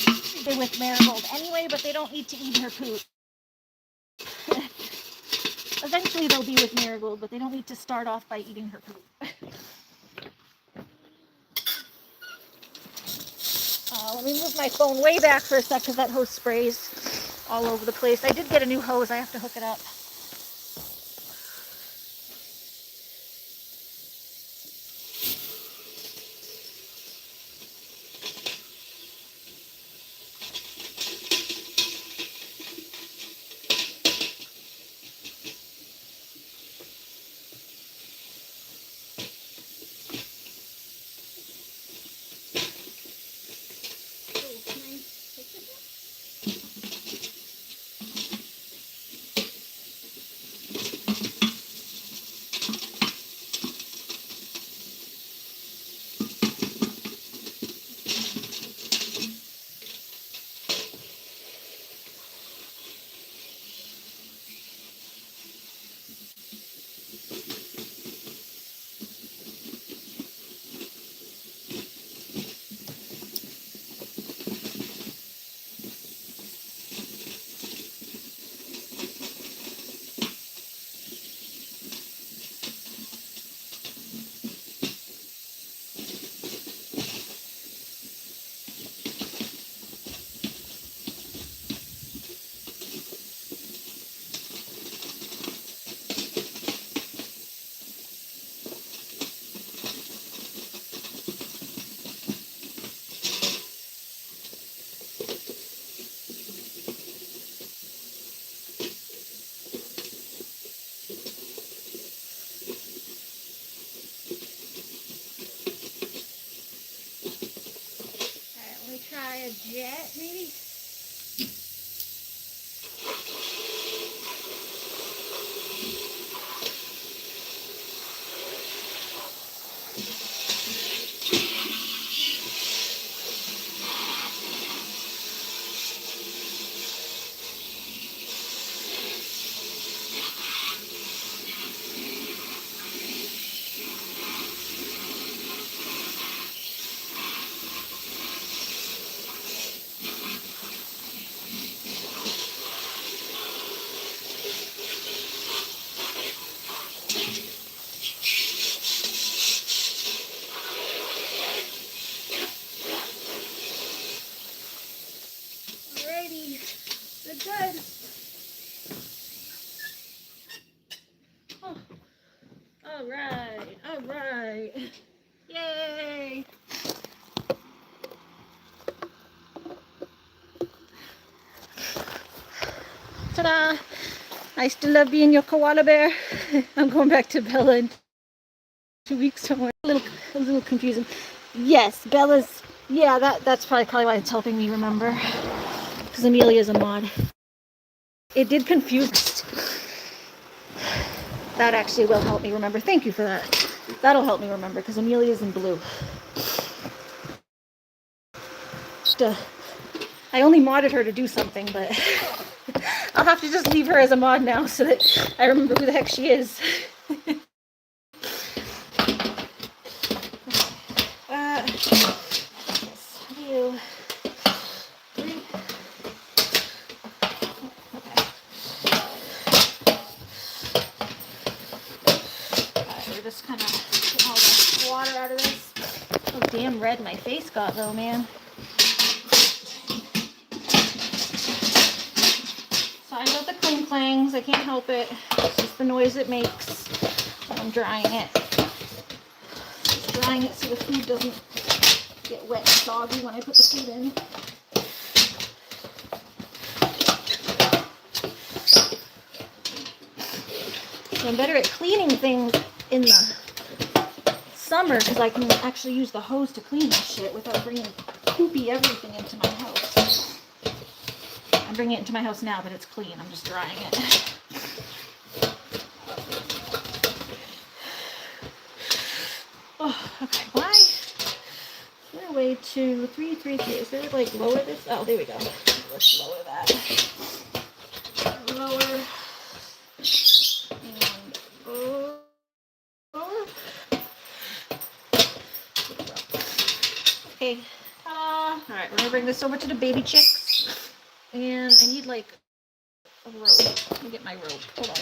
be with Marigold anyway, but they don't need to eat her poop. Eventually they'll be with Marigold, but they don't need to start off by eating her poop. Let me move my phone way back for a sec because that hose sprays all over the place. I did get a new hose. I have to hook it up. Try a jet, maybe? Good. Oh. All right. All right. Yay. Ta-da. I still love being your koala bear. I'm going back to Bella in 2 weeks somewhere. A little confusing. Yes, Bella's. Yeah, that's probably why it's helping me remember. because Amelia's a mod. It did confuse. That actually will help me remember. Thank you for that. That'll help me remember because Amelia's in blue. I only modded her to do something, but I'll have to just leave her as a mod now so that I remember who the heck she is. You. Okay. We're just kind of getting all the water out of this. Oh, damn red my face got though, man. Sorry about the cling clangs. I can't help it. It's just the noise it makes when I'm drying it. Just drying it so the food doesn't get wet and soggy when I put the food in. So I'm better at cleaning things in the summer because I can actually use the hose to clean this shit without bringing poopy everything into my house. I'm bringing it into my house now, but it's clean. I'm just drying it. Oh, okay. Why? Is there a way to 333? Is there like lower this? Oh, there we go. Let's lower that. Lower. And lower. Okay. All right, we're gonna bring this over to the baby chicks. And I need like a rope. Let me get my rope. Hold on.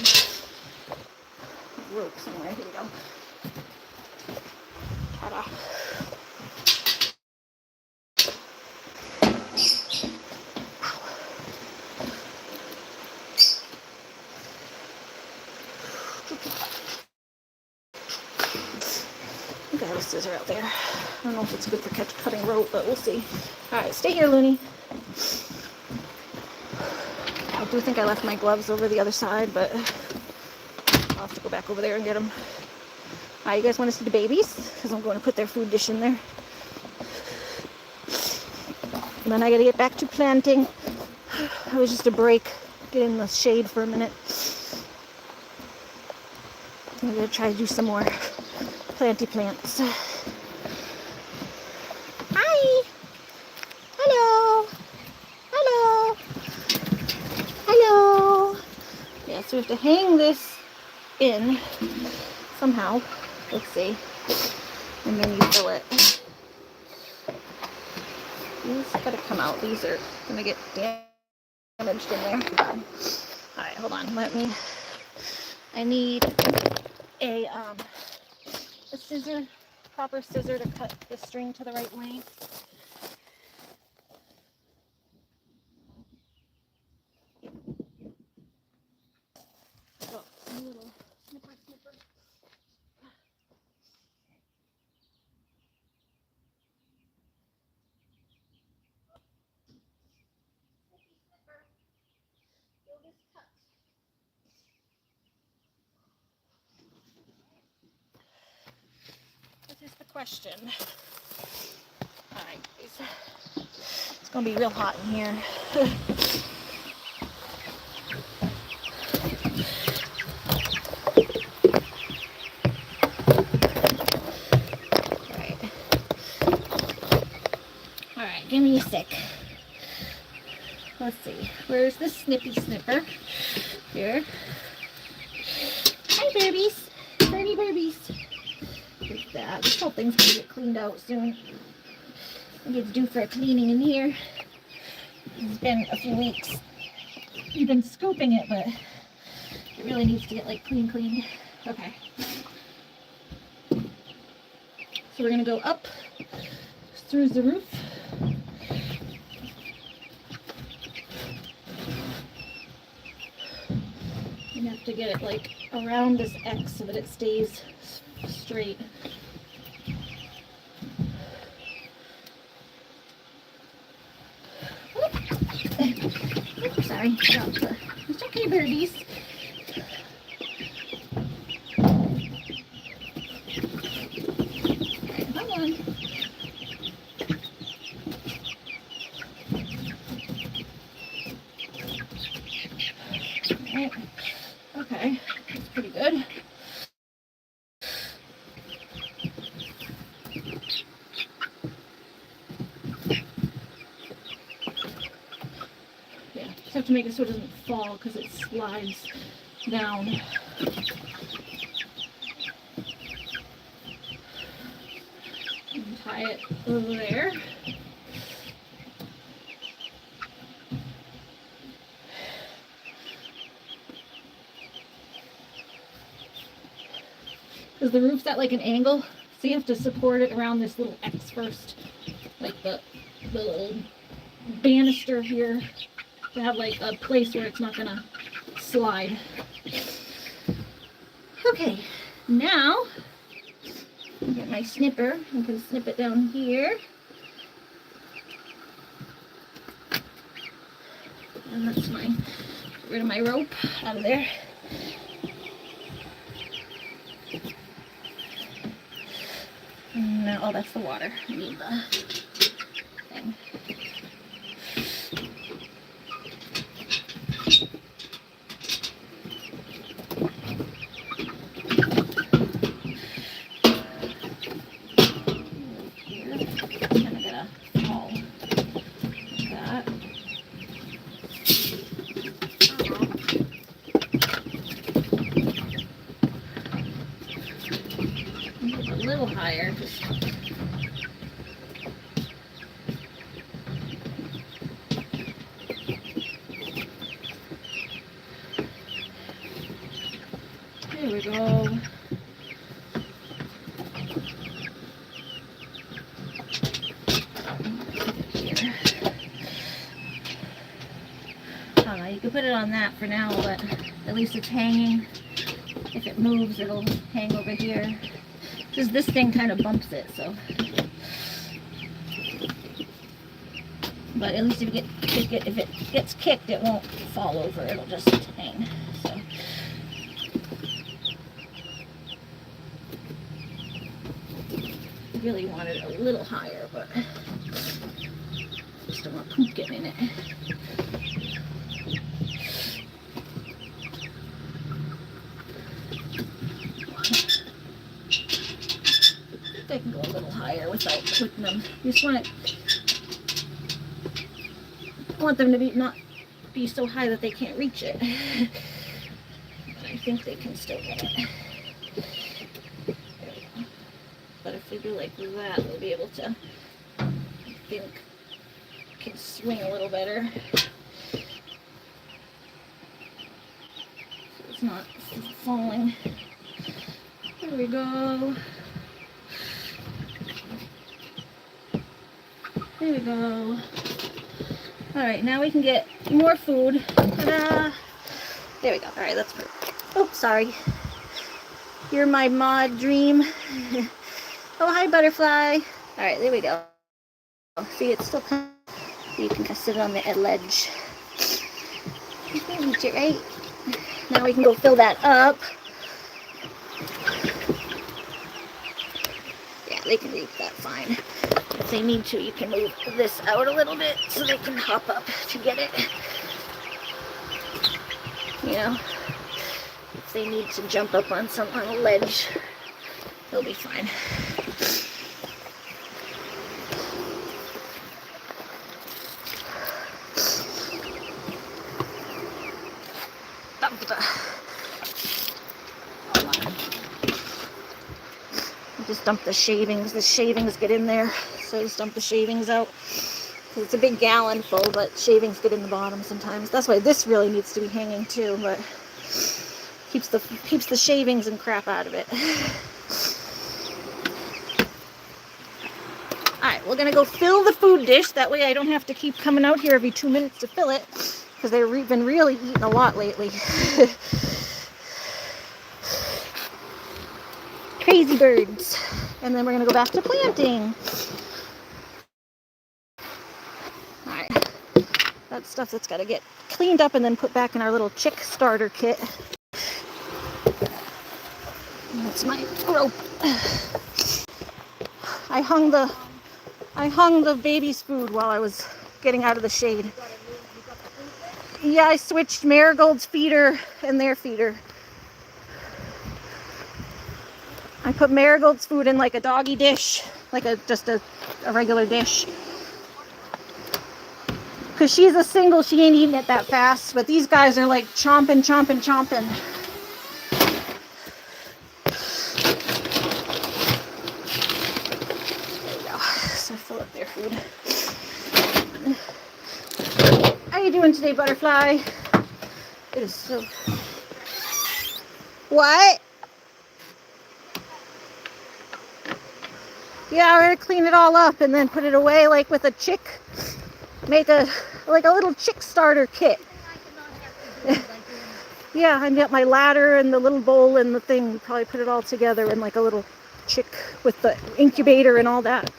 Rope somewhere. Here we go. Ta-da. I think I have a scissor out there. I don't know if it's good for cutting rope, but we'll see. Alright, stay here, Looney. I do think I left my gloves over the other side, but I'll have to go back over there and get them. Alright, you guys want to see the babies? Because I'm going to put their food dish in there. And then I gotta get back to planting. It was just a break. Get in the shade for a minute. I'm gonna try to do some more planty plants. Hi! Hello! Hello! Hello! Yeah, so we have to hang this in somehow. Let's see. And then you fill it. These gotta come out. These are gonna get damaged in there. Alright, hold on. I need a scissor, proper scissor to cut the string to the right length. Oh, a little snipper. This is the question. Alright, guys. It's gonna be real hot in here. Alright, give me a sec. Let's see. Where's the snippy snipper? Here. Hi, Barbies. Birdie Barbies. Like that. This whole thing's gonna get cleaned out soon. I get due for a cleaning in here. It's been a few weeks. We've been scooping it, but it really needs to get like clean. Okay. So we're gonna go up through the roof. You have to get it like around this X so that it stays straight. Oops, sorry. It's okay, birdies. Alright, come on. Right. Okay, that's pretty good. Yeah, just have to make it so it doesn't fall because it slides down. And tie it over there. Because the roof's at like an angle, so you have to support it around this little X first, like the little banister here, to have like a place where it's not gonna slide. Okay, now I'll get my snipper. I'm gonna snip it down here. And that's my, get rid of my rope out of there. No, oh, that's the water. I need the thing. Here, it's kind of gonna fall like that. A little higher, just there we go. Here. I don't know, you can put it on that for now, but at least it's hanging. If it moves, it'll hang over here. Because this thing kind of bumps it, so. But at least if it gets kicked, it won't fall over. It'll just hang. So. I really want it a little higher, but I just don't want poop getting in it. They can go a little higher without putting them. You just want it. I want them to not be so high that they can't reach it. But I think they can still get it. But if we do like that, we'll be able to, I think, can swing a little better. So it's not falling. There we go. There we go. Alright, now we can get more food. Ta-da! There we go. Alright, that's perfect. Oh, sorry. You're my mod dream. Oh, hi, butterfly. Alright, there we go. See, it's still kind of, you can just sit on the ledge. You can reach it, right? Now we can go fill that up. Yeah, they can reach that fine. If they need to, you can move this out a little bit so they can hop up to get it. You know, if they need to jump up on a ledge, they'll be fine. Just dump the shavings. The shavings get in there, so I just dump the shavings out. It's a big gallon full, but shavings get in the bottom sometimes. That's why this really needs to be hanging too, but keeps the shavings and crap out of it. Alright, we're gonna go fill the food dish. That way I don't have to keep coming out here every 2 minutes to fill it, because they've been really eating a lot lately. Crazy birds. And then we're gonna go back to planting. Alright. That's stuff that's gotta get cleaned up and then put back in our little chick starter kit. And that's my rope. I hung the baby's food while I was getting out of the shade. Yeah, I switched Marigold's feeder and their feeder. I put Marigold's food in like a doggy dish, like just a regular dish. Because she's a single, she ain't eating it that fast. But these guys are like chomping, chomping, chomping. There we go. So fill up their food. How you doing today, butterfly? It is so... What? Yeah, we're gonna clean it all up and then put it away like with a chick. Make a little chick starter kit. Yeah, I got my ladder and the little bowl and the thing. Probably put it all together in like a little chick with the incubator and all that.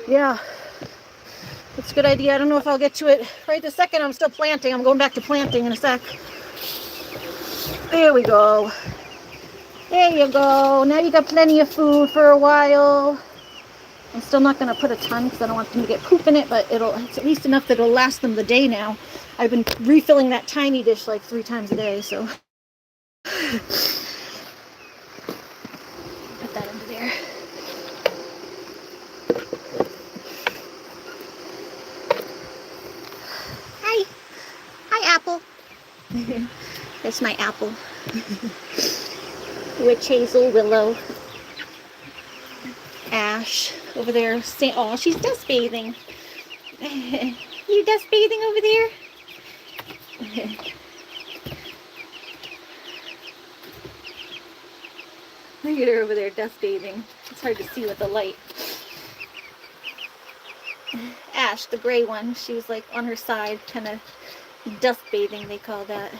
Yeah, that's a good idea. I don't know if I'll get to it right this second. I'm still planting. I'm going back to planting in a sec. There we go. There you go. Now you got plenty of food for a while. I'm still not going to put a ton because I don't want them to get poop in it, but it's at least enough that it'll last them the day now. I've been refilling that tiny dish like 3 times a day, so. Put that into there. Hi. Hi, Apple. That's my apple. Witch hazel, willow, ash over there. Oh, she's dust bathing. You dust bathing over there? Look at her over there dust bathing. It's hard to see with the light. Ash, the gray one, she was like on her side, kind of dust bathing, they call that.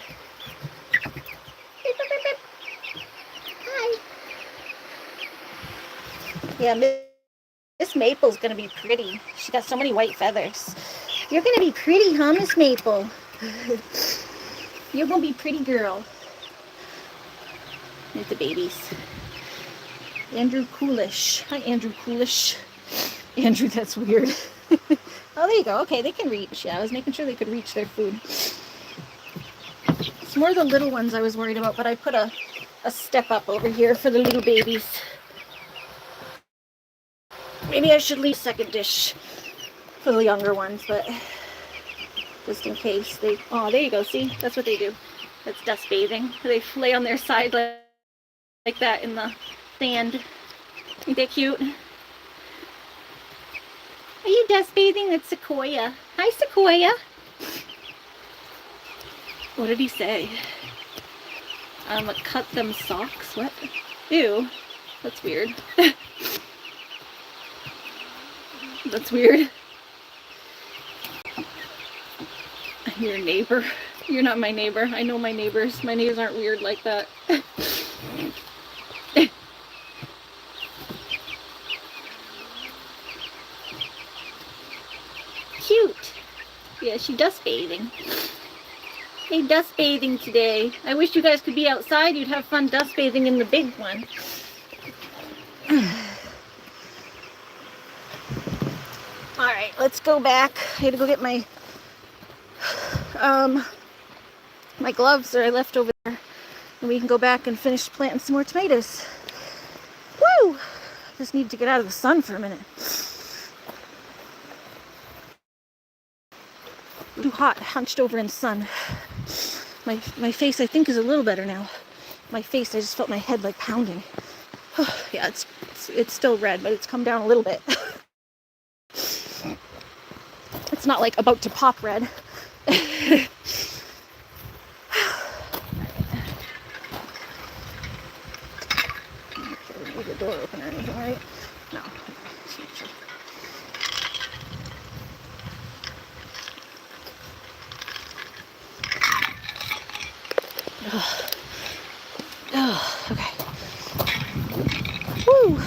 Hi. Yeah, Miss Maple's gonna be pretty. She got so many white feathers. You're gonna be pretty, huh, Miss Maple? You're gonna be pretty girl. Here's the babies. Andrew Coolish. Hi, Andrew Coolish. Andrew, that's weird. Oh, there you go. Okay, they can reach. Yeah, I was making sure they could reach their food. It's more the little ones I was worried about, but I put a step up over here for the little babies. Maybe I should leave a second dish for the younger ones, but just in case they... Oh, there you go. See? That's what they do. That's dust bathing. They lay on their side like that in the sand. Ain't that cute? Are you dust bathing? That's Sequoia. Hi, Sequoia. What did he say? I'm gonna cut them socks. What? Ew. That's weird. That's weird. I'm your neighbor. You're not my neighbor. I know my neighbors. My neighbors aren't weird like that. Cute. Yeah, she dust bathing. Hey, dust bathing today. I wish you guys could be outside. You'd have fun dust bathing in the big one. Alright, let's go back. I had to go get my my gloves that I left over there. And we can go back and finish planting some more tomatoes. Woo! Just need to get out of the sun for a minute. Too hot, hunched over in the sun. My face, I think, is a little better now. My face, I just felt my head like pounding. Yeah, it's still red, but it's come down a little bit. It's not like about to pop red. Leave the door open or anything, right? No. Oh, okay. Woo!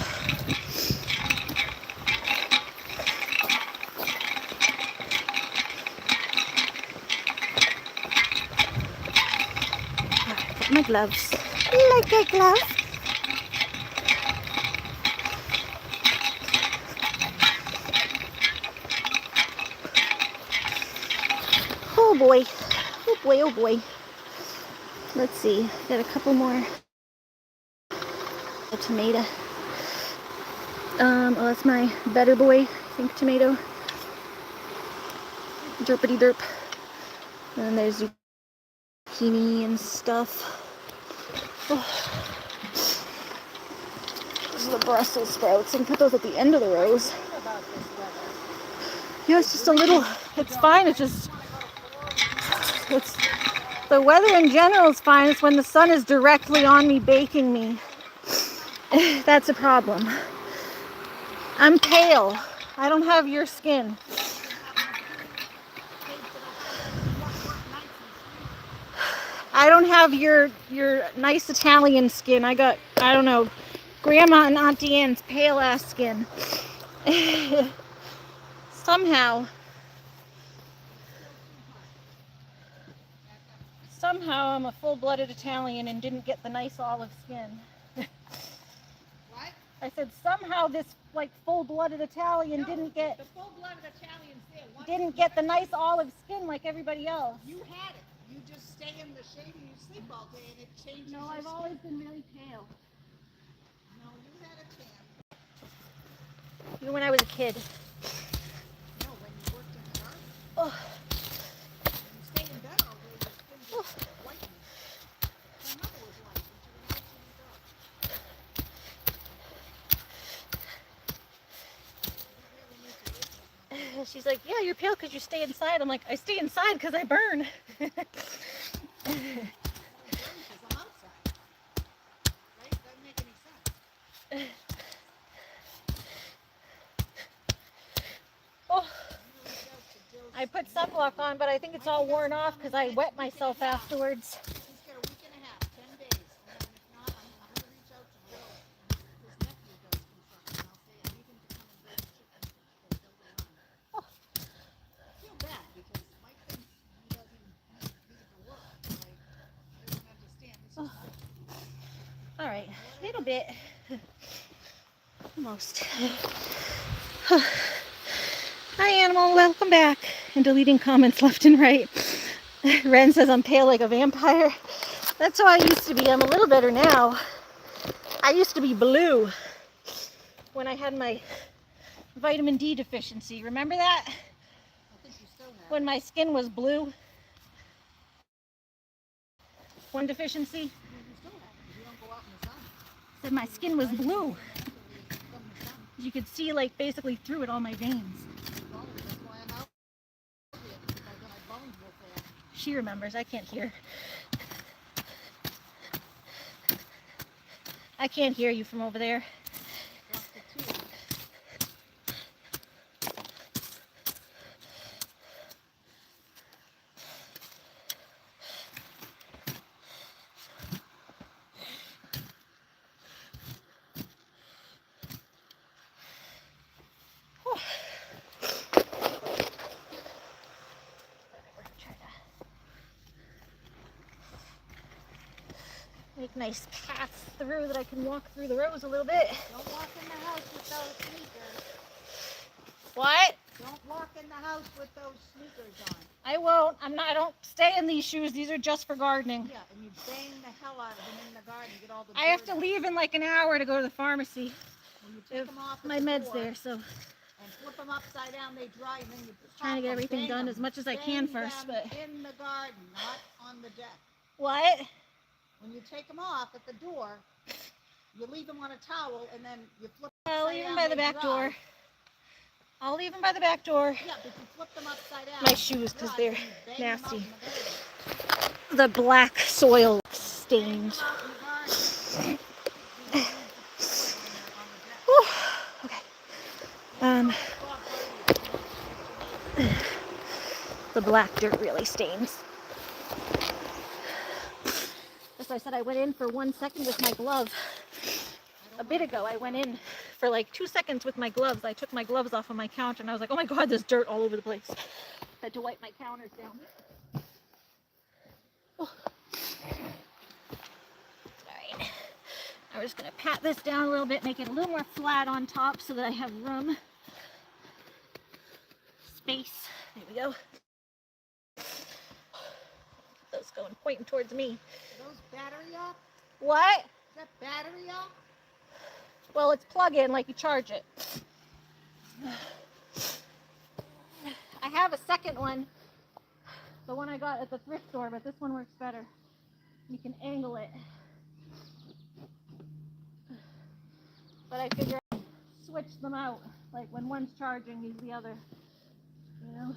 My gloves. You like that glove? Oh boy. Oh boy, oh boy. Let's see. Got a couple more. A tomato. Oh, that's my better boy, I think, tomato. Derpity derp. And then there's zucchini and stuff. Oh. These are the Brussels sprouts. I can put those at the end of the rows. Yeah, it's just a little, it's fine. It's just, it's, the weather in general is fine. It's when the sun is directly on me, baking me. That's a problem. I'm pale. I don't have your skin. I don't have your nice Italian skin. I got, I don't know, Grandma and Auntie Anne's pale ass skin. Somehow I'm a full-blooded Italian and didn't get the nice olive skin. What? I said somehow this like full-blooded Italian didn't get the full-blooded Italians there. Didn't get the nice olive skin like everybody else. You had it. You just stay in the shade and you sleep all day and it changes. No, I've always been really pale. No, you had a tan. Even when I was a kid. No, when you worked in the garden. Oh. When you stayed in bed all day, your skin just whitened. My mother was white when she went out to the dog. She's like, yeah, you're pale because you stay inside. I'm like, I stay inside because I burn. I'm outside. Right? Doesn't make any sense. Oh, I put sunblock on, but I think it's all worn off because I wet myself afterwards. He's got a week and a half, 10 days. And then if not, I'm going to reach out to Joe. His nephew does construction. I'll say I need him to come and bring chickens and build it on. Oh. I feel bad because Mike thinks he doesn't need me to work. Like, I don't understand. This is All right, a little bit. Almost. Hi, animal. Welcome back. And deleting comments left and right. Ren says I'm pale like a vampire. That's how I used to be. I'm a little better now. I used to be blue when I had my vitamin D deficiency. Remember that? I think you still have. When my skin was blue. One deficiency. You still have it. You don't go out in the sun. Said my skin was blue. From the sun. You could see like basically through it, all my veins. Well, that's why I'm out here. Because my bones will fall. She remembers. I can't hear. I can't hear you from over there. Lost the tube. Make nice paths through that I can walk through the rows a little bit. Don't walk in the house with those sneakers. What? Don't walk in the house with those sneakers on. I won't. I don't stay in these shoes. These are just for gardening. Yeah, and you bang the hell out of them in the garden. Get all the I have dirt to out. leave in like an hour to go to the pharmacy. When you take them off at My the med's door there, so and flip them upside down, they dry, and then you trying to get pop 'em, everything bang done 'em, as much as I bang can first, them but in the garden, not on the deck. what? When you take them off at the door, you leave them on a towel, and then you flip I'll upside leave them down, by the they back dry. door. I'll leave them by the back door. Yeah, but you flip them upside down. My shoes, because dry, they're then you bang them out nasty. in the garden. The black soil Bang stains. them out in the garden. You leave the soil on the deck. Whew. Okay. The black dirt really stains. That's why I said I went in for 1 second with my glove. A bit ago, I went in for like 2 seconds with my gloves. I took my gloves off on my counter and I was like, oh my God, there's dirt all over the place. Had to wipe my counters down. Oh. All right. I'm just gonna pat this down a little bit, make it a little more flat on top so that I have room. Space. There we go. going, pointing towards me. Are those battery up? What? Is that battery up? Well, it's plug-in, like you charge it. I have a second one, the one I got at the thrift store, but this one works better. You can angle it. But I figure I'd switch them out. Like when one's charging, use the other. You know?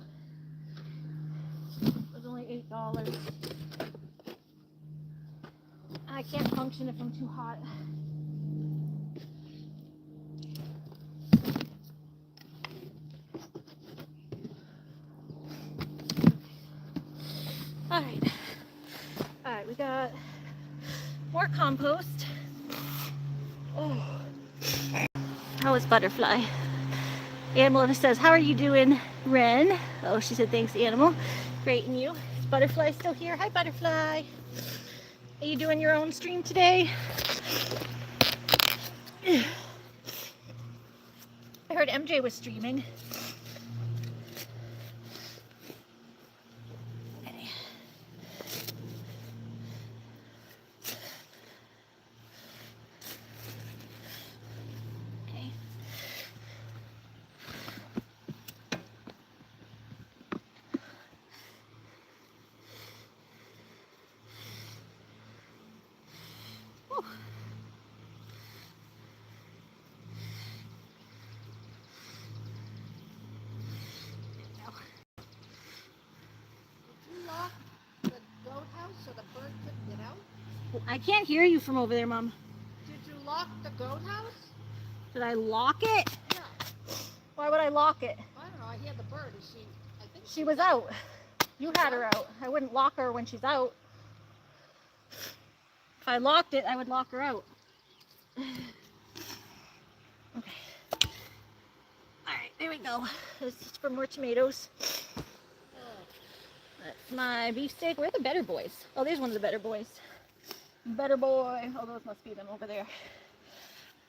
It was only $8. I can't function if I'm too hot. Alright, we got more compost. Oh, how is Butterfly? Animal says, how are you doing, Ren? Oh, she said, thanks, Animal. Great, and you? Is Butterfly still here? Hi, Butterfly. Are you doing your own stream today? I heard MJ was streaming. Okay. Okay. Whew. Lock the goat house so the bird couldn't get out? I can't hear you from over there, Mom. Did you lock the goat house? Did I lock it? Yeah. Why would I lock it? I don't know. I hear the bird. Is she? I think She was out. You had her out. I wouldn't lock her when she's out. If I locked it, I would lock her out. Okay. Alright, there we go. This is for more tomatoes. That's my beefsteak. Where are the better boys? Oh, there's one of the better boys. Better boy. Oh, those must be them over there.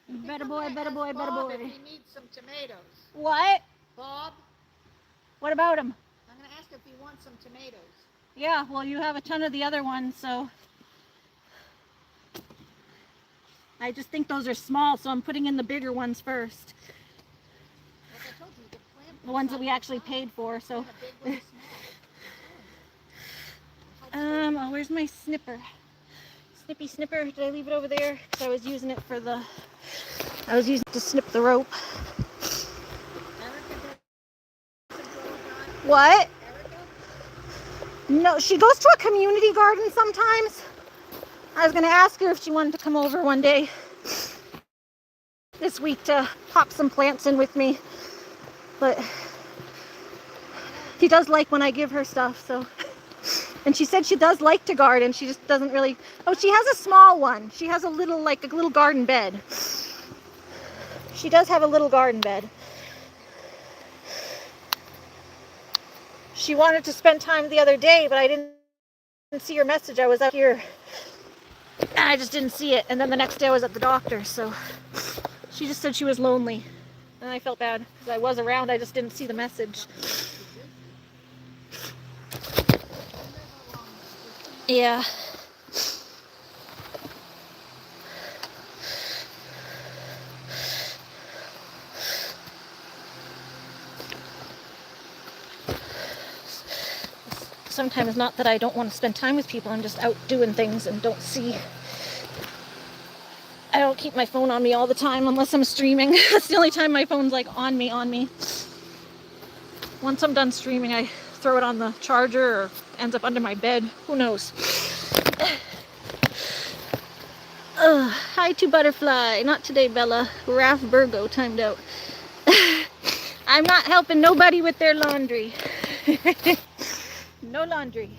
Better boy, better boy, better Bob boy. if he needs some tomatoes. What? Bob, What about him? I'm going to ask if he wants some tomatoes. Yeah, well, you have a ton of the other ones, so. I just think those are small, so I'm putting in the bigger ones first. Like I told you, you could plant The ones that we actually paid for, so. the big one, the small. Oh, where's my snipper? Snippy snipper. Did I leave it over there? Because I was using it for the. I was using it to snip the rope. What? No, she goes to a community garden sometimes. I was going to ask her if she wanted to come over one day this week to pop some plants in with me. But she does like when I give her stuff, so. And she said she does like to garden. She just doesn't really. Oh, she has a small one. She has a little, like a little garden bed. She does have a little garden bed. She wanted to spend time the other day, but I didn't see her message. I was out here and I just didn't see it. And then the next day I was at the doctor, so she just said she was lonely. And I felt bad because I was around. I just didn't see the message. Yeah. Sometimes not that I don't want to spend time with people, I'm just out doing things and don't see. I don't keep my phone on me all the time unless I'm streaming. That's the only time my phone's like on me. Once I'm done streaming, I throw it on the charger or ends up under my bed. Who knows? Hi to Butterfly. Not today, Bella. Ralph Virgo timed out. I'm not helping nobody with their laundry. No laundry.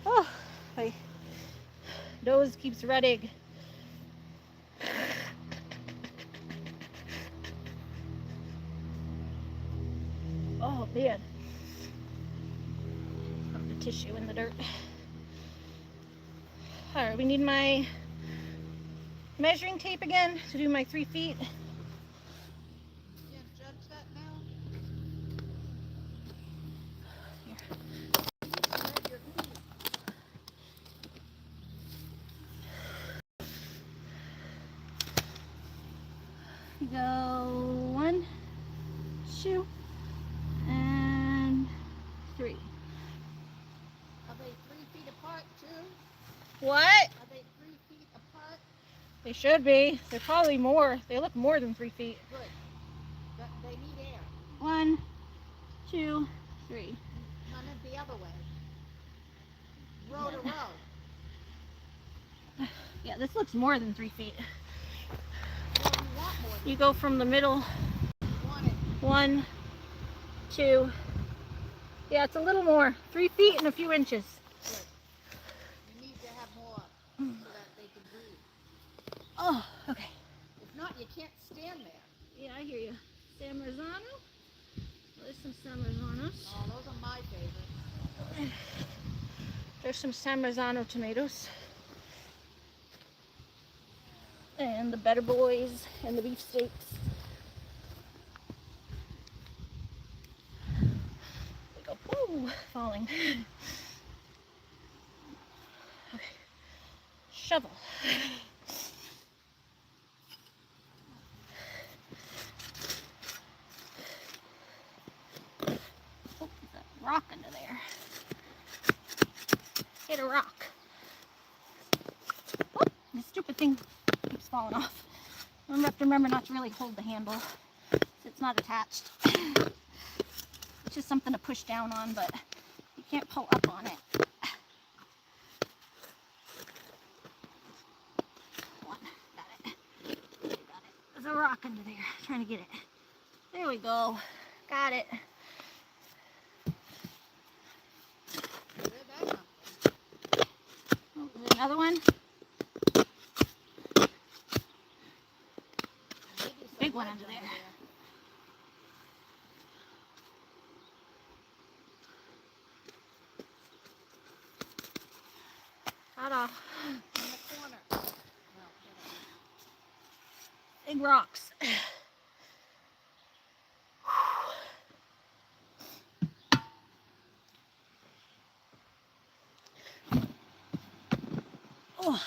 Oh, my nose keeps running. Oh man. Put the tissue in the dirt. Alright, we need my measuring tape again to do my 3 feet. Can't judge that now. 2, and 3. Are they 3 feet apart too? What? Are they 3 feet apart? They should be. They're probably more. They look more than 3 feet. Good. But they need air. 1, 2, 3. None of the other way. Row to row. Yeah, this looks more than 3 feet. Well, you want more than You go from the middle. you want it. 1, 2. Yeah, it's a little more. 3 feet and a few inches. Good. You need to have more so that they can breathe. Oh, okay. If not, you can't stand there. Yeah, I hear you. San Marzano. There's some San Marzanos. Oh, those are my favorites. There's some San Marzano tomatoes. And the Better Boys and the beefsteaks. We go, woo, falling. Okay. Shovel. Oh, there's a rock under there. Hit a rock. Oh, this stupid thing keeps falling off. I have to remember not to really hold the handle. So it's not attached. It's just something to push down on, but you can't pull up on it. One, got it. Got it. There's a rock under there. Trying to get it. There we go. Got it. Where'd that come Oh, there's another one. from? Maybe some Big one ledge under there. Ta-da. In the corner. No, Big rocks. Oh.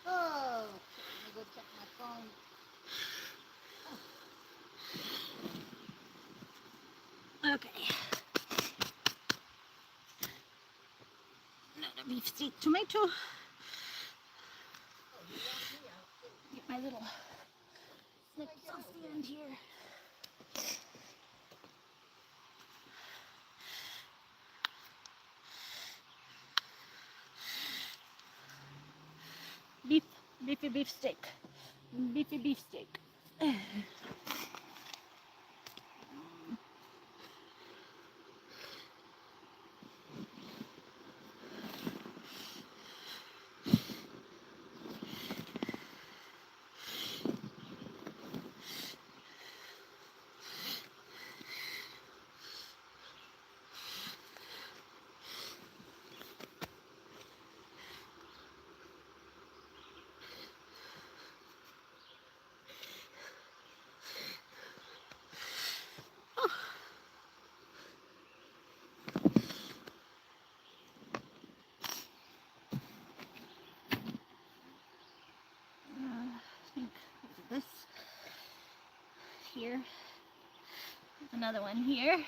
oh, let me go check my phone. Okay. Another beefsteak tomato. Oh, you want me out too. Get my little snips off the end here. Beefy beefsteak. Beefy beefsteak. I think this here. There's another one here.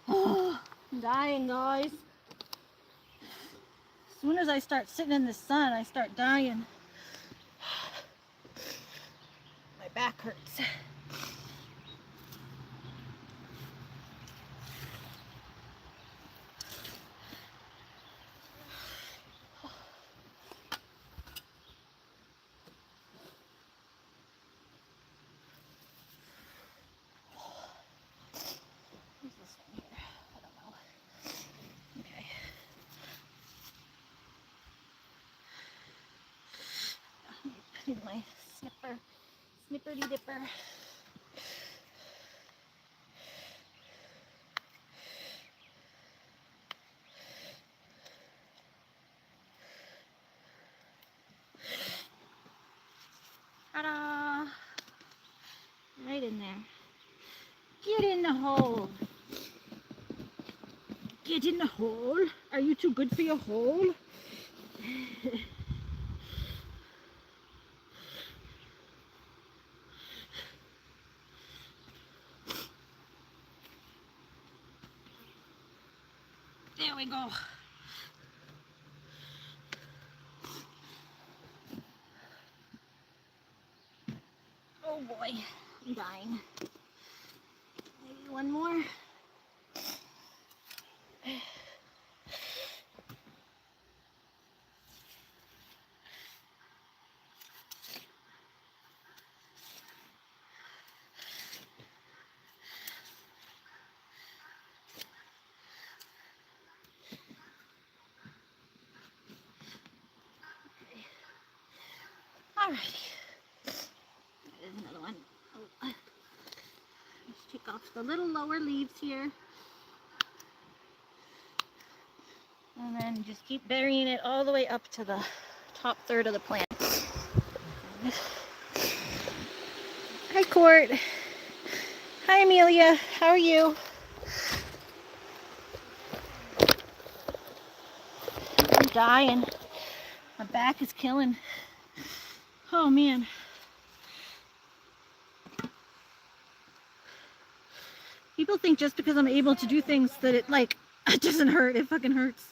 Oh, I'm dying, guys. As soon as I start sitting in the sun, I start dying. My back hurts. What's this one here? I don't know. Okay. I need my snipperty dipper. the hole. Get in the hole. Are you too good for your hole? There we go. Oh boy, I'm dying. Maybe one more. Alrighty. There's another one. Oh. Let's take off the little lower leaves here. And then just keep burying it all the way up to the top third of the plant. Hi, Court. Hi, Amelia. How are you? I'm dying. My back is killing. Oh, man. People think just because I'm able to do things that it doesn't hurt. It fucking hurts.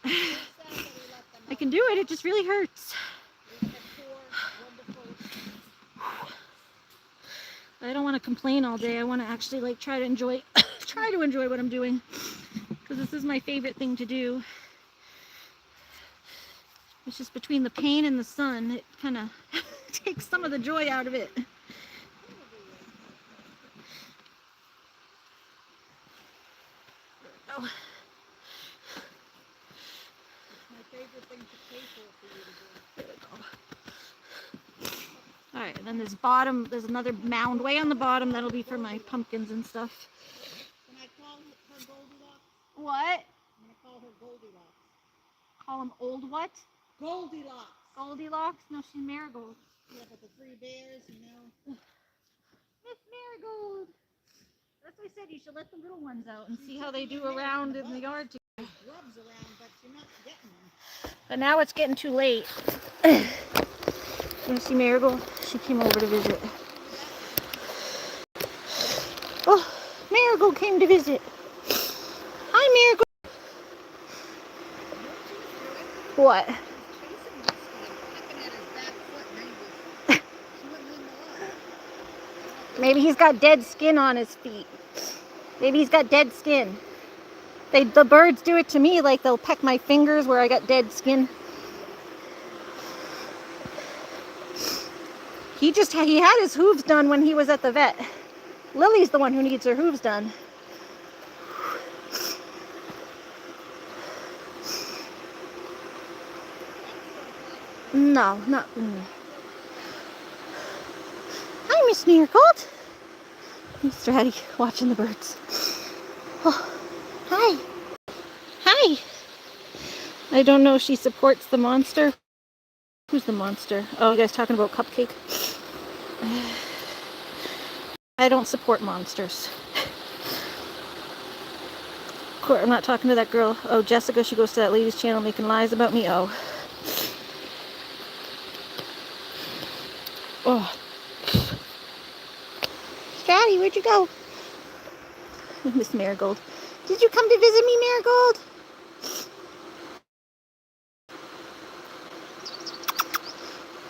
I can do it. It just really hurts. I don't want to complain all day. I want to actually try to enjoy what I'm doing, because this is my favorite thing to do. It's just between the pain and the sun, it kind of takes some of the joy out of it. Oh. My favorite thing to pay for you to do. There we go. Alright, and then there's another mound way on the bottom that'll be for my pumpkins and stuff. Can I call her Goldilocks? What? I'm going to call her Goldilocks. Call him old what? Goldilocks. Goldilocks? No, she's Marigold. Yeah, but the three bears, you know. Miss Marigold! That's what I said, you should let the little ones out and see how they do around in the yard. There's grubs around, but you're not getting them. But now it's getting too late. You want to see Marigold? She came over to visit. Oh, Marigold came to visit. Hi, Marigold. What? Maybe he's got dead skin on his feet. Maybe he's got dead skin. The birds do it to me, like they'll peck my fingers where I got dead skin. He had his hooves done when he was at the vet. Lily's the one who needs her hooves done. No, not. Hi, Miss Marigold. Mr. Hattie watching the birds. Oh, hi. Hi. I don't know if she supports the monster. Who's the monster? Oh, you guys talking about Cupcake? I don't support monsters. Of course, I'm not talking to that girl. Oh, Jessica, she goes to that lady's channel making lies about me. Oh. Oh. Stratty, where'd you go? Miss Marigold. Did you come to visit me, Marigold?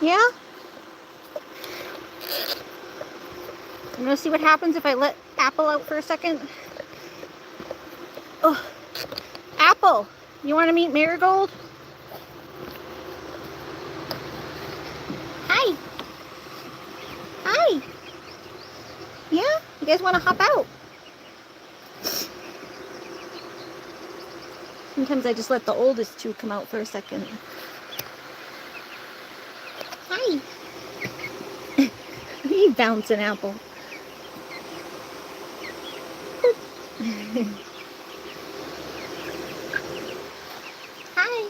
Yeah? I'm gonna see what happens if I let Apple out for a second. Oh, Apple, you want to meet Marigold? Hi. Hi. Yeah? You guys want to hop out? Sometimes I just let the oldest two come out for a second. Hi. You bouncing, Apple. Hi.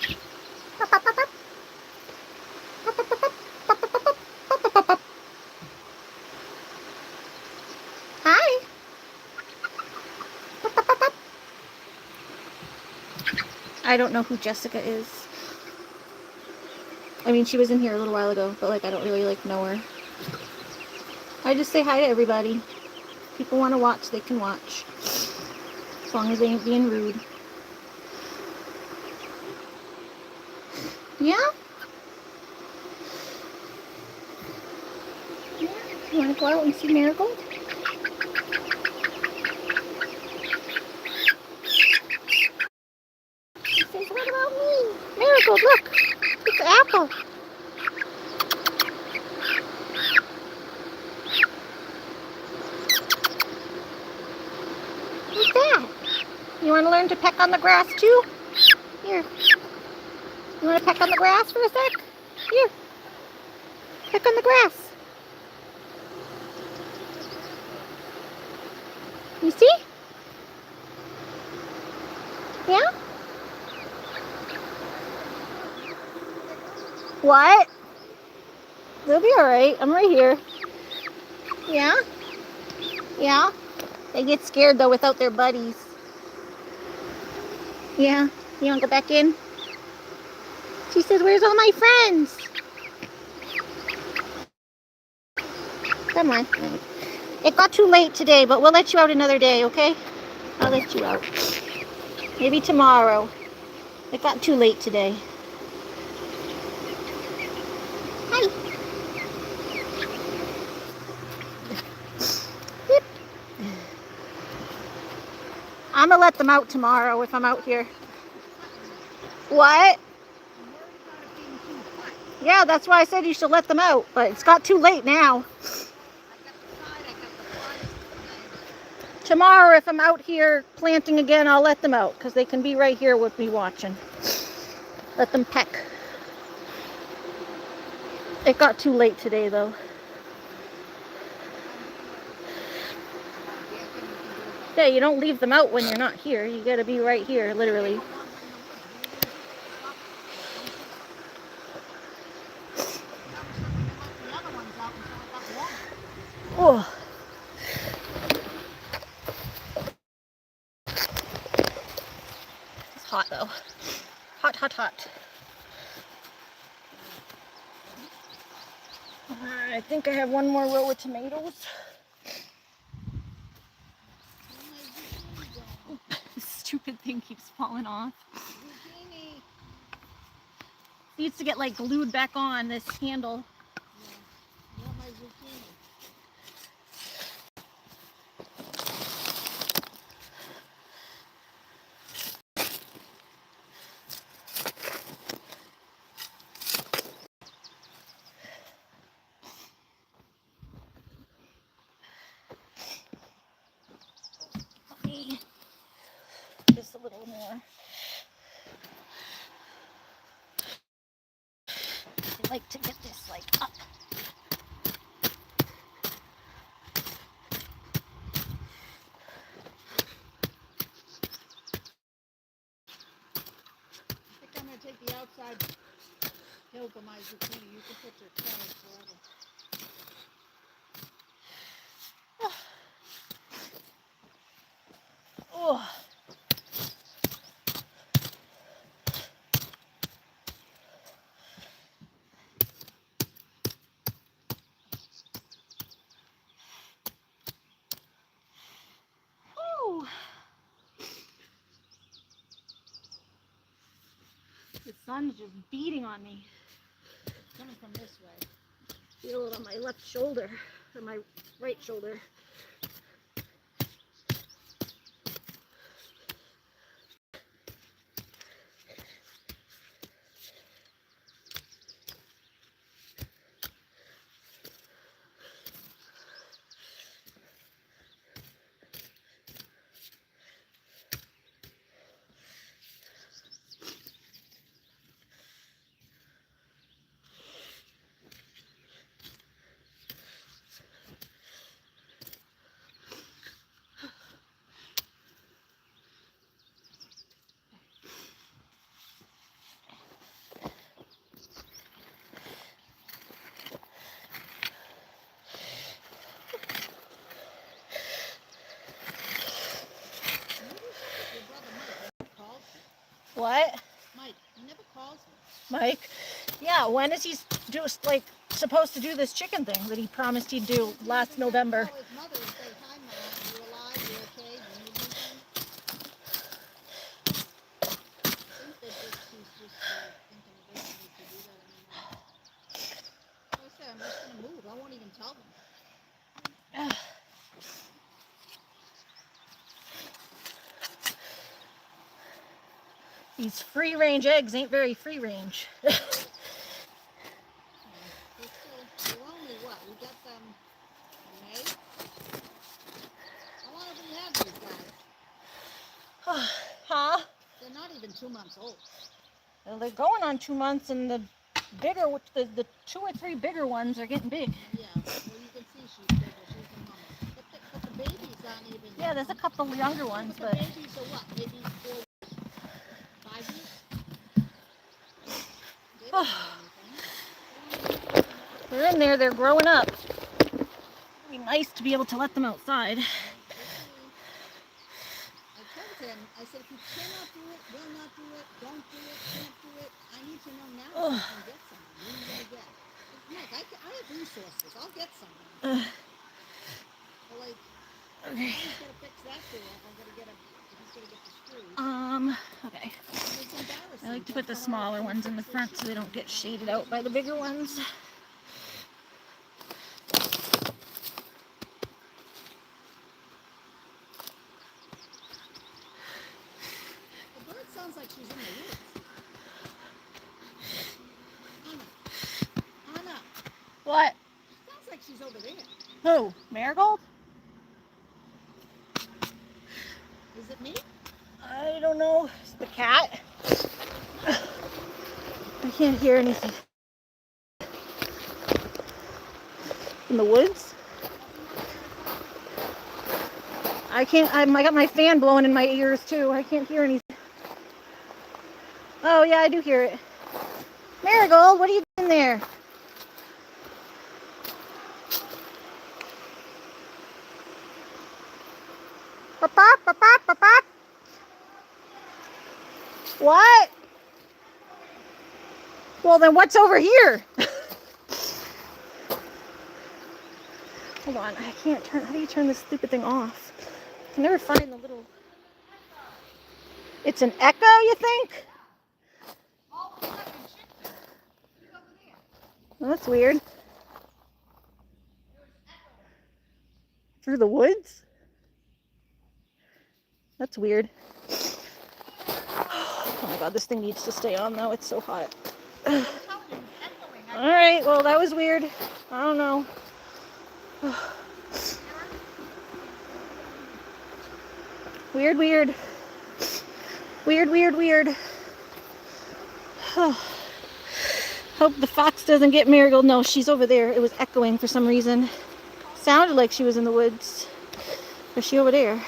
Hi. I don't know who Jessica is. I mean, she was in here a little while ago, but like I don't really like know her. I just say hi to everybody. People want to watch, they can watch. As long as they ain't being rude. Yeah? Yeah? You want to go out and see Marigold? He says, what about me? Marigold, look! It's Apple. What's that? You want to learn to peck on the grass too? Here. You want to peck on the grass for a sec? Here. Peck on the grass. You see? Yeah? What? They'll be alright. I'm right here. Yeah? Yeah? They get scared though without their buddies. Yeah? You want to go back in? She says, where's all my friends? Come on. It got too late today, but we'll let you out another day, okay? I'll let you out. Maybe tomorrow. It got too late today. Hi. Beep. I'm gonna let them out tomorrow if I'm out here. What? Yeah, that's why I said you should let them out, but it's got too late now. Tomorrow, if I'm out here planting again, I'll let them out because they can be right here with me watching. Let them peck. It got too late today, though. Yeah, you don't leave them out when you're not here. You gotta be right here, literally. Oh. It's hot, though. Hot, hot, hot. I think I have one more row of tomatoes. This stupid thing keeps falling off. Needs to get like glued back on this handle. Just a little more. I like to get this like up. I think I'm going to take the outside hilt of my zucchini. You can put your carrots forever. Oh. Oh. The sun's just beating on me. Coming from this way. Feel it on my left shoulder, or my right shoulder. What? Mike, he never calls me. Mike? Yeah, when is he supposed to do this chicken thing that he promised he'd do last November? Call his mother and say, hi, Ma, you alive? You okay? Do you need anything? I think that he's just thinking he doesn't need to do that anymore. So I said, I'm just going to move. I won't even tell them. These free-range eggs ain't very free-range. They're only what? We got them in May? How long have we had these guys? Huh? They're not even 2 months old. Well, they're going on 2 months, and the 2 or 3 bigger ones are getting big. Yeah, well, you can see she's bigger. She's the mama. But the babies aren't even... Yeah, there's a couple younger ones, but... the babies are what? Maybe 4 weeks? 5 weeks? They don't know anything. They're in there. They're growing up. It'd be nice to be able to let them outside. I told him, I said, if you cannot do it, will not do it, don't do it, can't do it, I need to know now so I can get something. What are you going to get? Mike, I have resources. I'll get something. But like, Okay. he's got to fix that door. I'm going to get he's going to get the screws. Okay. It's embarrassing. I like to put the smaller ones in the front so they don't get shaded out by the bigger ones. The bird sounds like she's in the woods. Anna. What? Sounds like she's over there. Who? Marigold? Is it me? I don't know. It's the cat. I can't hear anything. In the woods? I can't. I got my fan blowing in my ears too. I can't hear anything. Oh yeah, I do hear it. Marigold, what are you doing there? Pop, pop, pop, pop, pop. What? Well, then what's over here? Hold on, I can't turn. How do you turn this stupid thing off? I can never find the little. It's an echo, you think? All of a sudden, shit. She's over there. Well, that's weird. Through the woods? That's weird. Oh my god, this thing needs to stay on though. It's so hot. Alright, well that was weird. I don't know. Weird, weird. Weird, weird, weird. Hope the fox doesn't get Marigold. No, she's over there. It was echoing for some reason. Sounded like she was in the woods. Is she over there?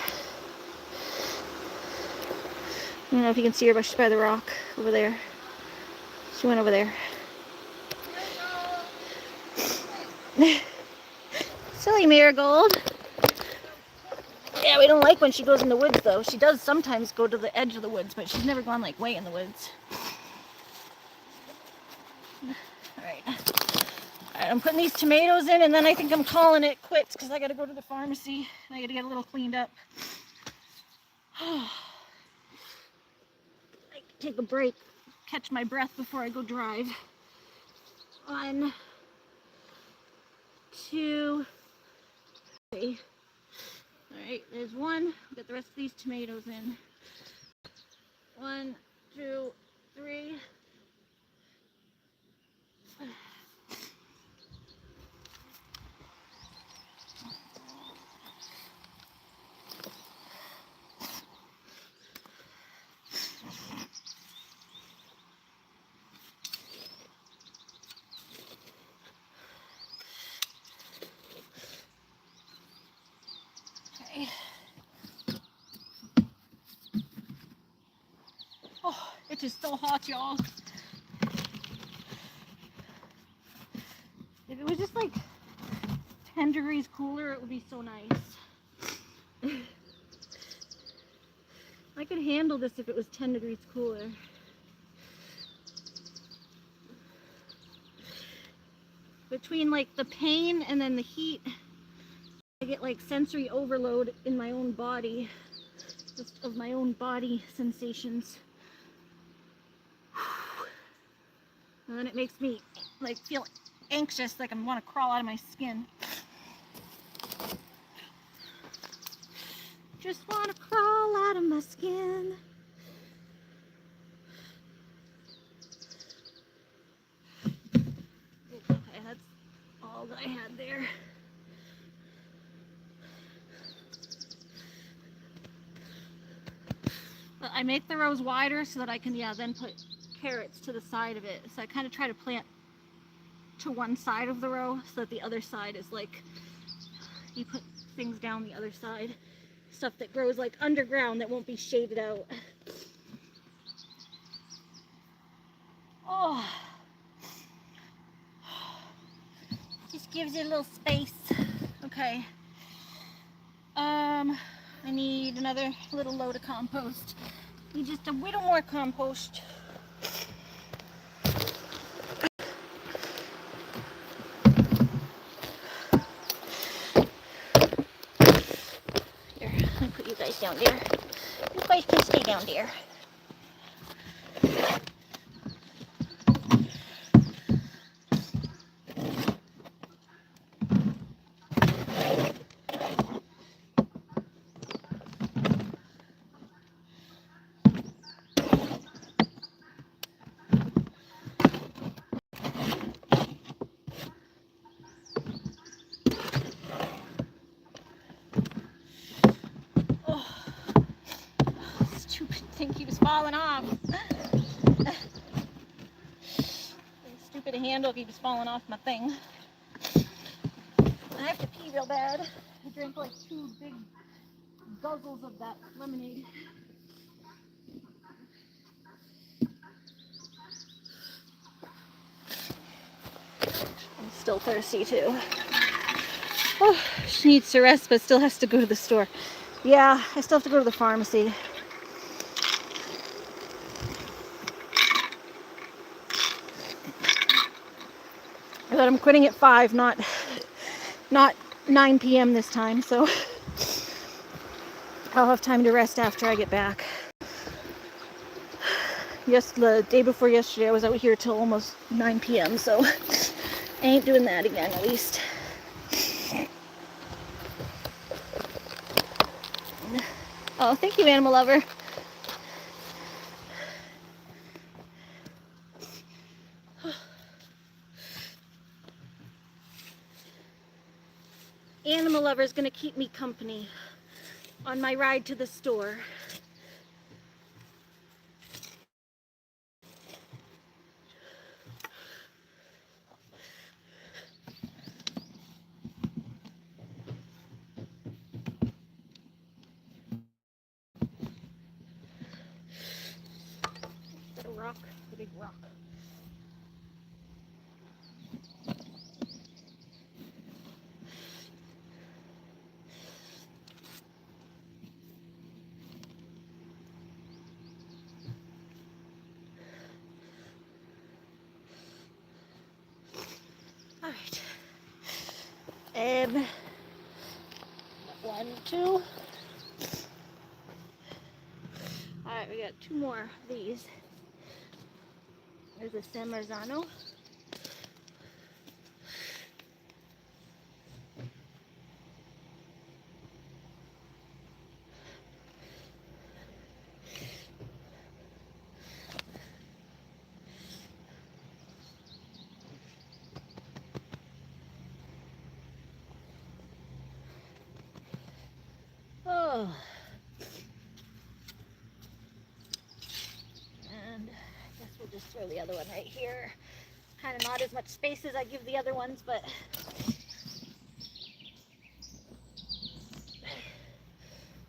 I don't know if you can see her, but she's by the rock over there. She went over there. Silly Marigold. Yeah, we don't like when she goes in the woods, though. She does sometimes go to the edge of the woods, but she's never gone, like, way in the woods. Alright. Alright, I'm putting these tomatoes in, and then I think I'm calling it quits, because I gotta go to the pharmacy, and I gotta get a little cleaned up. I can take a break, catch my breath before I go drive. 1, 2, 3. Alright, there's 1. Get the rest of these tomatoes in. 1, 2, 3. Okay. Oh, it is so hot, y'all. If it was just like 10 degrees cooler, it would be so nice. I could handle this if it was 10 degrees cooler. Between like the pain and then the heat, I get like sensory overload in my own body, just of my own body sensations. And then it makes me like feel anxious, like I want to crawl out of my skin. Just want to crawl out of my skin. Okay, that's all that I had there. But I make the rows wider so that I can, then put carrots to the side of it. So I kind of try to plant to one side of the row so that the other side is like, you put things down the other side. Stuff that grows like underground that won't be shaded out. Oh, just gives it a little space. Okay. I need another little load of compost. Need just a little more compost. Here, let me put you guys down there. You guys can stay down there. Stupid thing keeps falling off. Stupid handle keeps falling off my thing. I have to pee real bad. I drank like 2 big guzzles of that lemonade. I'm still thirsty too. Oh, she needs to rest, but still has to go to the store. Yeah, I still have to go to the pharmacy. But I'm quitting at 5, not 9 p.m. this time, so I'll have time to rest after I get back. Yes, the day before yesterday, I was out here till almost 9 p.m., so I ain't doing that again, at least. Oh, thank you, animal lover. Animal lover is going to keep me company on my ride to the store. The rock, the big rock. All right. 1, 2. All right, we got 2 more of these. There's a San Marzano. Oh. And I guess we'll just throw the other one right here. Kind of not as much space as I give the other ones, but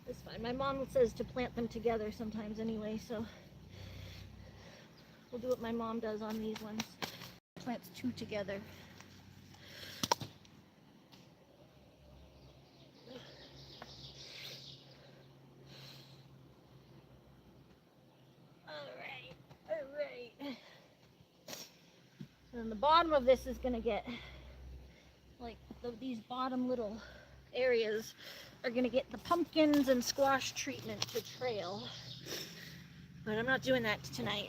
it's fine. My mom says to plant them together sometimes anyway, so we'll do what my mom does on these ones. Plants 2 together. then the bottom of this is gonna get, like, these bottom little areas are gonna get the pumpkins and squash treatment to trail. But I'm not doing that tonight.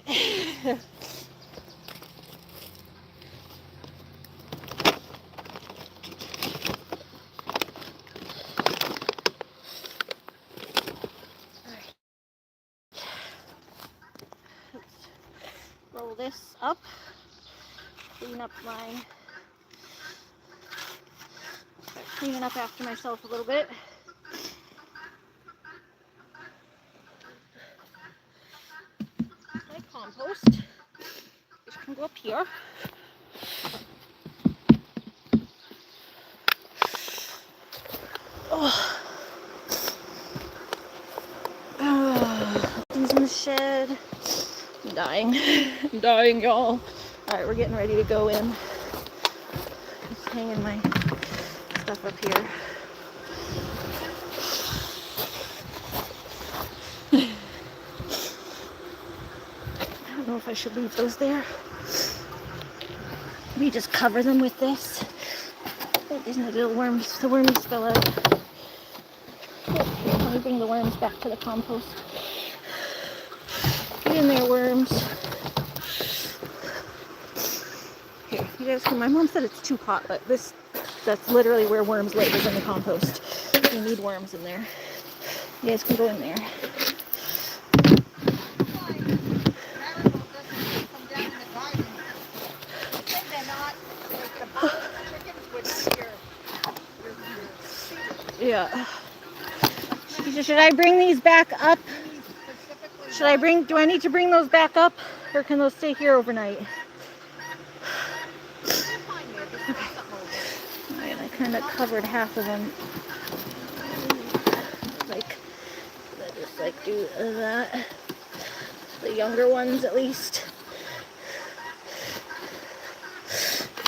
Roll this up, clean up start cleaning up after myself a little bit. My compost, which can go up here. Things in the shed. I'm dying. I'm dying, y'all. Alright, we're getting ready to go in. Just hanging my stuff up here. I don't know if I should leave those there. We just cover them with this. Oh, there's no little worms. The worms fell out. Oh, let me bring the worms back to the compost. Get in there, worms. Here, you guys can, my mom said it's too hot, but that's literally where worms live, is in the compost. You need worms in there. You guys can go in there. Yeah. Should I bring these back up? Do I need to bring those back up? Or can those stay here overnight? Okay. Alright, I kind of covered half of them. Just do that. The younger ones at least.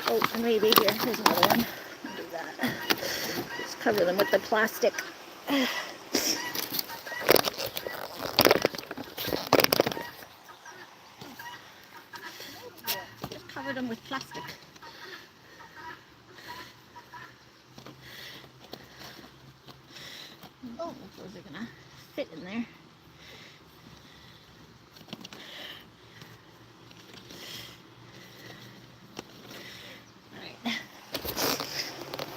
Oh, and maybe here's another one. I'll do that. Just cover them with the plastic. Just cover them with plastic. Oh, those are gonna fit in there.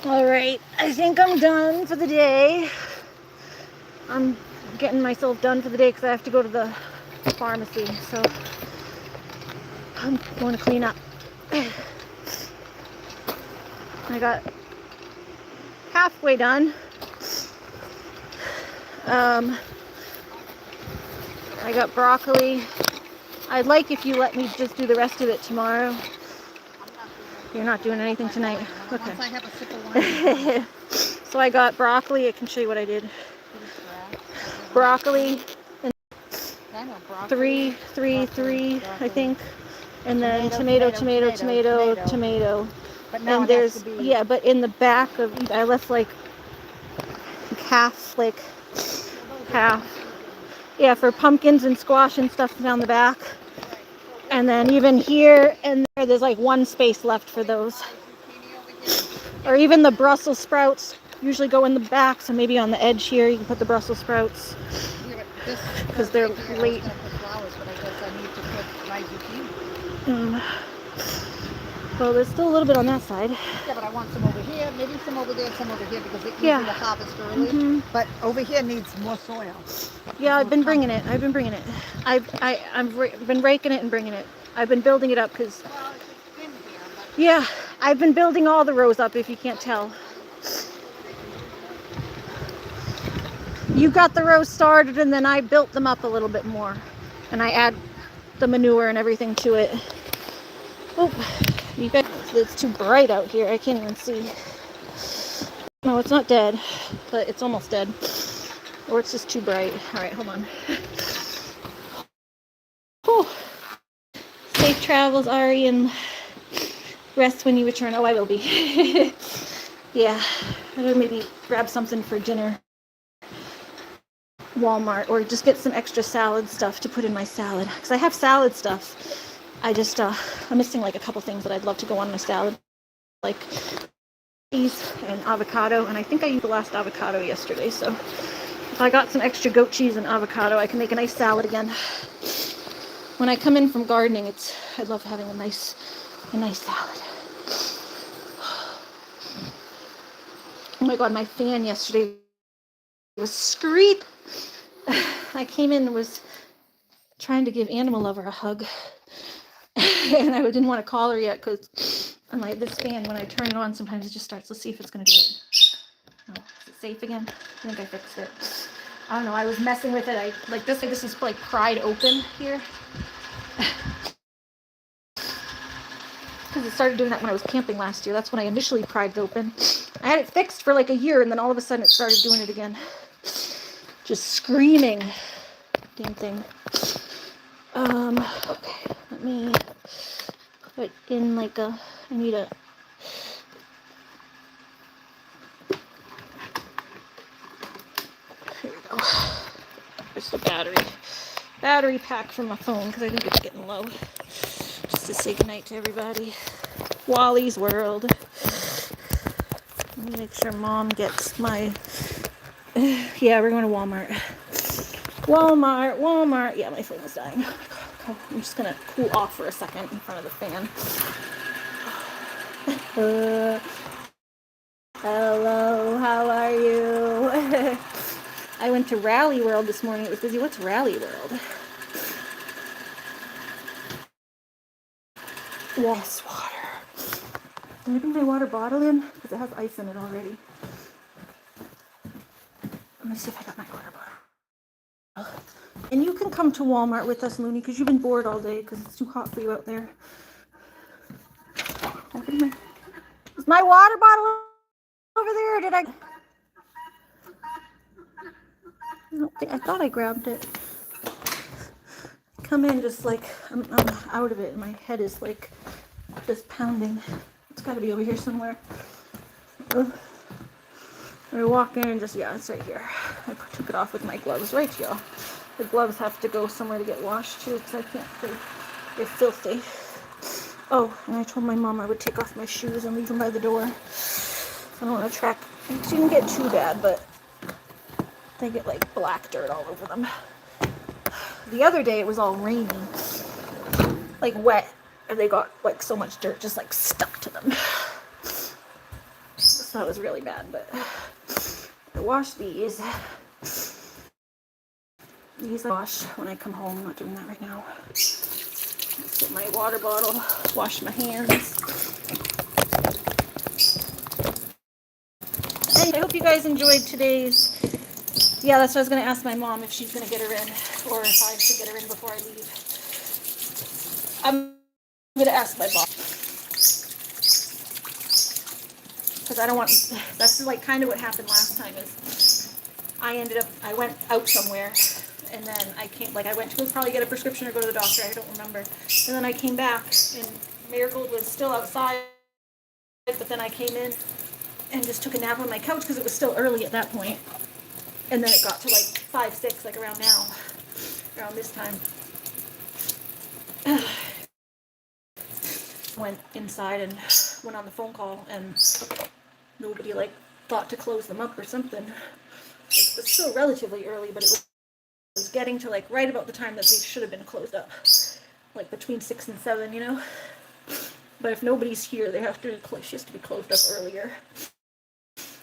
All right, I think I'm done for the day. I'm getting myself done for the day because I have to go to the pharmacy, so I'm going to clean up. I got halfway done. I got broccoli. I'd like if you let me just do the rest of it tomorrow. You're not doing anything tonight? Okay. Once I have a sip of wine. So I got broccoli. I can show you what I did. Broccoli and three, I think. And then tomato. But now And there's, yeah, but in the back of, I left like half. Yeah, for pumpkins and squash and stuff down the back. And then even here and there's like one space left for those. Or even the Brussels sprouts usually go in the back, so maybe on the edge here you can put the Brussels sprouts. Because they're late. Well, there's still a little bit on that side. Yeah, but I want some over here, maybe some over there, some over here, because it's easy to harvest early. Mm-hmm. But over here needs more soil. Yeah, I've been bringing it. I've been raking it and bringing it. I've been building it up because... Well, it's in here, but... Yeah, I've been building all the rows up, if you can't tell. You got the rows started, and then I built them up a little bit more. And I add the manure and everything to it. Oh, it's too bright out here. I can't even see. No, it's not dead, but it's almost dead. Or it's just too bright. All right, hold on. Whew. Safe travels, Ari, and rest when you return. Oh, I will be. Yeah, I'm gonna maybe grab something for dinner. Walmart, or just get some extra salad stuff to put in my salad, because I have salad stuff, I just, I'm missing like a couple things that I'd love to go on my salad, like cheese and avocado, and I think I used the last avocado yesterday, so if I got some extra goat cheese and avocado, I can make a nice salad again. When I come in from gardening, I love having a nice salad. Oh my god, my fan yesterday was screaming. I came in and was trying to give Animal Lover a hug, and I didn't want to call her yet because I'm like, this fan, when I turn it on, sometimes it just starts. Let's see if it's going to do it. Oh, is it safe again? I think I fixed it. I don't know. I was messing with it. This is like pried open here. Because it started doing that when I was camping last year. That's when I initially pried it open. I had it fixed for like a year, and then all of a sudden it started doing it again. Just screaming. Damn thing. Okay. Let me put in like I need a... Here we go. There's the battery pack for my phone because I think it's getting low. Just to say goodnight to everybody. Wally's World. Let me make sure Mom gets my... Yeah, we're going to Walmart. Walmart. Yeah, my phone is dying. Okay, I'm just going to cool off for a second in front of the fan. Hello, how are you? I went to Rally World this morning. It was busy. What's Rally World? Yes, water. Can I bring my water bottle in? Because it has ice in it already. Let me see if I got my water bottle. And you can come to Walmart with us, Looney, because you've been bored all day because it's too hot for you out there. Is my water bottle over there, or did I don't think, I thought I grabbed it. Come in just like, I'm out of it, and my head is like just pounding. It's got to be over here somewhere. I walk in and just, yeah, it's right here. I took it off with my gloves, right, y'all. The gloves have to go somewhere to get washed too, because I can't, they're filthy. Oh, and I told my mom I would take off my shoes and leave them by the door. I don't want to track, it didn't get too bad, but they get like black dirt all over them. The other day it was all rainy, like wet, and they got like so much dirt just like stuck to them. So that was really bad, but I wash these. These I wash when I come home. I'm not doing that right now. Let's get my water bottle, wash my hands. And I hope you guys enjoyed today's. Yeah, that's what I was going to ask my mom, if she's going to get her in, or if I should get her in before I leave. I'm going to ask my boss. Because I don't want, that's like kind of what happened last time is I went out somewhere, and then I came, like I went to probably get a prescription or go to the doctor, I don't remember. And then I came back, and Marigold was still outside, but then I came in and just took a nap on my couch because it was still early at that point. And then it got to like 5, 6, like around now, around this time. Went inside and went on the phone call, and nobody like thought to close them up or something. It was still relatively early, but it was getting to like right about the time that they should have been closed up, like between 6 and 7, you know. But if nobody's here, they have to she has to be closed up earlier.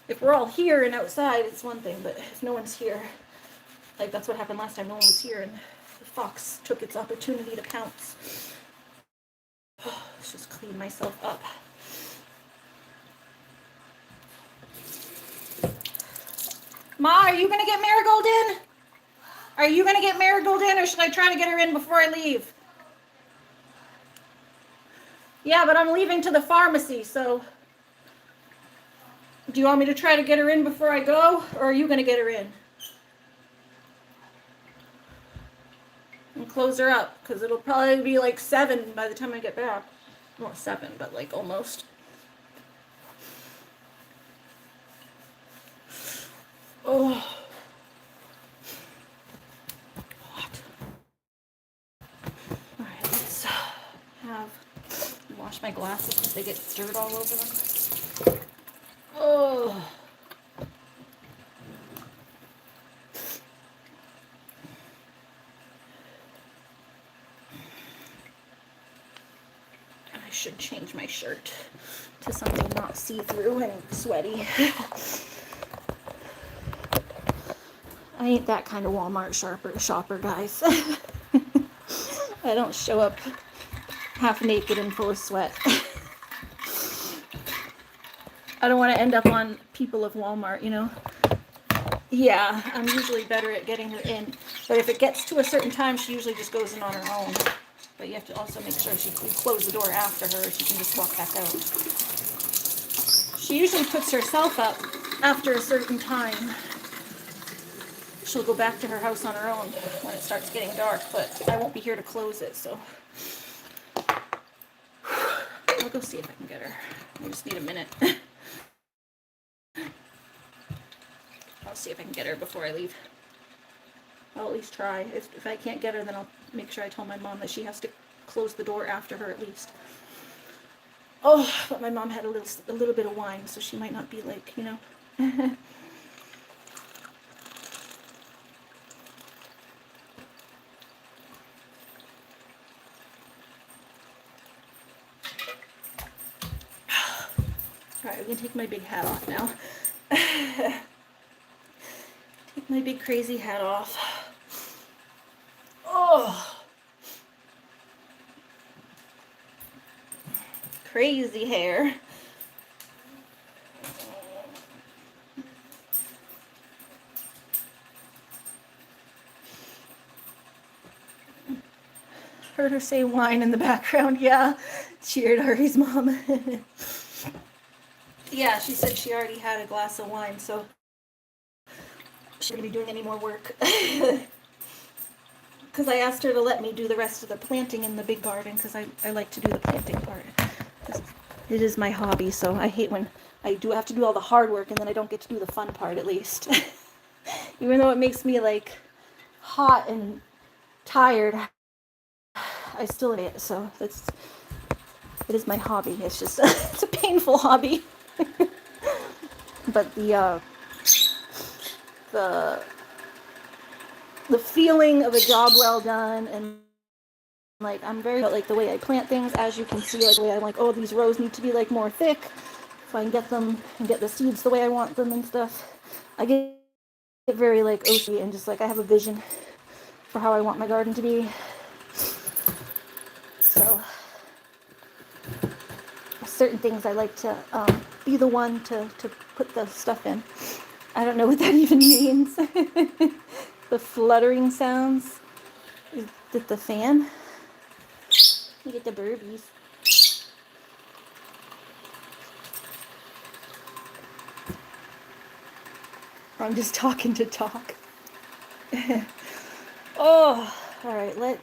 If we're all here and outside, it's one thing, but if no one's here, like that's what happened last time, no one was here, and the fox took its opportunity to pounce. Let's just clean myself up. Ma, are you going to get Marigold in? Are you going to get Marigold in, or should I try to get her in before I leave? Yeah, but I'm leaving to the pharmacy, so... Do you want me to try to get her in before I go, or are you going to get her in? And close her up, because it'll probably be like 7 by the time I get back. Not 7, but like almost. Oh. Hot. Alright, let's have wash my glasses because they get dirt all over them. Oh. I should change my shirt to something not see-through and sweaty. I ain't that kind of Walmart shopper, guys. I don't show up half naked and full of sweat. I don't want to end up on People of Walmart, you know? Yeah, I'm usually better at getting her in. But if it gets to a certain time, she usually just goes in on her own. But you have to also make sure you close the door after her, or she can just walk back out. She usually puts herself up after a certain time. She'll go back to her house on her own when it starts getting dark, but I won't be here to close it, so I'll go see if I can get her. I just need a minute. I'll see if I can get her before I leave. I'll at least try. If I can't get her, then I'll make sure I tell my mom that she has to close the door after her at least. Oh, but my mom had a little bit of wine, so she might not be like, you know. Alright, I'm going to take my big hat off now. Take my big crazy hat off. Oh! Crazy hair. Heard her say wine in the background. Yeah, cheered Ari's mom. Yeah, she said she already had a glass of wine, so she's not going to be doing any more work. Because I asked her to let me do the rest of the planting in the big garden, because I like to do the planting part. It is my hobby, so I hate when I have to do all the hard work and then I don't get to do the fun part, at least. Even though it makes me like hot and tired, I still enjoy it. So it is my hobby. It's just it's a painful hobby. But the feeling of a job well done, and like I'm very like the way I plant things, as you can see, like the way I'm like, oh, these rows need to be like more thick, if I can get them and get the seeds the way I want them and stuff. I get very like OCD and just like I have a vision for how I want my garden to be. So certain things I like to be the one to put the stuff in. I don't know what that even means. The fluttering sounds. Is it the fan? You get the burbies. I'm just talking to talk. Oh, alright, I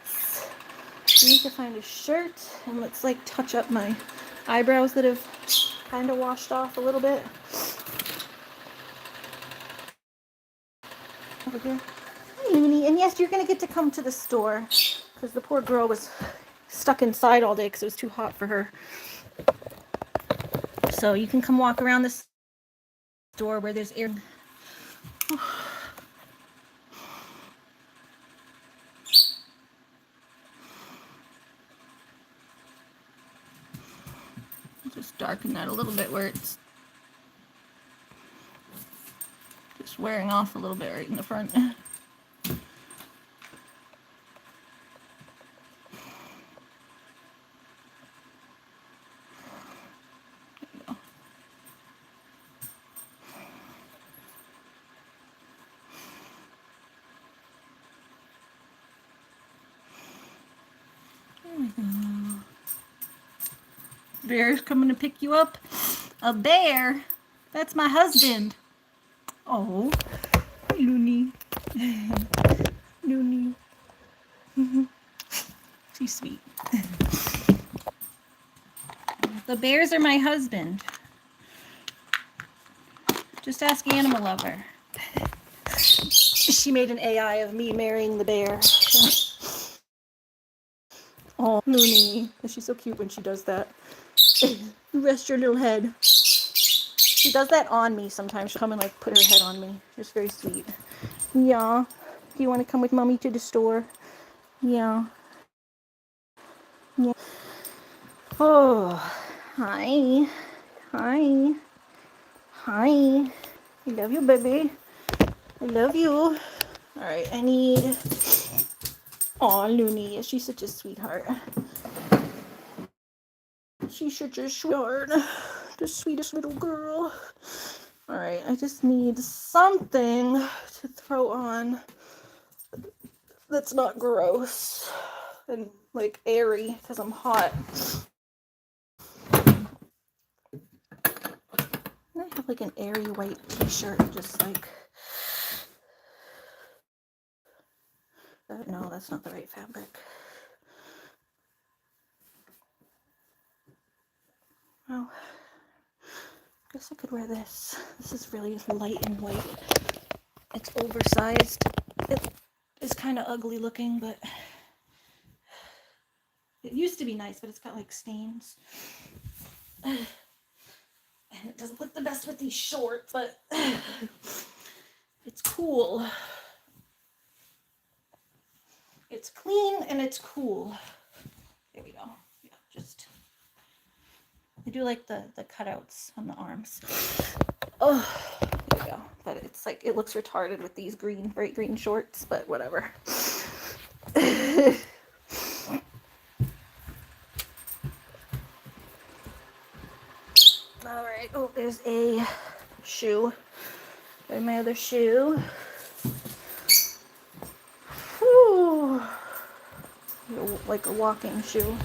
need to find a shirt, and let's like touch up my eyebrows that have kind of washed off a little bit. Over here. Hi, Looney. And yes, you're going to get to come to the store, because the poor girl was stuck inside all day because it was too hot for her. So you can come walk around this store where there's air. Just darken that a little bit where it's just wearing off a little bit right in the front. Bear's coming to pick you up. A bear? That's my husband. Oh, Looney. Looney. She's sweet. The bears are my husband. Just ask Animal Lover. She made an AI of me marrying the bear. Oh. Looney. She's so cute when she does that. You rest your little head. She does that on me sometimes. She'll come and like put her head on me. It's very sweet. Yeah. Do you want to come with mommy to the store? Yeah. Yeah. Oh. Hi. Hi. Hi. I love you, baby. I love you. Alright, I need... Aw, Looney. She's such a sweetheart. She's such a sweetheart. The sweetest little girl. Alright, I just need something to throw on that's not gross and like airy because I'm hot. And I have like an airy white t-shirt, just like... no, that's not the right fabric. Well, I guess I could wear this. This is really light and white. It's oversized. It is kind of ugly looking, but it used to be nice, but it's got like stains. And it doesn't look the best with these shorts, but it's cool. It's clean and it's cool. There we go. Yeah, just... I do like the cutouts on the arms. Oh, there we go. But it's like, it looks retarded with these green, bright green shorts, but whatever. Alright, oh, there's a shoe. There's my other shoe. Whew. Like a walking shoe.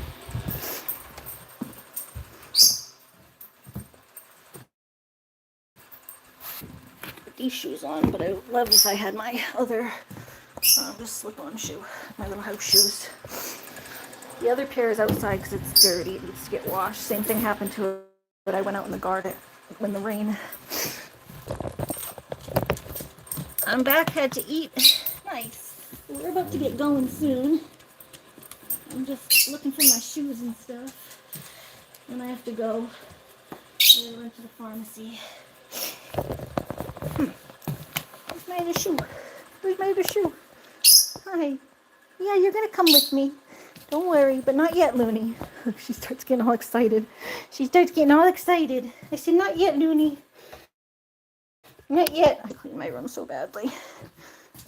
Put these shoes on, but I would love if I had my other just slip-on shoe, my little house shoes. The other pair is outside because it's dirty. It needs to get washed. Same thing happened to it, but I went out in the garden when the rain. I'm back, had to eat. Nice. We're about to get going soon. I'm just looking for my shoes and stuff. And I have to go. I went to the pharmacy. Where's my other shoe? Where's my other shoe? Hi. Yeah, you're gonna come with me. Don't worry, but not yet, Looney. She starts getting all excited. She starts getting all excited. I said, not yet, Looney. Not yet. I clean my room so badly.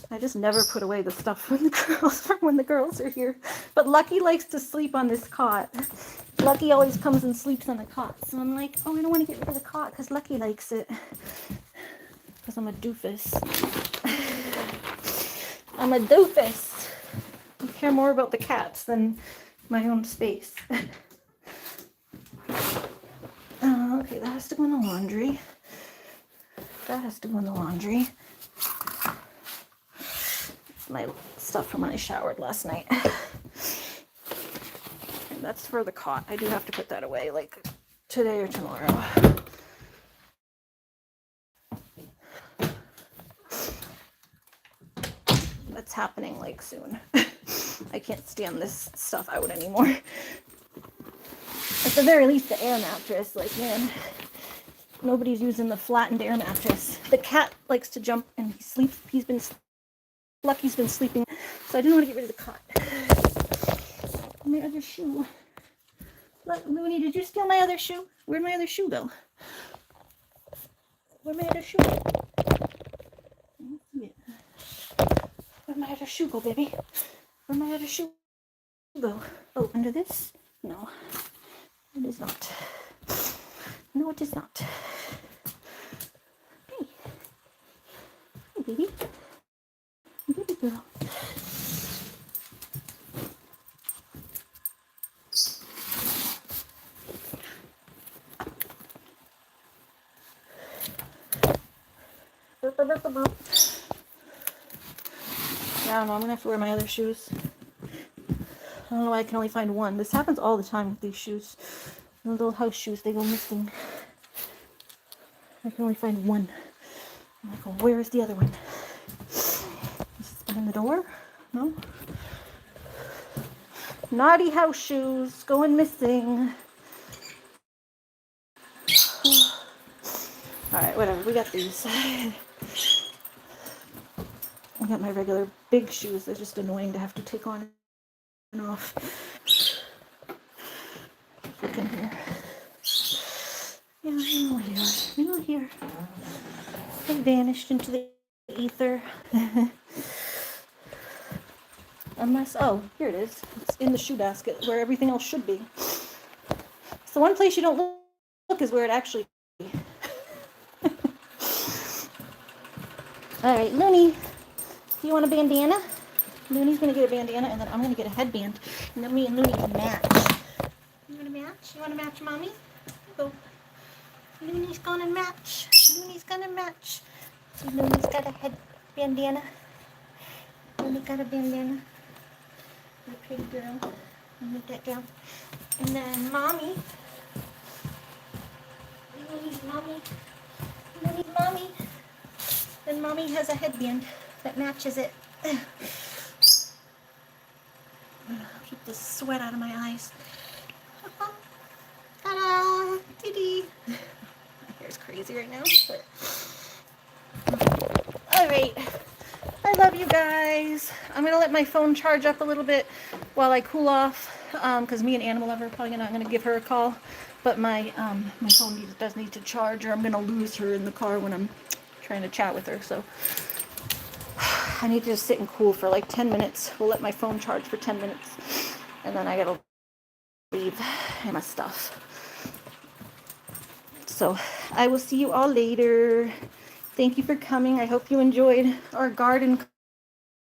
I just never put away the stuff from the girls are here. But Lucky likes to sleep on this cot. Lucky always comes and sleeps on the cot. So I'm like, oh, I don't want to get rid of the cot because Lucky likes it. Because I'm a doofus. I'm a doofus. I care more about the cats than my own space. Okay, that has to go in the laundry. That has to go in the laundry. My stuff from when I showered last night. And that's for the cot. I do have to put that away like today or tomorrow. That's happening like soon. I can't stand this stuff out anymore. At the very least, the air mattress, like, man, nobody's using the flattened air mattress. The cat likes to jump and he sleeps. Lucky's been sleeping, so I didn't want to get rid of the cot. My other shoe. Look, Looney, did you steal my other shoe? Where'd my other shoe go? Where'd my other shoe go? Where'd my other shoe go, baby? Where'd my other shoe go? Oh, under this? No, it is not. No, it is not. Hey. Hey, baby. Baby girl. Burp, burp, burp, burp. Yeah, I don't know. I'm gonna have to wear my other shoes. I don't know why I can only find one. This happens all the time with these shoes. The little house shoes, they go missing. I can only find one. I'm like, well, where is the other one? Is it in the door? No? Naughty house shoes going missing. Alright, whatever. We got these. I got my regular big shoes. They're just annoying to have to take on and off. Look in here. Yeah, I know here. I know here. They vanished into the ether. Unless, oh, here it is. It's in the shoe basket where everything else should be. It's the one place you don't look is where it actually be. Alright, Looney, do you want a bandana? Looney's gonna get a bandana and then I'm gonna get a headband. And then me and Looney can match. You wanna match? You wanna match, Mommy? Go. Looney's gonna match. Looney's gonna match. So Looney's got a head bandana. Looney got a bandana. You pretty girl. Move that down. And then Mommy. Looney's Mommy. Looney's Mommy. Then Mommy has a headband that matches it. Keep the sweat out of my eyes. Ta-da! Dee-dee. My hair's crazy right now. Alright. I love you guys. I'm going to let my phone charge up a little bit while I cool off. Because me and Animal Lover are probably not going to give her a call. But my phone does need to charge or I'm going to lose her in the car when I'm trying to chat with her. So I need to just sit and cool for like 10 minutes. We'll let my phone charge for 10 minutes. And then I got to leave my stuff. So I will see you all later. Thank you for coming. I hope you enjoyed our garden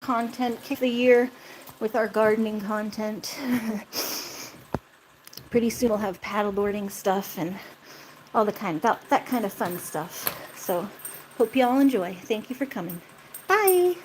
content. Kick the year with our gardening content. Pretty soon we'll have paddleboarding stuff and all the that kind of fun stuff. So hope you all enjoy. Thank you for coming. Bye.